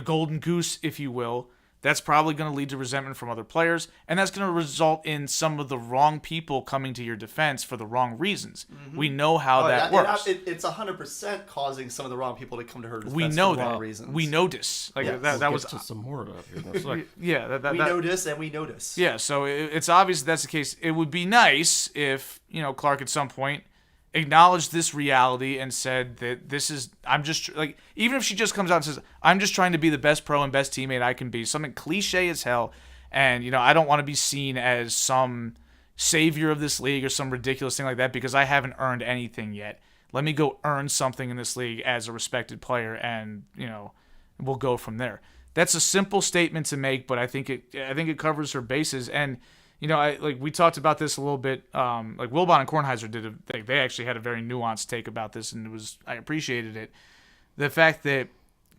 [SPEAKER 3] golden goose, if you will, that's probably going to lead to resentment from other players, and that's going to result in some of the wrong people coming to your defense for the wrong reasons. Mm-hmm. We know how that works.
[SPEAKER 2] It's 100% causing some of the wrong people to come to her defense
[SPEAKER 3] we know
[SPEAKER 2] for the
[SPEAKER 3] wrong
[SPEAKER 2] that. Reasons.
[SPEAKER 3] We notice. Like that was
[SPEAKER 1] to some more of it. Like,
[SPEAKER 2] we notice and we notice.
[SPEAKER 3] Yeah, so it's obvious that's the case. It would be nice if Clark at some point acknowledged this reality and said that this is, I'm just, like, even if she just comes out and says, I'm just trying to be the best pro and best teammate I can be, something cliche as hell, and, I don't want to be seen as some savior of this league or some ridiculous thing like that because I haven't earned anything yet. Let me go earn something in this league as a respected player, and, we'll go from there. That's a simple statement to make, but I think it covers her bases, and we talked about this a little bit. Like Wilbon and Kornheiser they actually had a very nuanced take about this, and I appreciated it. The fact that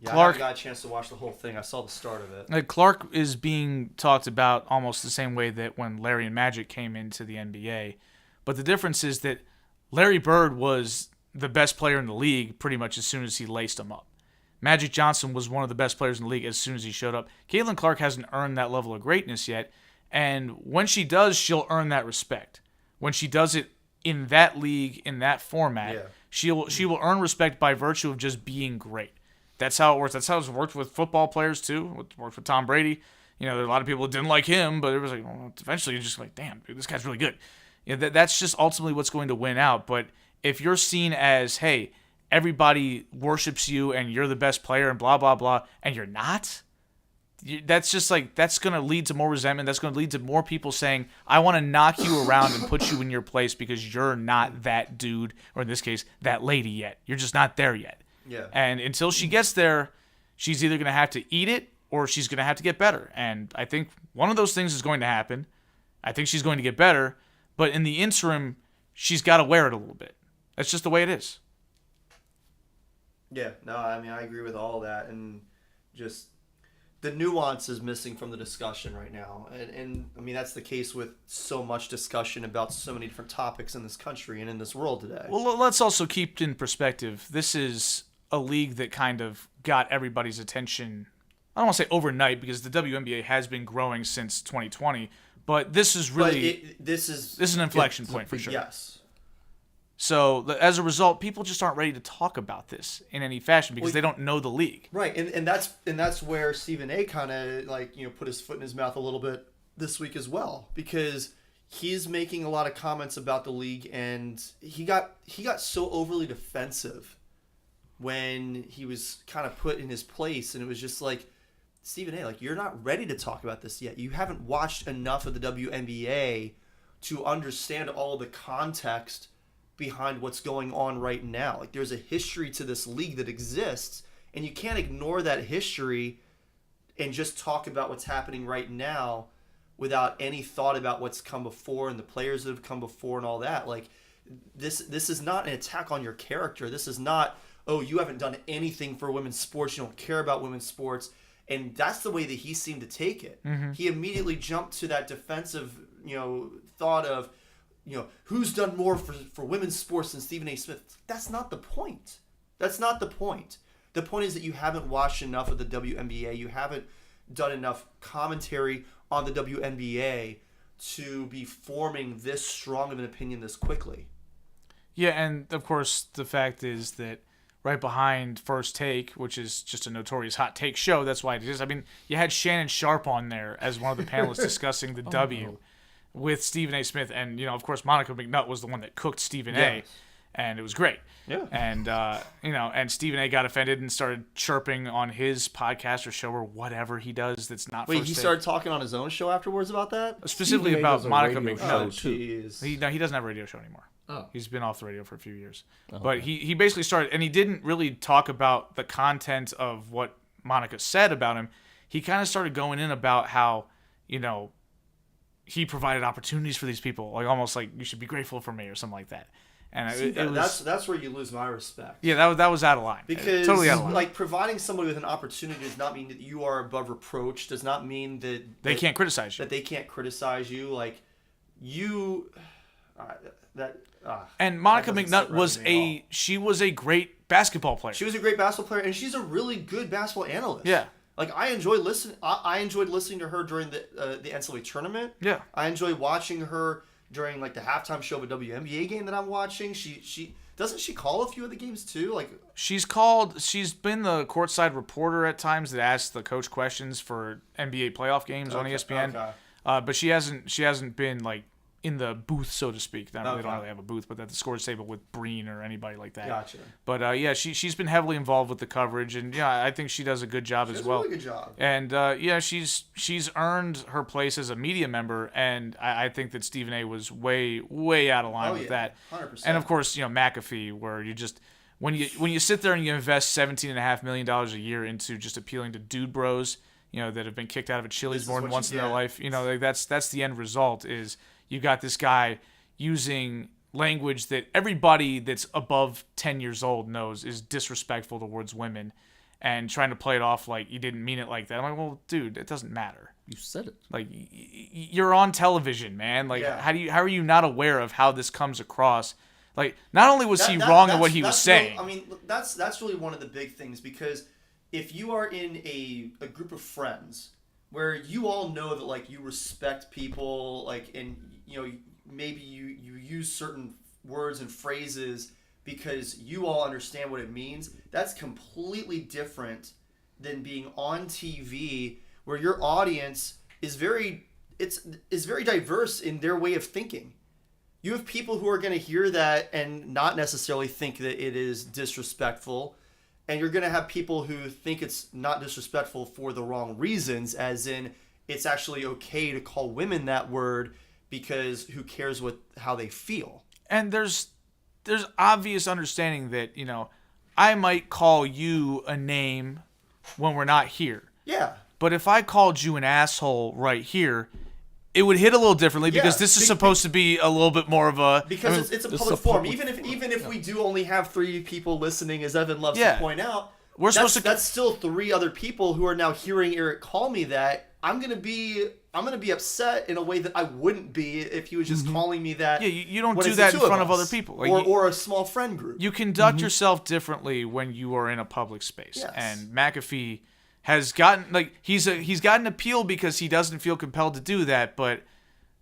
[SPEAKER 3] Clark,
[SPEAKER 2] I got a chance to watch the whole thing. I saw the start of it.
[SPEAKER 3] Like Clark is being talked about almost the same way that when Larry and Magic came into the NBA, but the difference is that Larry Bird was the best player in the league pretty much as soon as he laced him up. Magic Johnson was one of the best players in the league as soon as he showed up. Caitlin Clark hasn't earned that level of greatness yet. And when she does, she'll earn that respect. When she does it in that league, in that format, she will earn respect by virtue of just being great. That's how it works. That's how it's worked with football players too. It worked with Tom Brady. There are a lot of people that didn't like him, but it was like, well, eventually you're just like, damn, dude, this guy's really good. That's just ultimately what's going to win out. But if you're seen as, hey, everybody worships you and you're the best player and blah, blah, blah, and you're not, that's just like, that's going to lead to more resentment. That's going to lead to more people saying, I want to knock you around and put you in your place because you're not that dude, or in this case, that lady yet. You're just not there yet.
[SPEAKER 2] Yeah.
[SPEAKER 3] And until she gets there, she's either going to have to eat it or she's going to have to get better. And I think one of those things is going to happen. I think she's going to get better. But in the interim, she's got to wear it a little bit. That's just the way it is.
[SPEAKER 2] Yeah. No, I mean, I agree with all that. And just the nuance is missing from the discussion right now. And I mean, that's the case with so much discussion about so many different topics in this country and in this world today.
[SPEAKER 3] Well, let's also keep in perspective. This is a league that kind of got everybody's attention, I don't want to say overnight, because the WNBA has been growing since 2020, but this is really, this is an inflection point for sure.
[SPEAKER 2] Yes.
[SPEAKER 3] So as a result, people just aren't ready to talk about this in any fashion because they don't know the league.
[SPEAKER 2] Right, and that's where Stephen A. kind of put his foot in his mouth a little bit this week as well, because he's making a lot of comments about the league, and he got so overly defensive when he was kind of put in his place, and it was just like, Stephen A., like, you're not ready to talk about this yet. You haven't watched enough of the WNBA to understand all the context behind what's going on right now. Like, there's a history to this league that exists, and you can't ignore that history and just talk about what's happening right now without any thought about what's come before and the players that have come before and all that. Like, this is not an attack on your character. This is not, oh, you haven't done anything for women's sports, you don't care about women's sports. And that's the way that he seemed to take it. Mm-hmm. He immediately jumped to that defensive, thought of, who's done more for women's sports than Stephen A. Smith? That's not the point. That's not the point. The point is that you haven't watched enough of the WNBA. You haven't done enough commentary on the WNBA to be forming this strong of an opinion this quickly.
[SPEAKER 3] Yeah, and of course the fact is that right behind First Take, which is just a notorious hot take show, that's why it is. I mean, you had Shannon Sharp on there as one of the panelists discussing the W.
[SPEAKER 1] No.
[SPEAKER 3] With Stephen A. Smith, and of course Monica McNutt was the one that cooked Stephen A. and it was great.
[SPEAKER 2] Yeah.
[SPEAKER 3] And and Stephen A. got offended and started chirping on his podcast or show or whatever he does. That's not.
[SPEAKER 2] Wait,
[SPEAKER 3] First
[SPEAKER 2] he
[SPEAKER 3] Take.
[SPEAKER 2] started talking on his own show afterwards about that?
[SPEAKER 3] Specifically
[SPEAKER 1] Stephen A.
[SPEAKER 3] about
[SPEAKER 1] does a
[SPEAKER 3] Monica
[SPEAKER 1] radio
[SPEAKER 3] McNutt.
[SPEAKER 1] show, too.
[SPEAKER 2] Jeez.
[SPEAKER 3] He doesn't have a radio show anymore.
[SPEAKER 1] Oh.
[SPEAKER 3] He's been off the radio for a few years.
[SPEAKER 1] Oh,
[SPEAKER 3] But
[SPEAKER 1] okay.
[SPEAKER 3] he basically started, and he didn't really talk about the content of what Monica said about him. He kind of started going in about how, he provided opportunities for these people, like almost like you should be grateful for me or something like that. And
[SPEAKER 2] See,
[SPEAKER 3] it was,
[SPEAKER 2] that's where you lose my respect.
[SPEAKER 3] yeah, that was out of line.
[SPEAKER 2] Because
[SPEAKER 3] Totally out of line.
[SPEAKER 2] like providing somebody with an opportunity does not mean that you are above reproach. Does not mean that
[SPEAKER 3] They can't criticize you.
[SPEAKER 2] That they can't criticize you. Like you,
[SPEAKER 3] And Monica
[SPEAKER 2] that doesn't
[SPEAKER 3] McNutt
[SPEAKER 2] sit right
[SPEAKER 3] was
[SPEAKER 2] with me
[SPEAKER 3] she was a great basketball player.
[SPEAKER 2] she was a great basketball player, and she's a really good basketball analyst.
[SPEAKER 3] Yeah.
[SPEAKER 2] Like I enjoyed listening. I enjoyed listening to her during the NCAA tournament.
[SPEAKER 3] Yeah.
[SPEAKER 2] I enjoyed watching her during like the halftime show of a WNBA game that I'm watching. She doesn't she call a few of the games too? Like
[SPEAKER 3] She's been the courtside reporter at times that asks the coach questions for NBA playoff games on ESPN.
[SPEAKER 2] Okay.
[SPEAKER 3] But she hasn't been like in the booth, so to speak. They don't
[SPEAKER 2] Okay.
[SPEAKER 3] really have a booth, but at the scores table with Breen or anybody like that.
[SPEAKER 2] Gotcha.
[SPEAKER 3] But she's been heavily involved with the coverage, and I think she does a good job as
[SPEAKER 2] She does
[SPEAKER 3] well.
[SPEAKER 2] a really good job.
[SPEAKER 3] And she's earned her place as a media member, and I think that Stephen A. was way out of line with that.
[SPEAKER 2] 100%.
[SPEAKER 3] And of course, McAfee, where you just when you sit there and you invest $17.5 million a year into just appealing to dude bros, that have been kicked out of a Chili's
[SPEAKER 2] This is
[SPEAKER 3] more than
[SPEAKER 2] what
[SPEAKER 3] once
[SPEAKER 2] you
[SPEAKER 3] in their
[SPEAKER 2] get.
[SPEAKER 3] life, like that's the end result is you got this guy using language that everybody that's above 10 years old knows is disrespectful towards women, and trying to play it off like you didn't mean it like that. I'm like, well, dude, it doesn't matter.
[SPEAKER 1] You said it.
[SPEAKER 3] Like you're on television, man. Like
[SPEAKER 2] Yeah.
[SPEAKER 3] how are you not aware of how this comes across? Like not only was he wrong in what he was
[SPEAKER 2] that's
[SPEAKER 3] saying.
[SPEAKER 2] Really, I mean, that's really one of the big things, because if you are in a group of friends where you all know that like you respect people, like, and maybe you use certain words and phrases because you all understand what it means, that's completely different than being on TV where your audience is very diverse in their way of thinking. You have people who are going to hear that and not necessarily think that it is disrespectful, and you're going to have people who think it's not disrespectful for the wrong reasons, as in it's actually okay to call women that word because who cares how they feel.
[SPEAKER 3] And there's obvious understanding that, I might call you a name when we're not here.
[SPEAKER 2] Yeah.
[SPEAKER 3] But if I called you an asshole right here, it would hit a little differently because
[SPEAKER 2] Yeah,
[SPEAKER 3] this is supposed to be a little bit more of a...
[SPEAKER 2] Because it's a
[SPEAKER 1] it's
[SPEAKER 2] public
[SPEAKER 1] a
[SPEAKER 2] forum.
[SPEAKER 1] public
[SPEAKER 2] Even if we do only have 3 people listening, as Evan loves
[SPEAKER 3] Yeah.
[SPEAKER 2] to point out,
[SPEAKER 3] We're supposed to-
[SPEAKER 2] that's still 3 other people who are now hearing Eric call me that. I'm gonna be upset in a way that I wouldn't be if he was just calling me that.
[SPEAKER 3] Yeah, you don't
[SPEAKER 2] when
[SPEAKER 3] do
[SPEAKER 2] it's the
[SPEAKER 3] that in
[SPEAKER 2] 2
[SPEAKER 3] front of
[SPEAKER 2] us.
[SPEAKER 3] other people. Like,
[SPEAKER 2] or a small friend group.
[SPEAKER 3] You conduct yourself differently when you are in a public space.
[SPEAKER 2] Yes.
[SPEAKER 3] And McAfee has gotten he's gotten appeal because he doesn't feel compelled to do that, but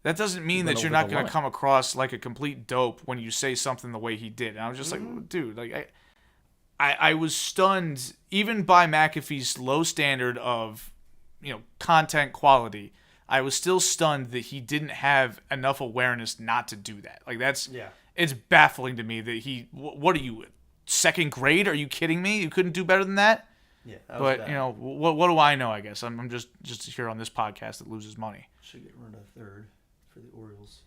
[SPEAKER 3] that doesn't mean
[SPEAKER 1] went
[SPEAKER 3] that you're
[SPEAKER 1] over
[SPEAKER 3] not
[SPEAKER 1] the
[SPEAKER 3] going to
[SPEAKER 1] line.
[SPEAKER 3] come across like a complete dope when you say something the way he did. And I was just like, dude, like I was stunned even by McAfee's low standard of content quality. I was still stunned that he didn't have enough awareness not to do that. Like it's baffling to me that what are you, 2nd grade? Are you kidding me? You couldn't do better than that?
[SPEAKER 2] Yeah. That was
[SPEAKER 3] But
[SPEAKER 2] bad.
[SPEAKER 3] what do I know? I guess I'm just here on this podcast that loses money.
[SPEAKER 2] Should get rid of 3rd for the Orioles.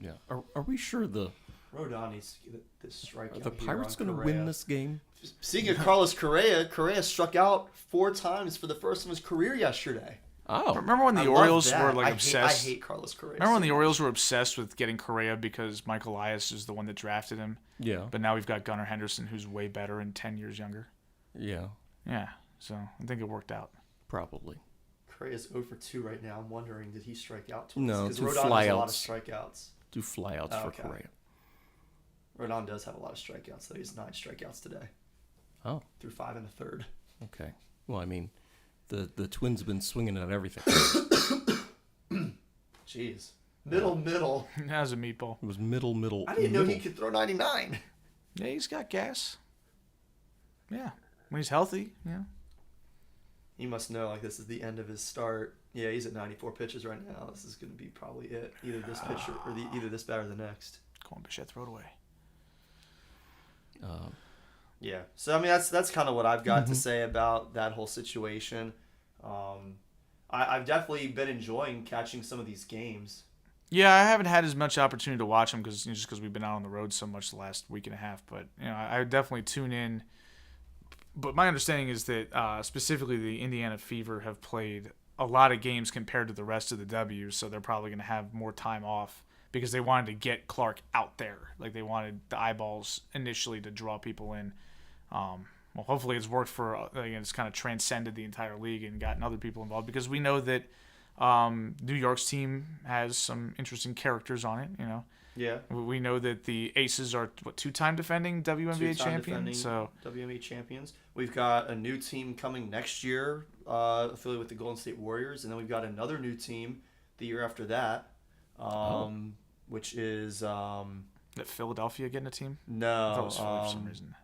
[SPEAKER 1] Yeah. Are we sure the
[SPEAKER 2] Rodon needs to get this strikeout.
[SPEAKER 1] are the
[SPEAKER 2] here
[SPEAKER 1] Pirates
[SPEAKER 2] on
[SPEAKER 1] going to
[SPEAKER 2] Correa.
[SPEAKER 1] win this game?
[SPEAKER 2] Speaking of Carlos Correa struck out 4 times for the first of his career yesterday.
[SPEAKER 1] Oh,
[SPEAKER 3] Remember when the
[SPEAKER 2] I love
[SPEAKER 3] Orioles
[SPEAKER 2] that.
[SPEAKER 3] were like
[SPEAKER 2] I
[SPEAKER 3] obsessed?
[SPEAKER 2] hate Carlos Correa.
[SPEAKER 3] Remember when the Orioles were obsessed with getting Correa because Mike Elias is the one that drafted him?
[SPEAKER 1] yeah,
[SPEAKER 3] But now we've got Gunnar Henderson, who's way better and 10 years younger.
[SPEAKER 1] yeah,
[SPEAKER 3] Yeah, so I think it worked out.
[SPEAKER 1] probably.
[SPEAKER 2] Correa's 0 for 2 right now. I'm wondering, did he strike out twice?
[SPEAKER 1] No,
[SPEAKER 2] because
[SPEAKER 1] 2
[SPEAKER 2] Rodon has a lot of
[SPEAKER 1] flyouts.
[SPEAKER 2] strikeouts.
[SPEAKER 1] Do flyouts
[SPEAKER 2] Oh,
[SPEAKER 1] for
[SPEAKER 2] okay.
[SPEAKER 1] Correa.
[SPEAKER 2] Rodon does have a lot of strikeouts, though. He's 9 strikeouts today
[SPEAKER 1] Oh,
[SPEAKER 2] through 5 in the 3rd.
[SPEAKER 1] okay. Well, I mean, the Twins have been swinging at everything.
[SPEAKER 2] Jeez. Middle.
[SPEAKER 3] That was a meatball.
[SPEAKER 1] It was middle.
[SPEAKER 2] I didn't know he
[SPEAKER 1] middle.
[SPEAKER 2] could throw 99.
[SPEAKER 3] Yeah, he's got gas. Yeah, when he's healthy, yeah.
[SPEAKER 2] He must know, like, this is the end of his start. Yeah, he's at 94 pitches right now. This is going to be probably it. Either this pitch or either this bat or the next.
[SPEAKER 3] Come on, Bichette, throw it away.
[SPEAKER 2] Yeah. So I mean, that's kind of what I've got to say about that whole situation. I've definitely been enjoying catching some of these games.
[SPEAKER 3] Yeah, I haven't had as much opportunity to watch them just because we've been out on the road so much the last week and a half. But I would definitely tune in. But my understanding is that specifically the Indiana Fever have played a lot of games compared to the rest of the W's, so they're probably going to have more time off because they wanted to get Clark out there. Like they wanted the eyeballs initially to draw people in. Well, hopefully it's worked for it's kind of transcended the entire league and gotten other people involved because we know that New York's team has some interesting characters on it.
[SPEAKER 2] Yeah.
[SPEAKER 3] We know that the Aces are two-time defending WNBA champions. So
[SPEAKER 2] WNBA champions. We've got a new team coming next year, affiliated with the Golden State Warriors, and then we've got another new team the year after that, which is
[SPEAKER 3] that Philadelphia getting a team?
[SPEAKER 2] no.
[SPEAKER 3] That was Philly for some reason.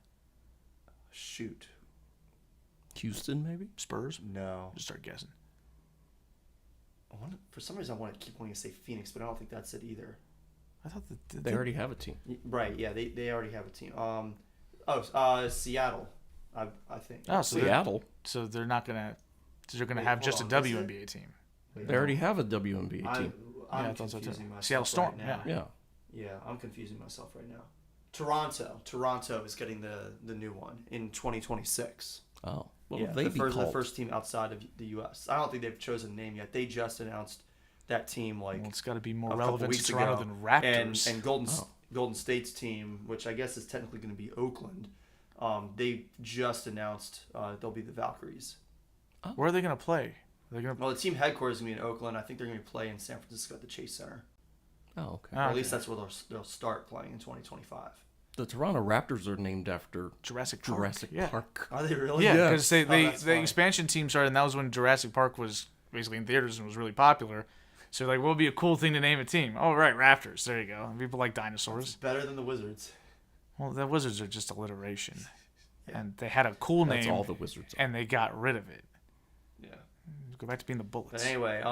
[SPEAKER 2] Shoot.
[SPEAKER 1] Houston, maybe?
[SPEAKER 3] Spurs?
[SPEAKER 2] No.
[SPEAKER 3] Just start guessing.
[SPEAKER 2] For some reason, I keep wanting to say Phoenix, but I don't think that's it either.
[SPEAKER 3] I thought that
[SPEAKER 1] They already have a team.
[SPEAKER 2] Right? Yeah, they already have a team. Seattle, I think.
[SPEAKER 3] Oh, so
[SPEAKER 1] Seattle.
[SPEAKER 3] So they're not gonna. They're gonna
[SPEAKER 2] Wait,
[SPEAKER 3] have
[SPEAKER 2] hold
[SPEAKER 3] just
[SPEAKER 2] on,
[SPEAKER 3] a
[SPEAKER 2] is it?
[SPEAKER 3] WNBA team.
[SPEAKER 2] Wait,
[SPEAKER 1] They already have a WNBA team.
[SPEAKER 2] I'm
[SPEAKER 3] Yeah, I thought so too.
[SPEAKER 2] confusing myself
[SPEAKER 3] Seattle Storm,
[SPEAKER 2] right now.
[SPEAKER 1] Yeah.
[SPEAKER 2] Yeah, I'm confusing myself right now. Toronto is getting the new one in 2026.
[SPEAKER 1] Oh. What
[SPEAKER 2] Yeah,
[SPEAKER 1] will they
[SPEAKER 2] the
[SPEAKER 1] be
[SPEAKER 2] first,
[SPEAKER 1] called?
[SPEAKER 2] the first team outside of the U.S. I don't think they've chosen a name yet. They just announced that team
[SPEAKER 3] Well, it's got to be more
[SPEAKER 2] a couple
[SPEAKER 3] relevant to
[SPEAKER 2] weeks
[SPEAKER 3] Toronto
[SPEAKER 2] ago.
[SPEAKER 3] than Raptors.
[SPEAKER 2] And Golden State's team, which I guess is technically going to be Oakland, they just announced they'll be the Valkyries.
[SPEAKER 3] Where are they gonna play? They're gonna.
[SPEAKER 2] Well, the team headquarters is going to be in Oakland. I think they're going to play in San Francisco at the Chase Center.
[SPEAKER 1] Oh, okay.
[SPEAKER 2] Or at least that's where they'll start playing in 2025.
[SPEAKER 1] The Toronto Raptors are named after
[SPEAKER 3] Jurassic Park.
[SPEAKER 1] Jurassic
[SPEAKER 3] Yeah.
[SPEAKER 1] Park.
[SPEAKER 2] Are they really?
[SPEAKER 3] Yeah,
[SPEAKER 1] Yeah.
[SPEAKER 3] because
[SPEAKER 2] Oh,
[SPEAKER 3] the
[SPEAKER 2] that's funny.
[SPEAKER 3] expansion team started, and that was when Jurassic Park was basically in theaters and was really popular. So like, what would be a cool thing to name a team? Oh, right, Raptors. There you go. People like dinosaurs.
[SPEAKER 2] Better than the Wizards.
[SPEAKER 3] Well, the Wizards are just alliteration, and they had a cool
[SPEAKER 1] That's
[SPEAKER 3] name,
[SPEAKER 1] all the Wizards are.
[SPEAKER 3] and they got rid of it.
[SPEAKER 2] Yeah.
[SPEAKER 3] Go back to being the Bullets.
[SPEAKER 2] But anyway,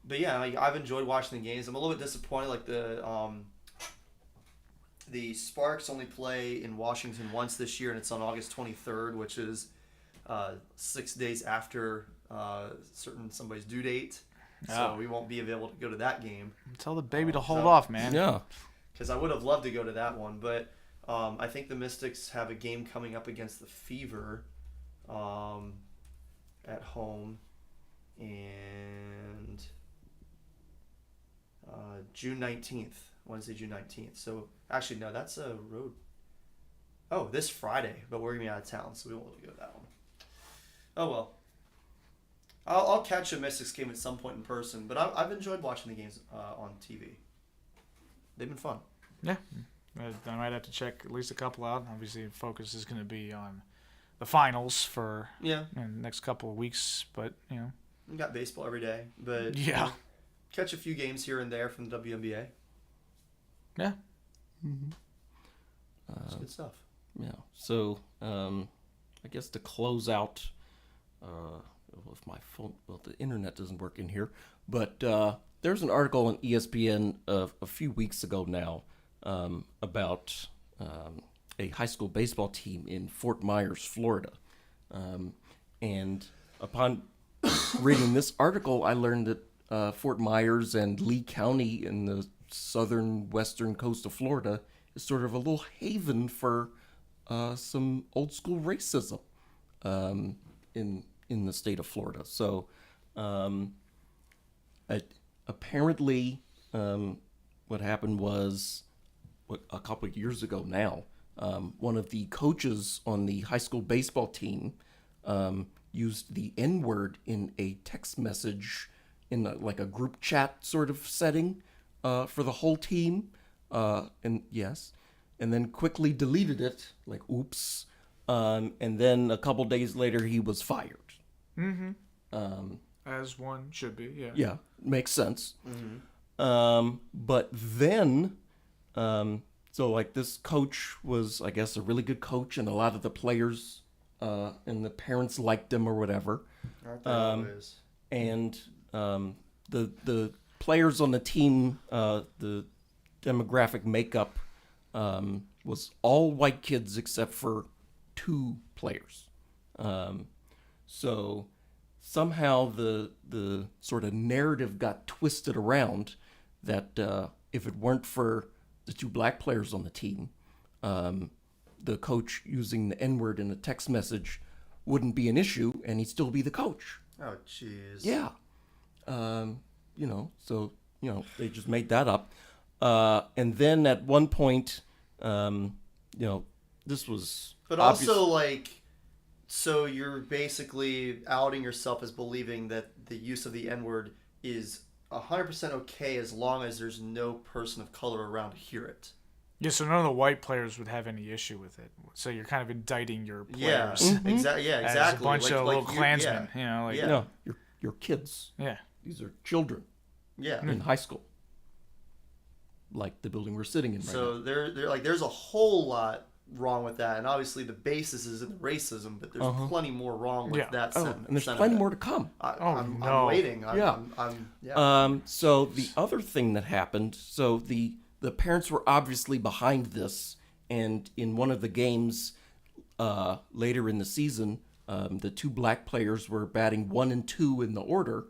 [SPEAKER 2] but yeah, like, I've enjoyed watching the games. I'm a little bit disappointed. Like the Sparks only play in Washington once this year, and it's on August 23rd, which is 6 days after somebody's due date. So
[SPEAKER 3] Oh.
[SPEAKER 2] we won't be able to go to that game.
[SPEAKER 3] Tell the baby to hold
[SPEAKER 2] so-
[SPEAKER 3] off, man.
[SPEAKER 1] Yeah.
[SPEAKER 2] Because I would have loved to go to that one, but I think the Mystics have a game coming up against the Fever at home, and June 19th, Wednesday, June 19th. So actually, no, that's a road. Oh, this Friday, but we're gonna be out of town, so we won't be able to go to that one. Oh well. I'll catch a Mystics game at some point in person, but I've enjoyed watching the games on TV. They've been fun.
[SPEAKER 3] Yeah. I might have to check at least a couple out. Obviously, focus is going to be on the finals for
[SPEAKER 2] Yeah,
[SPEAKER 3] the next couple of weeks, but
[SPEAKER 2] we got baseball every day, but
[SPEAKER 3] yeah.
[SPEAKER 2] catch a few games here and there from the WNBA.
[SPEAKER 3] Yeah.
[SPEAKER 2] It's good stuff.
[SPEAKER 1] Yeah. So, I guess to close out, if my phone, the internet doesn't work in here, but there's an article on ESPN a few weeks ago now about a high school baseball team in Fort Myers, Florida. And upon reading this article, I learned that Fort Myers and Lee County in the southern western coast of Florida is sort of a little haven for some old school racism in the state of Florida. So apparently what happened was a couple of years ago now, one of the coaches on the high school baseball team used the N-word in a text message in like a group chat sort of setting for the whole team. And then quickly deleted it, like, oops. And then a couple days later, he was fired.
[SPEAKER 3] As one should be, yeah.
[SPEAKER 1] Yeah, makes sense. But then, so like this coach was, I guess, a really good coach, and a lot of the players and the parents liked him or whatever.
[SPEAKER 2] Aren't they always?
[SPEAKER 1] And the players on the team, the demographic makeup was all white kids except for 2 players. So somehow the sort of narrative got twisted around that if it weren't for the 2 black players on the team, the coach using the N-word in a text message wouldn't be an issue, and he'd still be the coach.
[SPEAKER 2] Oh, jeez.
[SPEAKER 1] Yeah. So, they just made that up. And then at one point, this was...
[SPEAKER 2] But also, like, so you're basically outing yourself as believing that the use of the N-word is 100% okay as long as there's no person of color around to hear it.
[SPEAKER 3] Yeah, so none of the white players would have any issue with it. So you're kind of indicting your
[SPEAKER 2] Yeah,
[SPEAKER 3] players.
[SPEAKER 2] exactly. Yeah, exactly.
[SPEAKER 3] As a bunch of little Klansmen,
[SPEAKER 2] Yeah.
[SPEAKER 1] No, you're kids.
[SPEAKER 3] Yeah.
[SPEAKER 1] These are children
[SPEAKER 2] Yeah.
[SPEAKER 1] in high school. Like the building we're sitting in right now.
[SPEAKER 2] So there's a whole lot wrong with that, and obviously the basis is in the racism, but there's plenty more wrong with that.
[SPEAKER 1] And there's plenty more to come.
[SPEAKER 2] I'm waiting.
[SPEAKER 1] So the other thing that happened, so the parents were obviously behind this, and in one of the games later in the season, the 2 black players were batting 1 and 2 in the order,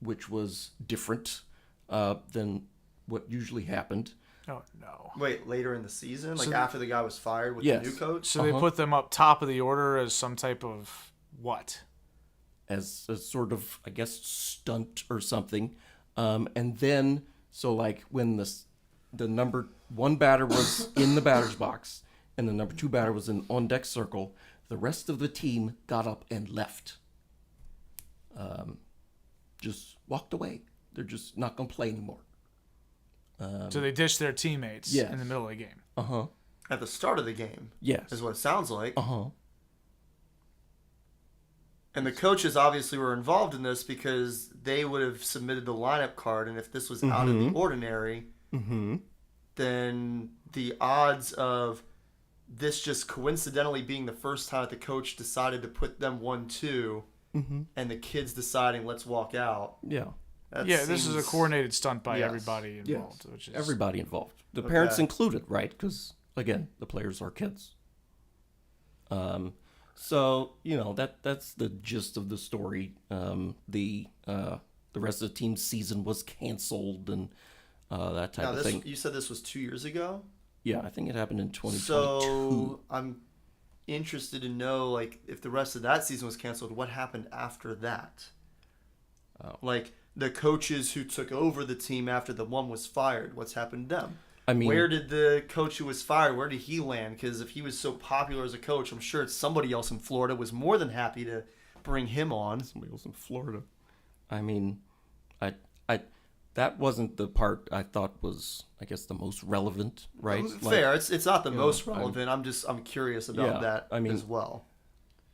[SPEAKER 1] which was different than what usually happened.
[SPEAKER 3] Oh, no.
[SPEAKER 2] Wait, later in the season? Like
[SPEAKER 3] So
[SPEAKER 2] after the guy was fired with the new coach?
[SPEAKER 3] So they put them up top of the order as some type of what?
[SPEAKER 1] As a sort of, I guess, stunt or something. And then, so like when the number 1 batter was in the batter's box and the number 2 batter was in on-deck circle, the rest of the team got up and left. Just walked away. They're just not going to play anymore.
[SPEAKER 3] So they ditched their teammates
[SPEAKER 1] Yes.
[SPEAKER 3] in the middle of the game.
[SPEAKER 1] Uh-huh.
[SPEAKER 2] At the start of the game.
[SPEAKER 1] Yes.
[SPEAKER 2] Is what it sounds like.
[SPEAKER 1] Uh-huh.
[SPEAKER 2] And the coaches obviously were involved in this because they would have submitted the lineup card, and if this was out of the ordinary, then the odds of this just coincidentally being the first time that the coach decided to put them 1-2 and the kids deciding, let's walk out.
[SPEAKER 1] Yeah.
[SPEAKER 3] This is a coordinated stunt by everybody involved.
[SPEAKER 1] Yes.
[SPEAKER 3] Which is
[SPEAKER 1] Everybody involved. The parents included, right? Because, again, the players are kids. So, that's the gist of the story. The rest of the team's season was canceled and that type of thing.
[SPEAKER 2] You said this was 2 years ago?
[SPEAKER 1] Yeah, I think it happened in 2022.
[SPEAKER 2] So I'm interested to know, like, if the rest of that season was canceled, what happened after that? Like, the coaches who took over the team after the one was fired, what's happened to them?
[SPEAKER 1] I mean,
[SPEAKER 2] where did the coach who was fired, where did he land? Because if he was so popular as a coach, I'm sure somebody else in Florida was more than happy to bring him on.
[SPEAKER 1] Somebody else in Florida. I mean, I that wasn't the part I thought was, I guess, the most relevant, right?
[SPEAKER 2] Fair. It's not the most relevant. I'm curious about that as well.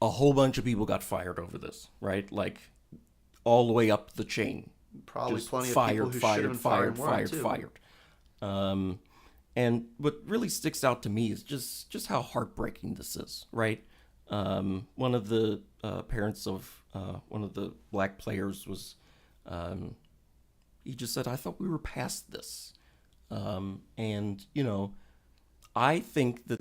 [SPEAKER 1] A whole bunch of people got fired over this, right? Like, all the way up the chain.
[SPEAKER 2] Probably
[SPEAKER 1] just
[SPEAKER 2] plenty
[SPEAKER 1] fired,
[SPEAKER 2] of people who should have been
[SPEAKER 1] fired. And what really sticks out to me is just how heartbreaking this is, right? One of the parents of one of the black players was, he just said, I thought we were past this. And, I think that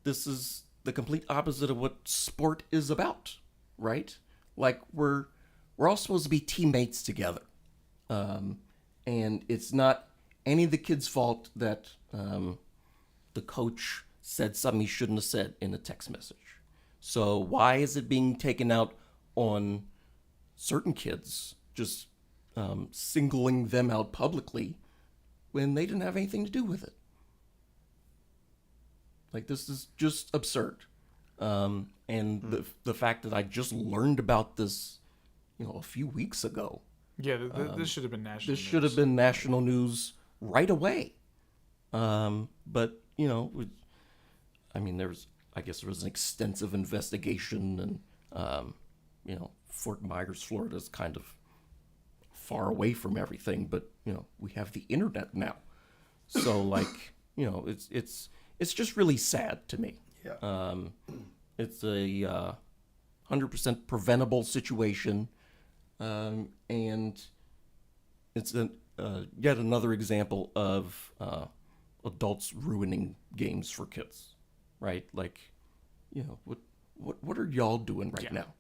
[SPEAKER 1] this is the complete opposite of what sport is about, right? Like, we're all supposed to be teammates together. And it's not any of the kids' fault that the coach said something he shouldn't have said in a text message. So why is it being taken out on certain kids, just singling them out publicly when they didn't have anything to do with it? Like, this is just absurd. And the fact that I just learned about this, a few weeks ago.
[SPEAKER 3] Yeah, this should have been national news.
[SPEAKER 1] This should have been national news right away. But, there was an extensive investigation, and, Fort Myers, Florida is kind of far away from everything, but, we have the internet now. So, like, it's just really sad to me.
[SPEAKER 2] Yeah.
[SPEAKER 1] It's a 100% preventable situation. And it's yet another example of adults ruining games for kids, right? Like, what are y'all doing right now?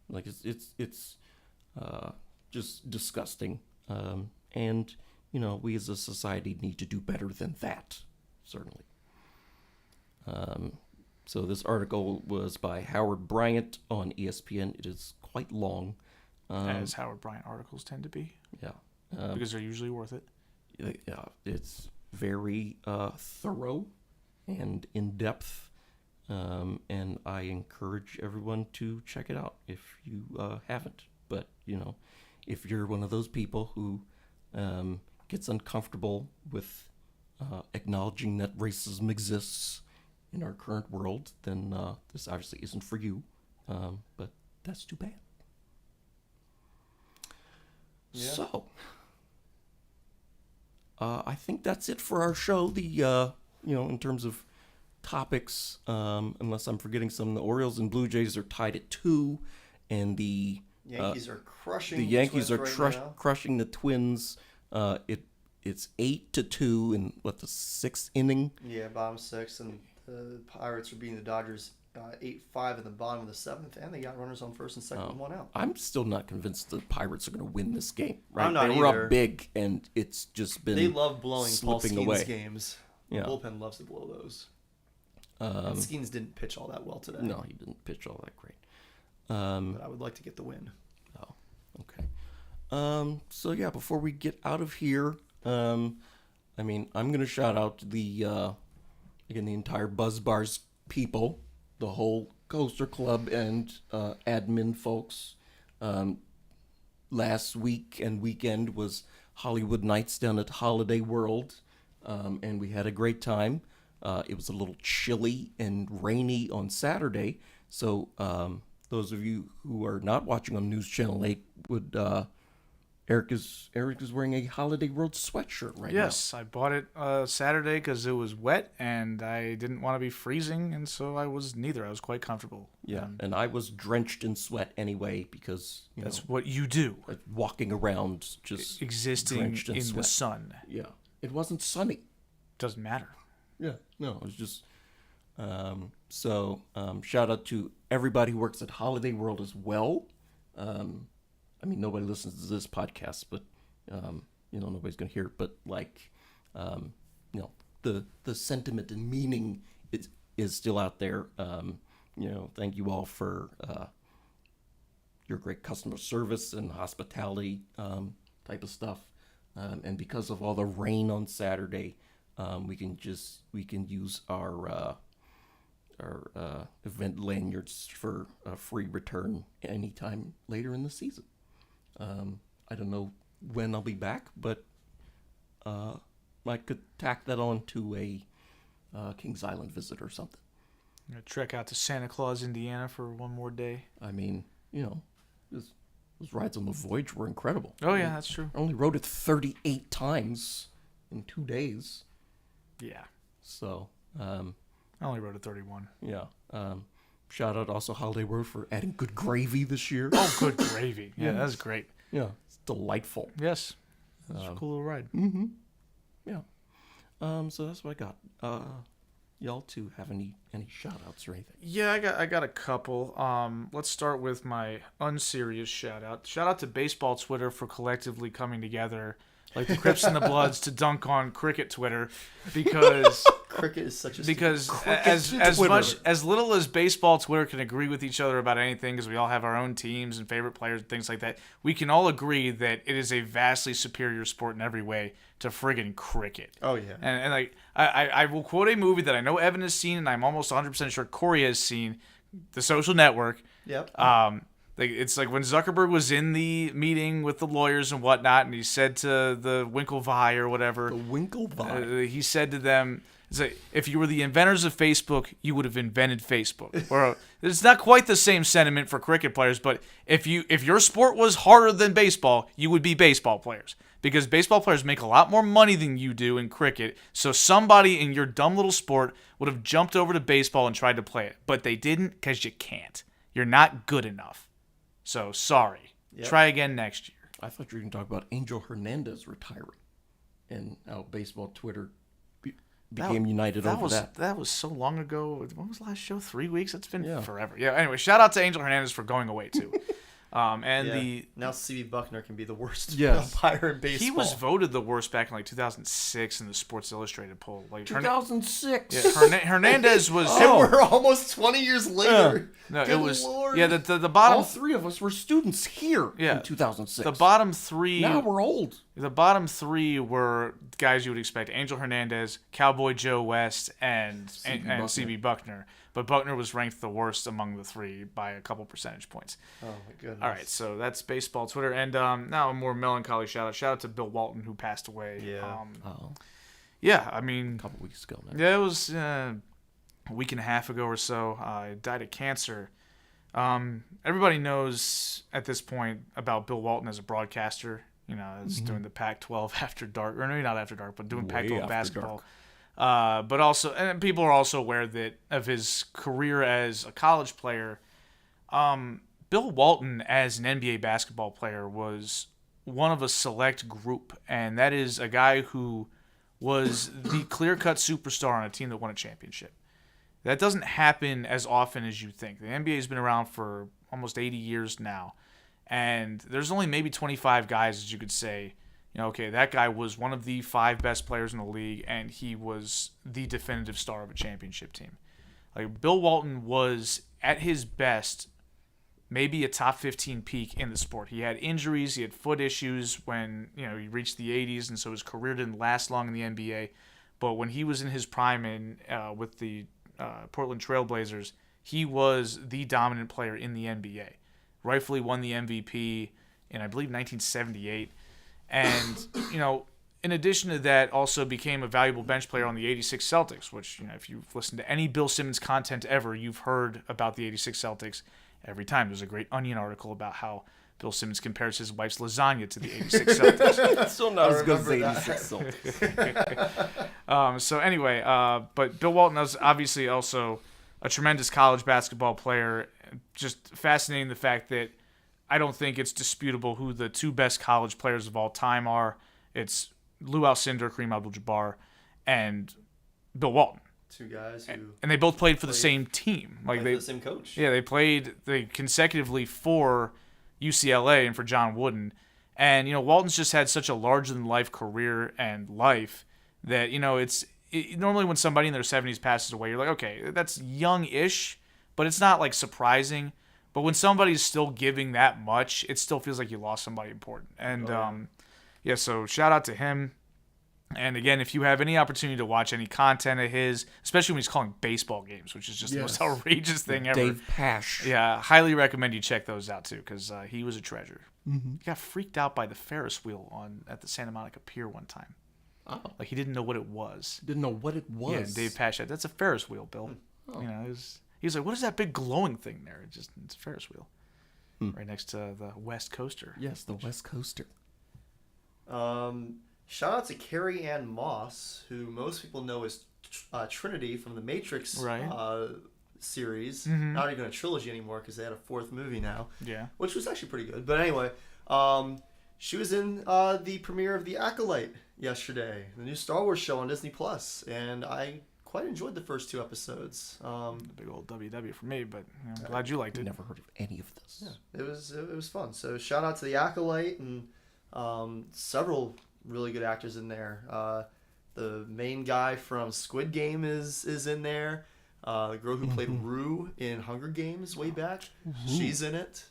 [SPEAKER 1] Like it's just disgusting, and we as a society need to do better than that, certainly. So this article was by Howard Bryant on ESPN. It is quite long.
[SPEAKER 3] As Howard Bryant articles tend to be.
[SPEAKER 1] Yeah.
[SPEAKER 3] Because they're usually worth it.
[SPEAKER 1] Yeah, it's very thorough and in-depth, and I encourage everyone to check it out if you haven't. But, if you're one of those people who gets uncomfortable with acknowledging that racism exists in our current world, then this obviously isn't for you, but that's too bad.
[SPEAKER 2] Yeah.
[SPEAKER 1] So, I think that's it for our show. In terms of topics, unless I'm forgetting some, the Orioles and Blue Jays are tied at 2, and the
[SPEAKER 2] Yankees are crushing.
[SPEAKER 1] The Yankees are
[SPEAKER 2] Twins right now.
[SPEAKER 1] crushing the Twins. It's 8-2 in the 6th inning.
[SPEAKER 2] Yeah, bottom 6, and the Pirates are beating the Dodgers 8-5 in the bottom of the 7th, and they got runners on first and second and 1 out.
[SPEAKER 1] I'm still not convinced the Pirates are going to win this game. Right?
[SPEAKER 2] I'm not
[SPEAKER 1] They were
[SPEAKER 2] either.
[SPEAKER 1] up big, and it's just been
[SPEAKER 2] They love blowing Paul
[SPEAKER 1] slipping
[SPEAKER 2] Skeens
[SPEAKER 1] away.
[SPEAKER 2] games.
[SPEAKER 1] Yeah.
[SPEAKER 2] The bullpen loves to blow those. And Skeens didn't pitch all that well today.
[SPEAKER 1] No, he didn't pitch all that great.
[SPEAKER 2] But I would like to get the win.
[SPEAKER 1] Oh, okay. So yeah, before we get out of here, I'm going to shout out to the entire Buzz Bars people, the whole Coaster Club and admin folks. Last week and weekend was Hollywood Nights down at Holiday World, and we had a great time. It was a little chilly and rainy on Saturday, so those of you who are not watching on News Channel 8 would... Eric is wearing a Holiday World sweatshirt right now.
[SPEAKER 3] Yes, I bought it Saturday because it was wet and I didn't want to be freezing, and so I was neither. I was quite comfortable.
[SPEAKER 1] Yeah, and I was drenched in sweat anyway because
[SPEAKER 3] That's what you do.
[SPEAKER 1] Walking around just
[SPEAKER 3] Existing
[SPEAKER 1] drenched
[SPEAKER 3] in the
[SPEAKER 1] sweat.
[SPEAKER 3] sun.
[SPEAKER 1] Yeah, it wasn't sunny.
[SPEAKER 3] Doesn't matter.
[SPEAKER 1] Yeah, no, it was just. So shout out to everybody who works at Holiday World as well. Nobody listens to this podcast, but nobody's gonna hear it. But the sentiment and meaning is still out there. Thank you all for your great customer service and hospitality type of stuff. And because of all the rain on Saturday, we can use our event lanyards for a free return anytime later in the season. I don't know when I'll be back, but I could tack that on to a Kings Island visit or something.
[SPEAKER 3] I'm gonna trek out to Santa Claus, Indiana for one more day.
[SPEAKER 1] Those rides on the Voyage were incredible.
[SPEAKER 3] Oh yeah, that's true.
[SPEAKER 1] I only rode it 38 times in 2 days.
[SPEAKER 3] Yeah.
[SPEAKER 1] So,
[SPEAKER 3] I only rode a 31.
[SPEAKER 1] yeah. Shout out also Holiday World for adding good gravy this year.
[SPEAKER 3] Oh, good gravy. Yeah, that was great.
[SPEAKER 1] Yeah, it's delightful.
[SPEAKER 3] Yes. That's a cool little ride.
[SPEAKER 1] Yeah. So that's what I got. Y'all two have any shout outs or anything?
[SPEAKER 3] Yeah, I got a couple. Let's start with my unserious shout out. Shout out to baseball Twitter for collectively coming together, like the Crips and the Bloods, to dunk on cricket Twitter, because
[SPEAKER 2] Cricket is such a
[SPEAKER 3] as little as baseball Twitter can agree with each other about anything, because we all have our own teams and favorite players and things like that, we can all agree that it is a vastly superior sport in every way to friggin' cricket.
[SPEAKER 2] Oh yeah.
[SPEAKER 3] And I will quote a movie that I know Evan has seen, and I'm almost 100% sure Corey has seen, The Social Network.
[SPEAKER 2] Yep.
[SPEAKER 3] It's like when Zuckerberg was in the meeting with the lawyers and whatnot, and he said to the Winklevi or whatever,
[SPEAKER 1] The Winklevi.
[SPEAKER 3] he said to them, it's like, if you were the inventors of Facebook, you would have invented Facebook. Or it's not quite the same sentiment for cricket players, but if your sport was harder than baseball, you would be baseball players. Because baseball players make a lot more money than you do in cricket, so somebody in your dumb little sport would have jumped over to baseball and tried to play it. But they didn't, because you can't. You're not good enough. So, sorry.
[SPEAKER 2] Yep.
[SPEAKER 3] Try again next year.
[SPEAKER 1] I thought you were going to talk about Angel Hernandez retiring. and how baseball Twitter became united over that.
[SPEAKER 3] That was so long ago. When was the last show? 3 weeks? It's been
[SPEAKER 1] Yeah.
[SPEAKER 3] forever. Yeah. Anyway, shout out to Angel Hernandez for going away too.
[SPEAKER 2] Now CB Buckner can be the worst
[SPEAKER 1] Yes.
[SPEAKER 2] umpire in baseball.
[SPEAKER 3] He was voted the worst back in like 2006 in the Sports Illustrated poll. Like
[SPEAKER 1] 2006.
[SPEAKER 3] Hernandez was.
[SPEAKER 2] And we're almost 20 years later.
[SPEAKER 3] No,
[SPEAKER 2] Good
[SPEAKER 3] it was.
[SPEAKER 2] Lord.
[SPEAKER 3] Yeah, the bottom.
[SPEAKER 1] All three of us were students here
[SPEAKER 3] Yeah.
[SPEAKER 1] in 2006.
[SPEAKER 3] The bottom three.
[SPEAKER 1] Now we're old.
[SPEAKER 3] The bottom three were guys you would expect: Angel Hernandez, Cowboy Joe West, and CB Buckner. But Buckner was ranked the worst among the three by a couple percentage points.
[SPEAKER 2] Oh, my goodness.
[SPEAKER 3] All right, so that's baseball Twitter. And now a more melancholy shout out. Shout out to Bill Walton, who passed away.
[SPEAKER 2] Yeah.
[SPEAKER 3] Yeah, I mean,
[SPEAKER 1] A couple weeks ago now.
[SPEAKER 3] yeah, it was a week and a half ago or so. He died of cancer. Everybody knows at this point about Bill Walton as a broadcaster. You know, as doing the Pac-12 after dark, or maybe not after dark, but doing
[SPEAKER 1] Way
[SPEAKER 3] Pac-12
[SPEAKER 1] after
[SPEAKER 3] basketball.
[SPEAKER 1] dark.
[SPEAKER 3] But also, and people are also aware that of his career as a college player. Bill Walton, as an NBA basketball player, was one of a select group, and that is a guy who was the clear-cut superstar on a team that won a championship. That doesn't happen as often as you think. The NBA has been around for almost 80 years now, and there's only maybe 25 guys that you could say, you know, okay, that guy was one of the 5 best players in the league, and he was the definitive star of a championship team. Like, Bill Walton was, at his best, maybe a top 15 peak in the sport. He had injuries, he had foot issues when, you know, he reached the 80s, and so his career didn't last long in the NBA. But when he was in his prime with the Portland Trailblazers, he was the dominant player in the NBA. Rightfully won the MVP in, I believe, 1978. And, you know, in addition to that, also became a valuable bench player on the 86 Celtics, which, you know, if you've listened to any Bill Simmons content ever, you've heard about the 86 Celtics every time. There's a great Onion article about how Bill Simmons compares his wife's lasagna to the 86 Celtics.
[SPEAKER 1] Still not as good as
[SPEAKER 2] remember
[SPEAKER 1] 86 Celtics.
[SPEAKER 3] So anyway, but Bill Walton was obviously also a tremendous college basketball player. Just fascinating the fact that I don't think it's disputable who the 2 best college players of all time are. It's Lou Alcindor, Kareem Abdul-Jabbar, and Bill Walton.
[SPEAKER 2] 2 guys who
[SPEAKER 3] And they both played for the same team. Like
[SPEAKER 2] played for the same coach.
[SPEAKER 3] Yeah, they consecutively for UCLA and for John Wooden. And, you know, Walton's just had such a larger-than-life career and life that, you know, normally when somebody in their 70s passes away, you're like, okay, that's young-ish, but it's not, like, surprising. But when somebody's still giving that much, it still feels like you lost somebody important. And, yeah, so shout out to him. And again, if you have any opportunity to watch any content of his, especially when he's calling baseball games, which is just the most outrageous thing ever.
[SPEAKER 1] Dave Pash.
[SPEAKER 3] Yeah, highly recommend you check those out too, because he was a treasure.
[SPEAKER 1] Mm-hmm.
[SPEAKER 3] He got freaked out by the Ferris wheel at the Santa Monica Pier one time.
[SPEAKER 1] Oh.
[SPEAKER 3] Like he didn't know what it was.
[SPEAKER 1] Didn't know what it was.
[SPEAKER 3] Yeah, and Dave Pash said, "That's a Ferris wheel, Bill."
[SPEAKER 1] Oh.
[SPEAKER 3] You know, he was like, "What is that big glowing thing there?" It's a Ferris wheel, right next to the West Coaster.
[SPEAKER 1] Yes, the West Coaster.
[SPEAKER 2] Shout out to Carrie Ann Moss, who most people know as Trinity from the Matrix series.
[SPEAKER 3] Mm-hmm.
[SPEAKER 2] Not even a trilogy anymore because they had a 4th movie now.
[SPEAKER 3] Yeah.
[SPEAKER 2] Which was actually pretty good. But anyway, she was in the premiere of The Acolyte yesterday, the new Star Wars show on Disney Plus, and I quite enjoyed the first 2 episodes.
[SPEAKER 3] Big old WW for me, but you know, I'm glad you liked it.
[SPEAKER 1] Never heard of any of this.
[SPEAKER 2] Yeah, it was fun. So shout out to The Acolyte and several really good actors in there. The main guy from Squid Game is in there. The girl who played Rue in Hunger Games way back, she's in it.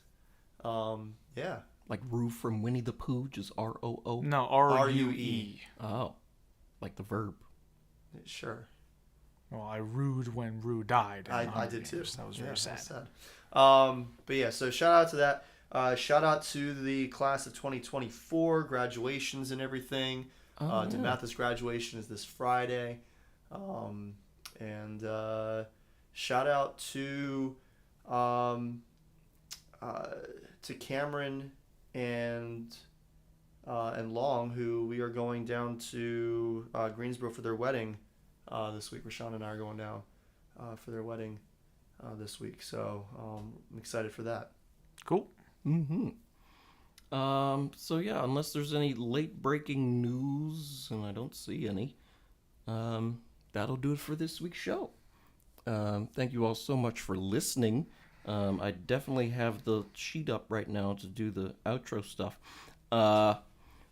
[SPEAKER 2] Yeah.
[SPEAKER 1] Like Rue from Winnie the Pooh, just R-O-O?
[SPEAKER 3] No, R-U-E.
[SPEAKER 1] Oh, like the verb.
[SPEAKER 2] Sure.
[SPEAKER 3] Well, I rued when Rue died. in
[SPEAKER 2] I
[SPEAKER 3] Hunger
[SPEAKER 2] did too.
[SPEAKER 3] Games. That was very sad.
[SPEAKER 2] But yeah, so shout out to that. Shout out to the class of 2024 graduations and everything. DeMatha's graduation is this Friday. And shout out to Cameron and Long, who we are going down to Greensboro for their wedding this week. Rashawn and I are going down for their wedding this week. So I'm excited for that.
[SPEAKER 3] Cool.
[SPEAKER 1] Mm-hmm. So yeah, unless there's any late breaking news, and I don't see any, that'll do it for this week's show. Thank you all so much for listening. I definitely have the sheet up right now to do the outro stuff.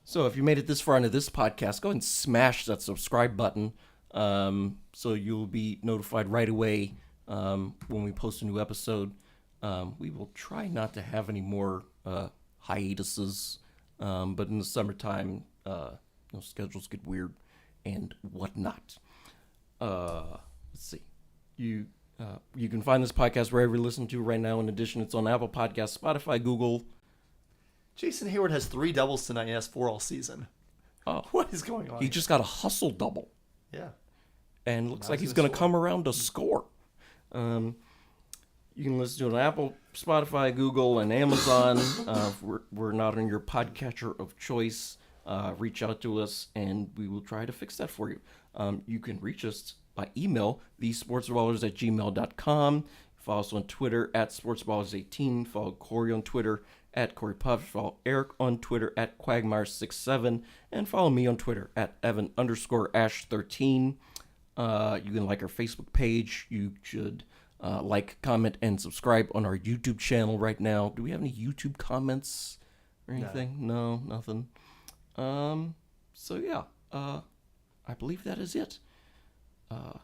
[SPEAKER 1] So if you made it this far into this podcast, go ahead and smash that subscribe button, so you'll be notified right away when we post a new episode. We will try not to have any more hiatuses, but in the summertime, schedules get weird and whatnot. Let's see. You can find this podcast wherever you listen to right now. In addition, it's on Apple Podcasts, Spotify, Google.
[SPEAKER 2] Jason Hayward has 3 doubles tonight. He has 4 all season.
[SPEAKER 1] Oh,
[SPEAKER 2] What is going on?
[SPEAKER 1] he just got a hustle double,
[SPEAKER 2] Yeah.
[SPEAKER 1] and looks
[SPEAKER 2] Now
[SPEAKER 1] like
[SPEAKER 2] he's
[SPEAKER 1] he's
[SPEAKER 2] gonna
[SPEAKER 1] going to come around to score. You can listen to it on Apple, Spotify, Google, and Amazon. We're not on your podcatcher of choice. Reach out to us, and we will try to fix that for you. You can reach us by email, thesportsballers@gmail.com. Follow us on Twitter @sportsballers18. Follow Corey on Twitter @CoreyPuff. Follow Eric on Twitter @Quagmire67. And follow me on Twitter @Evan_Ash13. You can like our Facebook page. You should like, comment, and subscribe on our YouTube channel right now. Do we have any YouTube comments or anything? No, nothing. So yeah, I believe that is it.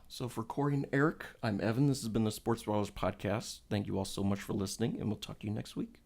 [SPEAKER 1] So for Corey and Eric, I'm Evan. This has been the Sports Ballers Podcast. Thank you all so much for listening, and we'll talk to you next week.